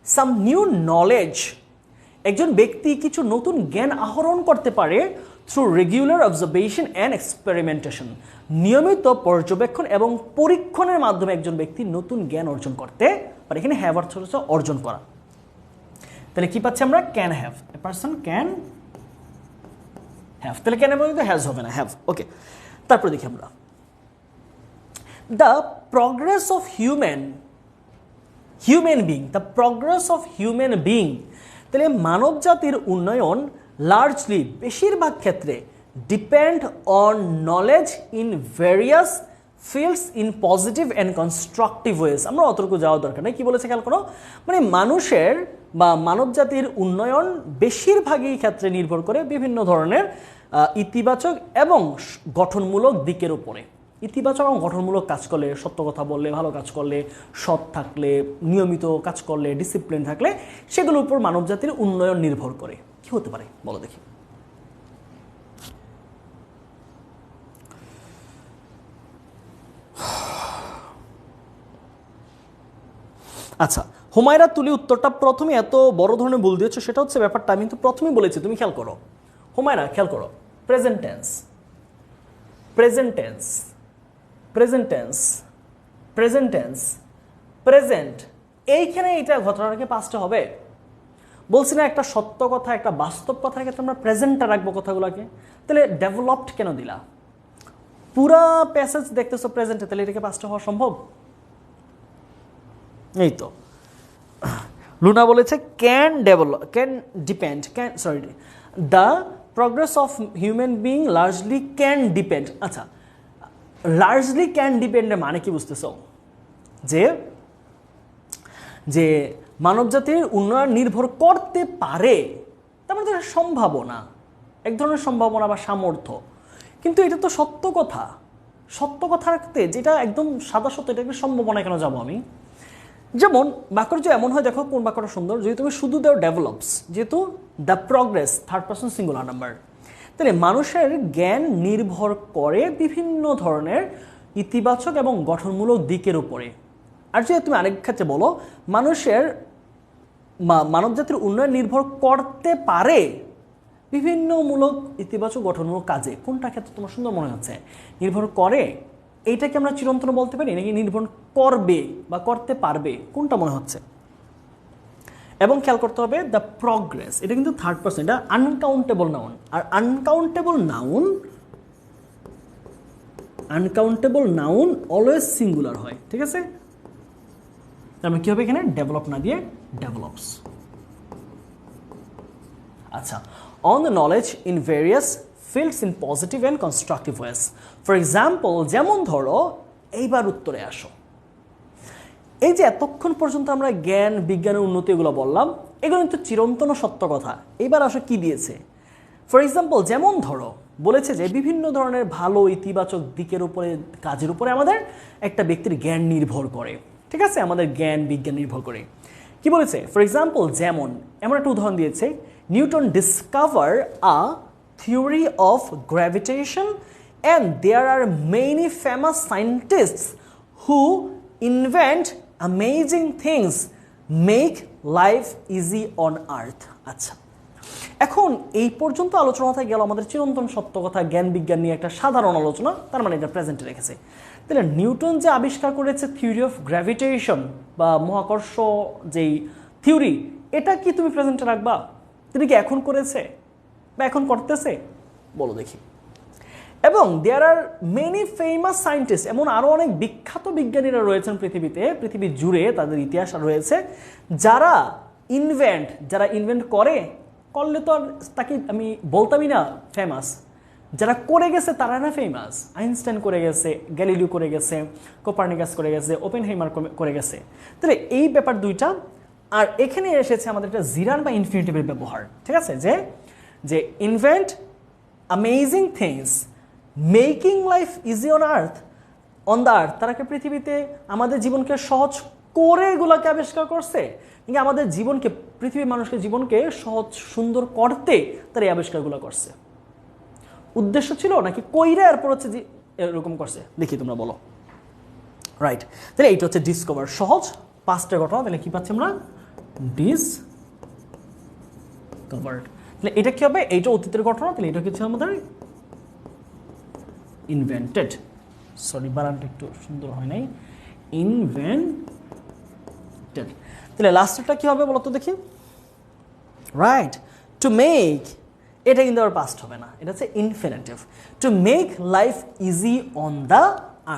[SPEAKER 1] some new knowledge, একজন ব্যক্তি কিছু নতুন জ্ঞান আহরণ করতে পারে through regular observation and experimentation, নিয়মিত পর্যবেক্ষণ এবং পরীক্ষণের মাধ্যমে একজন ব্যক্তি নতুন জ্ঞান অর্জন করতে পারে। এখানে হ্যাভ অর্থ হচ্ছে অর্জন করা। তাহলে কি পাচ্ছি আমরা? Can have, a person can have. তাহলে ক্যান এবং হ্যাজ হবে না, হ্যাভ। ওকে, তারপরে দেখি আমরা the progress of human being, the progress of human being. তাহলে মানব জাতির উন্নয়ন লার্জলি, বেশিরভাগ ক্ষেত্রে, depend on knowledge in various fields in positive and constructive ways. আমরা অতটুকু যাওয়ার দরকার নেই। কি বলেছে খেয়াল করো, মানে মানুষের বা মানব জাতির উন্নয়ন বেশিরভাগই ক্ষেত্রে নির্ভর করে বিভিন্ন ধরনের ইতিবাচক এবং গঠনমূলক দিকের উপরে। ইতিবাচক এবং গঠনমূলক কাজ করলে, সত্য কথা বললে, ভালো কাজ করলে, সৎ থাকলে, নিয়মিত কাজ করলে, ডিসিপ্লিন থাকলে, সেগুলোর উপর মানব জাতির উন্নয়ন নির্ভর করে। কি হতে পারে বলো দেখি? আচ্ছা, হুমায়রা তুলি উত্তরটা প্রথমে এত বড় ধরনের ভুল দিয়েছো, সেটা হচ্ছে ব্যাপারটা আমি তো প্রথমেই বলেছি, তুমি খেয়াল করো হুমায়রা, খেয়াল করো। Present tense, present tense, present tense, present tense, present, এইখানে এইটা ঘটনাটাকে পাঁচটা হবে। বলছি না একটা সত্য কথা, একটা বাস্তব কথার ক্ষেত্রে আমরা প্রেজেন্টটা রাখবো কথাগুলোকে। তাহলে ডেভেলপড কেন দিলা? পুরা প্যাসেজ দেখতেছো প্রেজেন্টে, তাহলে এটাকে পাঁচটা হওয়া সম্ভব? এই তো লুনা বলেছে can develop, can depend, can sorry, the progress of human being largely can depend. আচ্ছা, লার্জলি ক্যান ডিপেন্ডের মানে কি বুঝতেছো? যে যে মানবজাতির উন্নয়ন নির্ভর করতে পারে, তার মানে তো সম্ভাবনা, এক ধরনের সম্ভাবনা বা সামর্থ্য। কিন্তু এটা তো সত্য কথা, সত্য কথা রাখতে যেটা একদম সাদা সত্য, এটাকে সম্ভাবনা কেন যাবো আমি? যেমন বাক্যটা যে এমন হয়, দেখো কোন বাক্যটা সুন্দর, যদি তুমি শুধু দেও ডেভেলপস, যেহেতু the progress third person singular number, তাহলে মানুষের জ্ঞান নির্ভর করে বিভিন্ন ধরনের ইতিবাচক এবং গঠনমূলক দিকের উপরে। আর যদি তুমি আরেক ক্ষেত্রে বলো মানুষের মানবজাতির উন্নয়ন নির্ভর করতে পারে বিভিন্ন মূলক ইতিবাচক গঠনমূলক কাজে, কোনটা ক্ষেত্রে তোমার সুন্দর মনে হচ্ছে? নির্ভর করে এইটাকে আমরা চিরন্তন বলতে পারি, নাকি নির্ভর করবে বা করতে পারবে, কোনটা মনে হচ্ছে? এবং খেয়াল করতে হবে দ্য প্রগ্রেস, এটা কিন্তু থার্ড পারসন, এটা আনকাউন্টেবল নাউন। আর আনকাউন্টেবল নাউন অলওয়েজ সিঙ্গুলার হয়, ঠিক আছে? তার মানে কি হবে এখানে? ডেভেলপ না দিয়ে ডেভেলপস। আচ্ছা, on the knowledge in various fields in positive and constructive ways. For example, যেমন ধরো, এইবার উত্তরে আসো। এই যে এতক্ষণ পর্যন্ত আমরা জ্ঞান বিজ্ঞানের উন্নতি এগুলো বললাম, এগুলো কিন্তু চিরন্তন সত্য কথা। এইবার আসো কি দিয়েছে। ফর এক্সাম্পল, যেমন ধরো বলেছে যে বিভিন্ন ধরনের ভালো ইতিবাচক দিকের উপরে, কাজের উপরে আমাদের একটা ব্যক্তির জ্ঞান নির্ভর করে, ঠিক আছে? আমাদের জ্ঞান বিজ্ঞান নির্ভর করে। কি বলেছে? ফর এক্সাম্পল, যেমন এমন একটা উদাহরণ দিয়েছে, Newton discover a theory of gravitation and there are many famous scientists who invent amazing things make life easy on earth. আচ্ছা, এখন এই পর্যন্ত আলোচনা হয়ে গেল আমাদের চিরন্তন সত্য কথা, জ্ঞান বিজ্ঞান নিয়ে একটা সাধারণ আলোচনা, তার মানে এটা প্রেজেন্টে রেখেছে। তাহলে নিউটন যে আবিষ্কার করেছে থিওরি অফ গ্র্যাভিটেশন বা মহাকর্ষ যেই থিওরি, এটা কি তুমি প্রেজেন্টে রাখবা? তিনি কি এখন করেছে বা এখন করতেছে? বলো দেখি। এবং দেয়ার আর মেনি ফেমাস সায়েন্টিস্ট, এমন আরও অনেক বিখ্যাত বিজ্ঞানীরা রয়েছেন পৃথিবীতে, পৃথিবী জুড়ে তাদের ইতিহাস রয়েছে, যারা ইনভেন্ট করলে তো আর তাকে আমি বলতামই না ফেমাস, যারা করে গেছে তারা না ফেমাস। আইনস্টাইন করে গেছে, গ্যালিলিও করে গেছে, কোপারনিকাস করে গেছে, ওপেনহাইমার করে গেছে। তাহলে এই ব্যাপার দুইটা। আর এখানে এসেছে আমাদের একটা জিরান বা ইনফিনিটিভের ব্যবহার, ঠিক আছে? যে invent amazing things making life easy on the earth, তারা কি পৃথিবীতে আমাদের জীবনকে সহজ করে এগুলোকে আবিষ্কার করছে, কিন্তু আমাদের জীবনকে, পৃথিবীর মানুষকে জীবনকে সহজ সুন্দর করতে তারা এই আবিষ্কারগুলো করছে? উদ্দেশ্য ছিল নাকি কইরে এরপর হচ্ছে যে এরকম করছে? দেখি তোমরা বলো। রাইট, তাহলে এইটা হচ্ছে ডিসকভার, সহজ পাস্টের ঘটনা। তাহলে কি পাচ্ছি আমরা? ডিসকভার্ড। তাহলে এটা কি হবে? এইটা অতীতের ঘটনা, তাহলে এটা হচ্ছে আমাদের ইনভেন্টেড। সরি, বানানটা একটু সুন্দর হয় নাই, ইনভেন্টেড। তাহলে লাস্টেরটা কি হবে বলো তো দেখি? রাইট, টু মেক, এটা কিন্তু আর পাস্ট হবে না, এটা হচ্ছে infinitive. To make life easy on the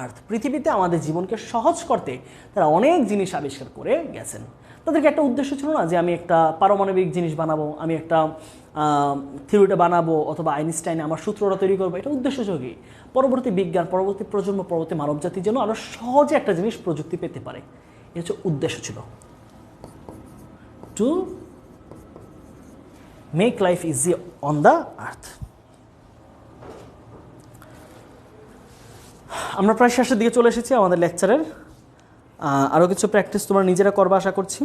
[SPEAKER 1] earth, পৃথিবীতে আমাদের জীবনকে সহজ করতে তারা অনেক জিনিস আবিষ্কার করে গেছেন। তাদেরকে একটা উদ্দেশ্য ছিল না যে আমি একটা পারমাণবিক জিনিস বানাবো, আমি একটা থিওরিটা বানাবো, অথবা আইনস্টাইনে আমার সূত্রটা তৈরি করবো। এটা উদ্দেশ্য ছিল কি? পরবর্তী বিজ্ঞান, পরবর্তী প্রজন্ম, পরবর্তী মানবজাতির জন্য আরও সহজে একটা জিনিস প্রযুক্তি পেতে পারে, এটা হচ্ছে উদ্দেশ্য ছিল। To make life easy on the earth. আমরা প্রায় শেষের দিকে চলে এসেছি আমাদের লেকচারের। আরও কিছু প্র্যাকটিস তোমরা নিজেরা করবা আশা করছি।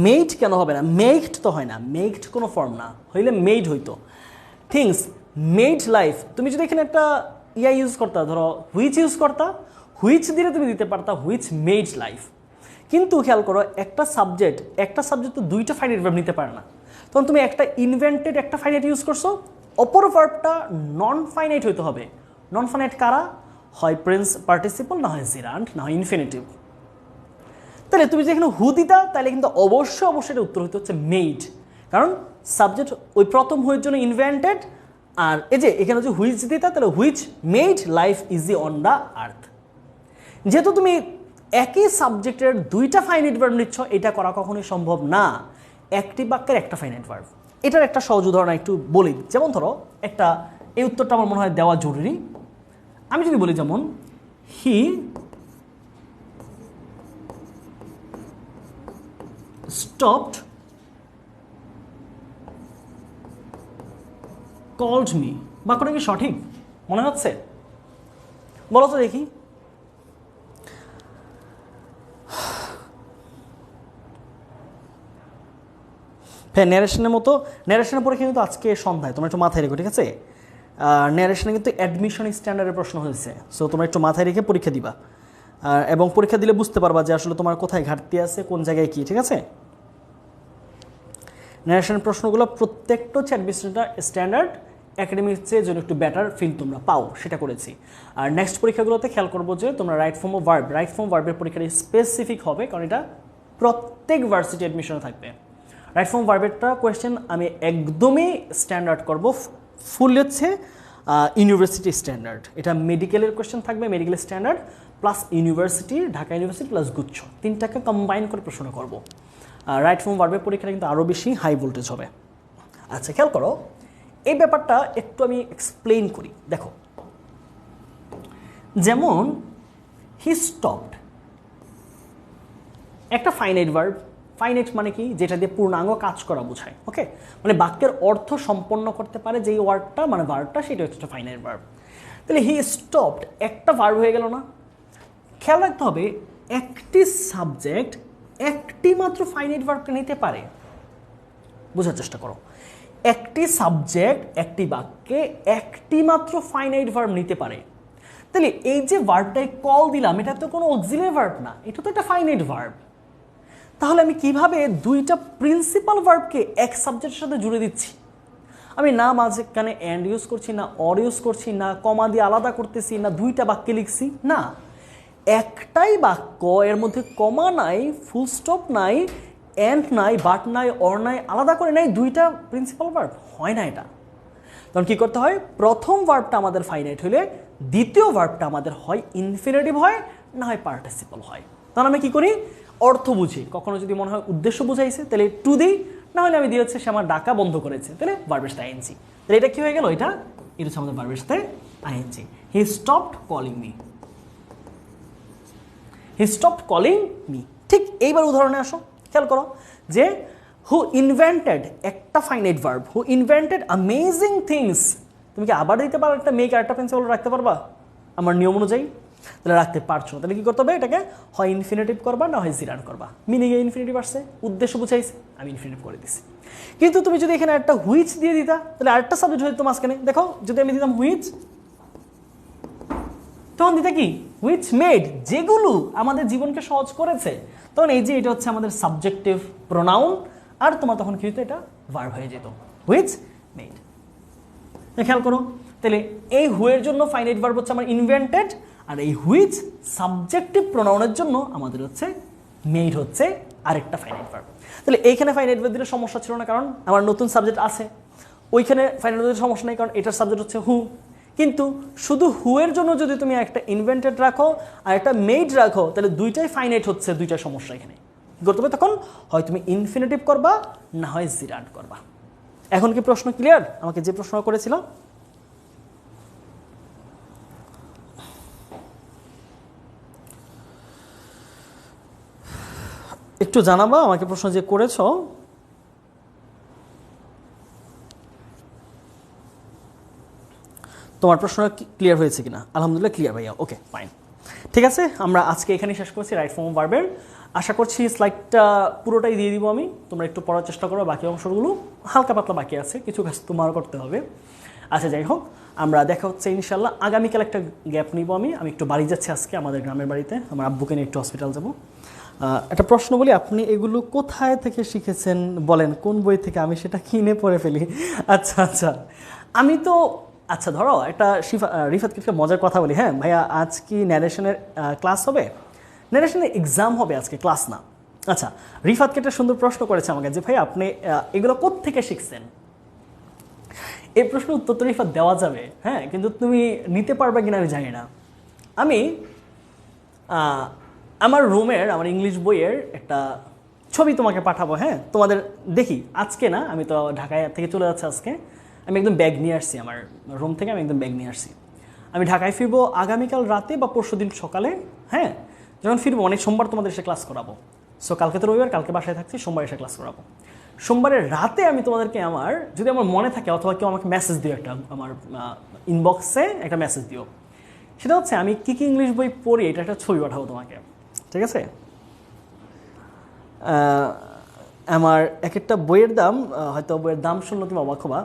[SPEAKER 1] মেড কেন হবে না? মেকড তো হয় না, মেকড কোনো ফর্ম না, হইলে মেড হইতো। থিংস মেড লাইফ, তুমি যদি এখানে একটা ইউজ করতা, ধরো হুইচ ইউজ করতা, হুইচ দিলে তুমি দিতে পারতা হুইচ মেড লাইফ। কিন্তু খেয়াল করো, একটা সাবজেক্ট তো দুইটা ফাইনাইট ভার্ব নিতে পারে না। তখন তুমি একটা ইনভেন্টেড একটা ফাইনাইট ইউজ করছো, অপর ভার্বটা নন ফাইনাইট হইতে হবে। নন ফাইনাইট কারা? হয় পার্টিসিপল, না হয় জিরান্ট, না হয় ইনফিনিটিভ। তাহলে তুমি যেখানে হু দিতা, তাহলে কিন্তু অবশ্যই এটা উত্তর হইতে হচ্ছে মেড, কারণ সাবজেক্ট ওই প্রথম হুইয়ের জন্য ইনভেন্টেড। আর এই যে এখানে হচ্ছে হুইচ দিতা, তাহলে which made life easy on the earth. যেহেতু তুমি একই সাবজেক্টের দুইটা ফাইনাইট ভার্ব নিচ্ছ, এটা করা কখনোই সম্ভব না। একটি বাক্যের একটা ফাইনাইট ভার্ব, এটার একটা সহজ উদাহরণ একটু বলি। যেমন ধরো একটা, এই উত্তরটা আমার মনে হয় দেওয়া জরুরি। আমি যদি বলি যেমন হি স্টপড কল্ড মি, বাক্যটা কি সঠিক মনে হচ্ছে? বলো তো দেখি। হ্যাঁ, ন্যারেশনের মতো, ন্যারেশনের পরীক্ষা কিন্তু আজকে সন্ধ্যায়, তোমরা একটু মাথায় রেখো, ঠিক আছে? ন্যারেশনে কিন্তু অ্যাডমিশন স্ট্যান্ডার্ডের প্রশ্ন হয়েছে, সো তোমরা একটু মাথায় রেখে পরীক্ষা দিবা, এবং পরীক্ষা দিলে বুঝতে পারবা যে আসলে তোমার কোথায় ঘাটতি আছে, কোন জায়গায় কি, ঠিক আছে? ন্যারেশনের প্রশ্নগুলো প্রত্যেকটা হচ্ছে অ্যাডমিশন স্ট্যান্ডার্ড, একাডেমির চেয়ে যেন একটু বেটার ফিল তোমরা পাও, সেটা করেছি। আর নেক্সট পরীক্ষাগুলোতে খেয়াল করবো যে তোমরা right form of verb, right form ভার্বের পরীক্ষাটা স্পেসিফিক হবে, কারণ এটা প্রত্যেক ভার্সিটি অ্যাডমিশনে থাকবে। রাইট ফর্ম ভার্বেরটা কোয়েশ্চেন আমি একদমই স্ট্যান্ডার্ড করব, ফুল হচ্ছে ইউনিভার্সিটি স্ট্যান্ডার্ড। এটা মেডিকেলের কোয়েশ্চেন থাকবে, medical standard plus university, Dhaka university plus গুচ্ছ, তিনটাকে কম্বাইন করে প্রশ্ন করব। রাইট ফর্ম ভার্বের পরীক্ষাটা কিন্তু আরও বেশি হাই ভোল্টেজ হবে। আচ্ছা, খেয়াল করো, এই ব্যাপারটা একটু আমি এক্সপ্লেইন করি। দেখো, যেমন হি স্টপড, একটা ফাইনাইট ভার্ব। ফাইনাইট মানে কি? যেটা দিয়ে পূর্ণাঙ্গ কাজ করা বোঝায়। ওকে, মানে বাক্যের অর্থ সম্পন্ন করতে পারে যেই ওয়ার্ডটা, মানে ভার্বটা, সেটা হচ্ছে ফাইনাইট ভার্ব। তাহলে হি স্টপড একটা ভার্ব হয়ে গেল না? খেয়াল রাখতে হবে, একটি সাবজেক্ট একটি মাত্র ফাইনাইট ভার্বকে নিতে পারে। বোঝার চেষ্টা করো, একটি সাবজেক্ট একটি বাক্যে একটি মাত্র ফাইনাইট ভার্ব নিতে পারে। তাহলে এই যে ভার্বটাই কল দিলাম, এটা তো কোনো অক্সিলারি ভার্ব না, এটা তো একটা ফাইনাইট ভার্ব। তাহলে আমি কিভাবে দুইটা প্রিন্সিপাল ভার্বকে এক সাবজেক্টের সাথে জুড়ে দিচ্ছি? আমি না মাঝখানে অ্যান্ড ইউজ করছি, না অর ইউজ করছি, না কমা দিয়ে আলাদা করতেছি, না দুইটা বাক্যে লিখছি, না, একটাই বাক্য, এর মধ্যে কমা নাই, ফুল স্টপ নাই, অ্যান্ড নাই, বাট নাই, অর নাই, আলাদা করে নাই, দুইটা প্রিন্সিপাল ভার্ব হয় না এটা। তখন কী করতে হয়? প্রথম ভার্বটা আমাদের ফাইনাইট হলে দ্বিতীয় ভার্বটা আমাদের হয় ইনফিনিটিভ হয়, না হয় পার্টিসিপল হয়। তখন আমি কী করি? অর্থ বুঝি। কখনো যদি মনে হয় উদ্দেশ্য বুঝাইছে, তাহলে টু দিই, না হলে আমি দিয়ে হচ্ছে সে আমার ডাকা বন্ধ করেছে, তাহলে ভার্বের সাথে আইএনজি। তাহলে এটা কী হয়ে গেল? এটা হচ্ছে আমাদের ভার্বের সাথে ING. He stopped calling me, he stopped calling me. ঠিক এইবার উদাহরণে আসো, খেয়াল করো যে হু ইনভেন্টেড একটা finite verb, who invented amazing things. তুমি কি আবার দিতে পারো একটা মেক, একটা প্রিন্সিপাল রাখতে পারবা আমার নিয়ম অনুযায়ী? তাহলে রাখতে পারছো না, তাহলে কি করতে হবে? এটাকে হয় ইনফিনিটিভ করবা, না হয় জিরান করবা। মিনিংয়ে ইনফিনিটিভ আসছে, উদ্দেশ্য বুঝাইছে, আমি ইনফিনিটিভ করে দিছি। কিন্তু তুমি যদি এখানে একটা হুইচ দিয়ে দিতা, তাহলে আরেকটা সাবজেক্ট হয়ে যেত মাঝখানে। দেখো, যদি আমি দিতাম হুইচ, তখন দিতে কি? হুইচ মেড, যেগুলো আমাদের জীবনকে সহজ করেছে। তখন এই যে এটা হচ্ছে আমাদের সাবজেক্টিভ প্রোনাউন, আর তোমার তখন কি হতো? এটা ভার্ব হয়ে যেত, হুইচ মেড। খেয়াল করো, তাহলে এই হুয়ের জন্য ফাইনাইট ভার্ব হচ্ছে আমার ইনভেন্টেড, আর এই হুইচ সাবজেক্টিভ প্রোনাউনের জন্য আমাদের হচ্ছে মেড হচ্ছে আরেকটা ফাইনাইট ভার্ব। তাহলে এইখানে ফাইনাইট ভার্ব দিলে সমস্যা ছিল না, কারণ আমার নতুন সাবজেক্ট আছে। ওইখানে ফাইনাইট ভার্বের সমস্যা নেই, কারণ এটার সাবজেক্ট হচ্ছে হু। কিন্তু শুধু হুয়ের জন্য যদি তুমি একটা ইনভেন্টেড রাখো আর একটা মেড রাখো, তাহলে দুইটাই ফাইনাইট হচ্ছে, দুইটাই সমস্যা এখানে। কী করতে হবে? তখন হয় তুমি ইনফিনিটিভ করবা, না হয় জিরান্ড করবা। এখন কি প্রশ্ন ক্লিয়ার? আমাকে যে প্রশ্ন করেছিলাম, একটু জানাবা আমাকে প্রশ্ন যে করেছ। তোমার প্রশ্ন ক্লিয়ার হয়েছে কিনা? আলহামদুলিল্লাহ ক্লিয়ার ভাইয়া, ওকে ফাইন, ঠিক আছে। আমরা আজকে এখানেই শেষ করছি রাইট ফর্ম অফ ভার্বের। আশা করছি স্লাইডটা পুরোটাই দিয়ে দিব আমি, তোমরা একটু পড়ার চেষ্টা করো। বাকি অংশগুলো হালকা পাতলা বাকি আছে, কিছু কাজ তোমার করতে হবে। আচ্ছা, যাই হোক, আমরা দেখা হচ্ছে ইনশাল্লাহ আগামীকাল। একটা গ্যাপ নিব, আমি একটু বাড়ি যাচ্ছি আজকে, আমাদের গ্রামের বাড়িতে, আমার আব্বুকে নিয়ে একটু হসপিটাল যাব। একটা প্রশ্ন বলি, আপনি এগুলো কোথায় থেকে শিখেছেন বলেন, কোন বই থেকে? আমি সেটা কিনে পড়ে ফেলি। আচ্ছা আচ্ছা, আমি তো, আচ্ছা ধরো একটা রিফাতকে মজার কথা বলি। হ্যাঁ ভাইয়া, আজ কি ন্যারেশনের ক্লাস হবে? ন্যারেশনের এক্সাম হবে আজকে, ক্লাস না। আচ্ছা, রিফাতকে একটা সুন্দর প্রশ্ন করেছে আমাকে যে ভাই আপনি এগুলো কোত্থেকে শিখছেন। এই প্রশ্নের উত্তর তো রিফাত দেওয়া যাবে, হ্যাঁ, কিন্তু তুমি নিতে পারবে কিনা আমি জানি না। আমি আমার রুমের, আমার ইংলিশ বইয়ের একটা ছবি তোমাকে পাঠাবো। হ্যাঁ, তোমাদের দেখি আজকে না, আমি তো ঢাকায় থেকে চলে যাচ্ছি আজকে, আমি একদম ব্যাগ নিয়ে আসছি, আমার রুম থেকে আমি একদম ব্যাগ নিয়ে আসছি। আমি ঢাকায় ফিরবো আগামীকাল রাতে বা পরশুদিন সকালে। হ্যাঁ, যখন ফিরবো অনেক সোমবার তোমাদের এসে ক্লাস করাবো। সো কালকে তো রবিবার, কালকে বাসায় থাকছি, সোমবার এসে ক্লাস করাবো। সোমবারের রাতে আমি তোমাদেরকে আমার, যদি আমার মনে থাকে অথবা কেউ আমাকে মেসেজ দিও, একটা আমার ইনবক্সে একটা মেসেজ দিও, সেটা হচ্ছে আমি কী কী ইংলিশ বই পড়ি এটা একটা ছবি পাঠাবো তোমাকে, ঠিক আছে? আমার এক একটা বইয়ের দাম, হয়তো বইয়ের দাম শুনলে তুমি অবাক হবা,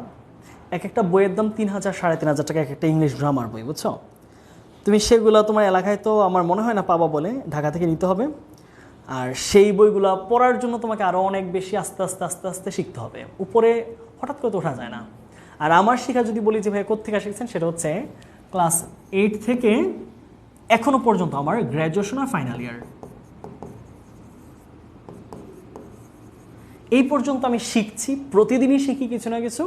[SPEAKER 1] এক একটা বইয়ের দাম 3,000 3,500 টাকা, এক একটা ইংলিশ গ্রামার বই, বুঝছো? তুমি সেগুলো তোমার এলাকায় তো আমার মনে হয় না পাবা, বলে ঢাকা থেকে নিতে হবে। আর সেই বইগুলো পড়ার জন্য তোমাকে আরও অনেক বেশি আস্তে আস্তে আস্তে আস্তে শিখতে হবে, উপরে হঠাৎ করে তো ওঠা যায় না। আর আমার শেখা যদি বলি যে ভাই কোত্থেকে শিখছেন, সেটা হচ্ছে ক্লাস 8 থেকে এখনও পর্যন্ত আমার গ্র্যাজুয়েশন আর ফাইনাল ইয়ার, এই পর্যন্ত আমি শিখছি, প্রতিদিনই শিখি কিছু না কিছু।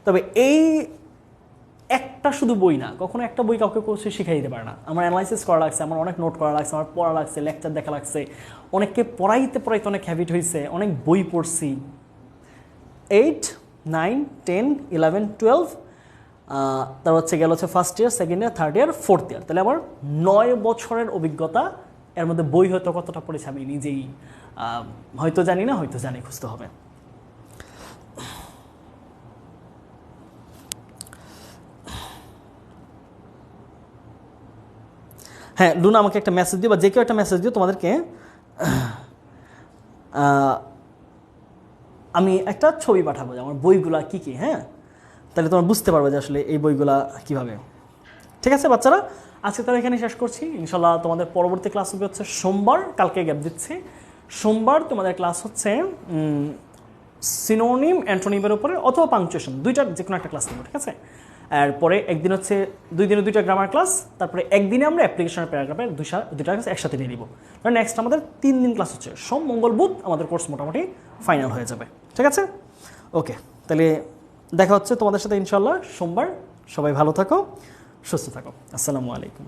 [SPEAKER 1] তবে এই একটা শুধু বই না, কখনো একটা বই কাউকে কোর্সে শিখাই দিতে পারে না। আমার অ্যানালাইসিস করা লাগছে, আমার অনেক নোট করা লাগছে, আমার পড়া লাগছে, লেকচার দেখা লাগছে, অনেককে পড়াইতে পড়াইতে অনেক হ্যাবিট হয়েছে, অনেক বই পড়ছি। 8, 9, 10, 11, 12, তার হচ্ছে গেল হচ্ছে first year, second year, third year, fourth year. তাহলে আমার 9 বছরের অভিজ্ঞতা। এর মধ্যে বই হয়তো কতটা পড়েছে আমি নিজেই হয়তো জানি না, হয়তো জানি, খুঁজতে হবে। হ্যাঁ লুনা, আমাকে একটা মেসেজ দিও, বা যে কেউ একটা মেসেজ দিও তোমাদেরকে। আমি একটা ছবি পাঠাবো যে আমার বইগুলা কী কী। হ্যাঁ, তাহলে তোমরা বুঝতে পারবে যে আসলে এই বইগুলা কীভাবে। ঠিক আছে বাচ্চারা, আজকে তাহলে এখানে শেষ করছি। ইনশাল্লাহ তোমাদের পরবর্তী ক্লাস হবে হচ্ছে সোমবার, কালকে গ্যাপ দিচ্ছি। সোমবার তোমাদের ক্লাস হচ্ছে সিনোনিম অ্যান্টোনিমের উপরে অথবা পাংচুয়েশন, দুইটার যে কোনো একটা ক্লাস নেব, ঠিক আছে? এরপরে একদিন হচ্ছে 2 দিনে 2টা গ্রামার ক্লাস, তারপরে একদিনে আমরা অ্যাপ্লিকেশনের প্যারাগ্রাফের দুইটা ক্লাস একসাথে নিয়ে নিব। নেক্সট আমাদের 3 দিন ক্লাস হচ্ছে, সোম মঙ্গল বুধ আমাদের কোর্স মোটামুটি ফাইনাল হয়ে যাবে, ঠিক আছে? ওকে, তাহলে দেখা হচ্ছে তোমাদের সাথে ইনশাল্লাহ সোমবার। সবাই ভালো থাকো, সুস্থ থাকো। আসসালামু আলাইকুম।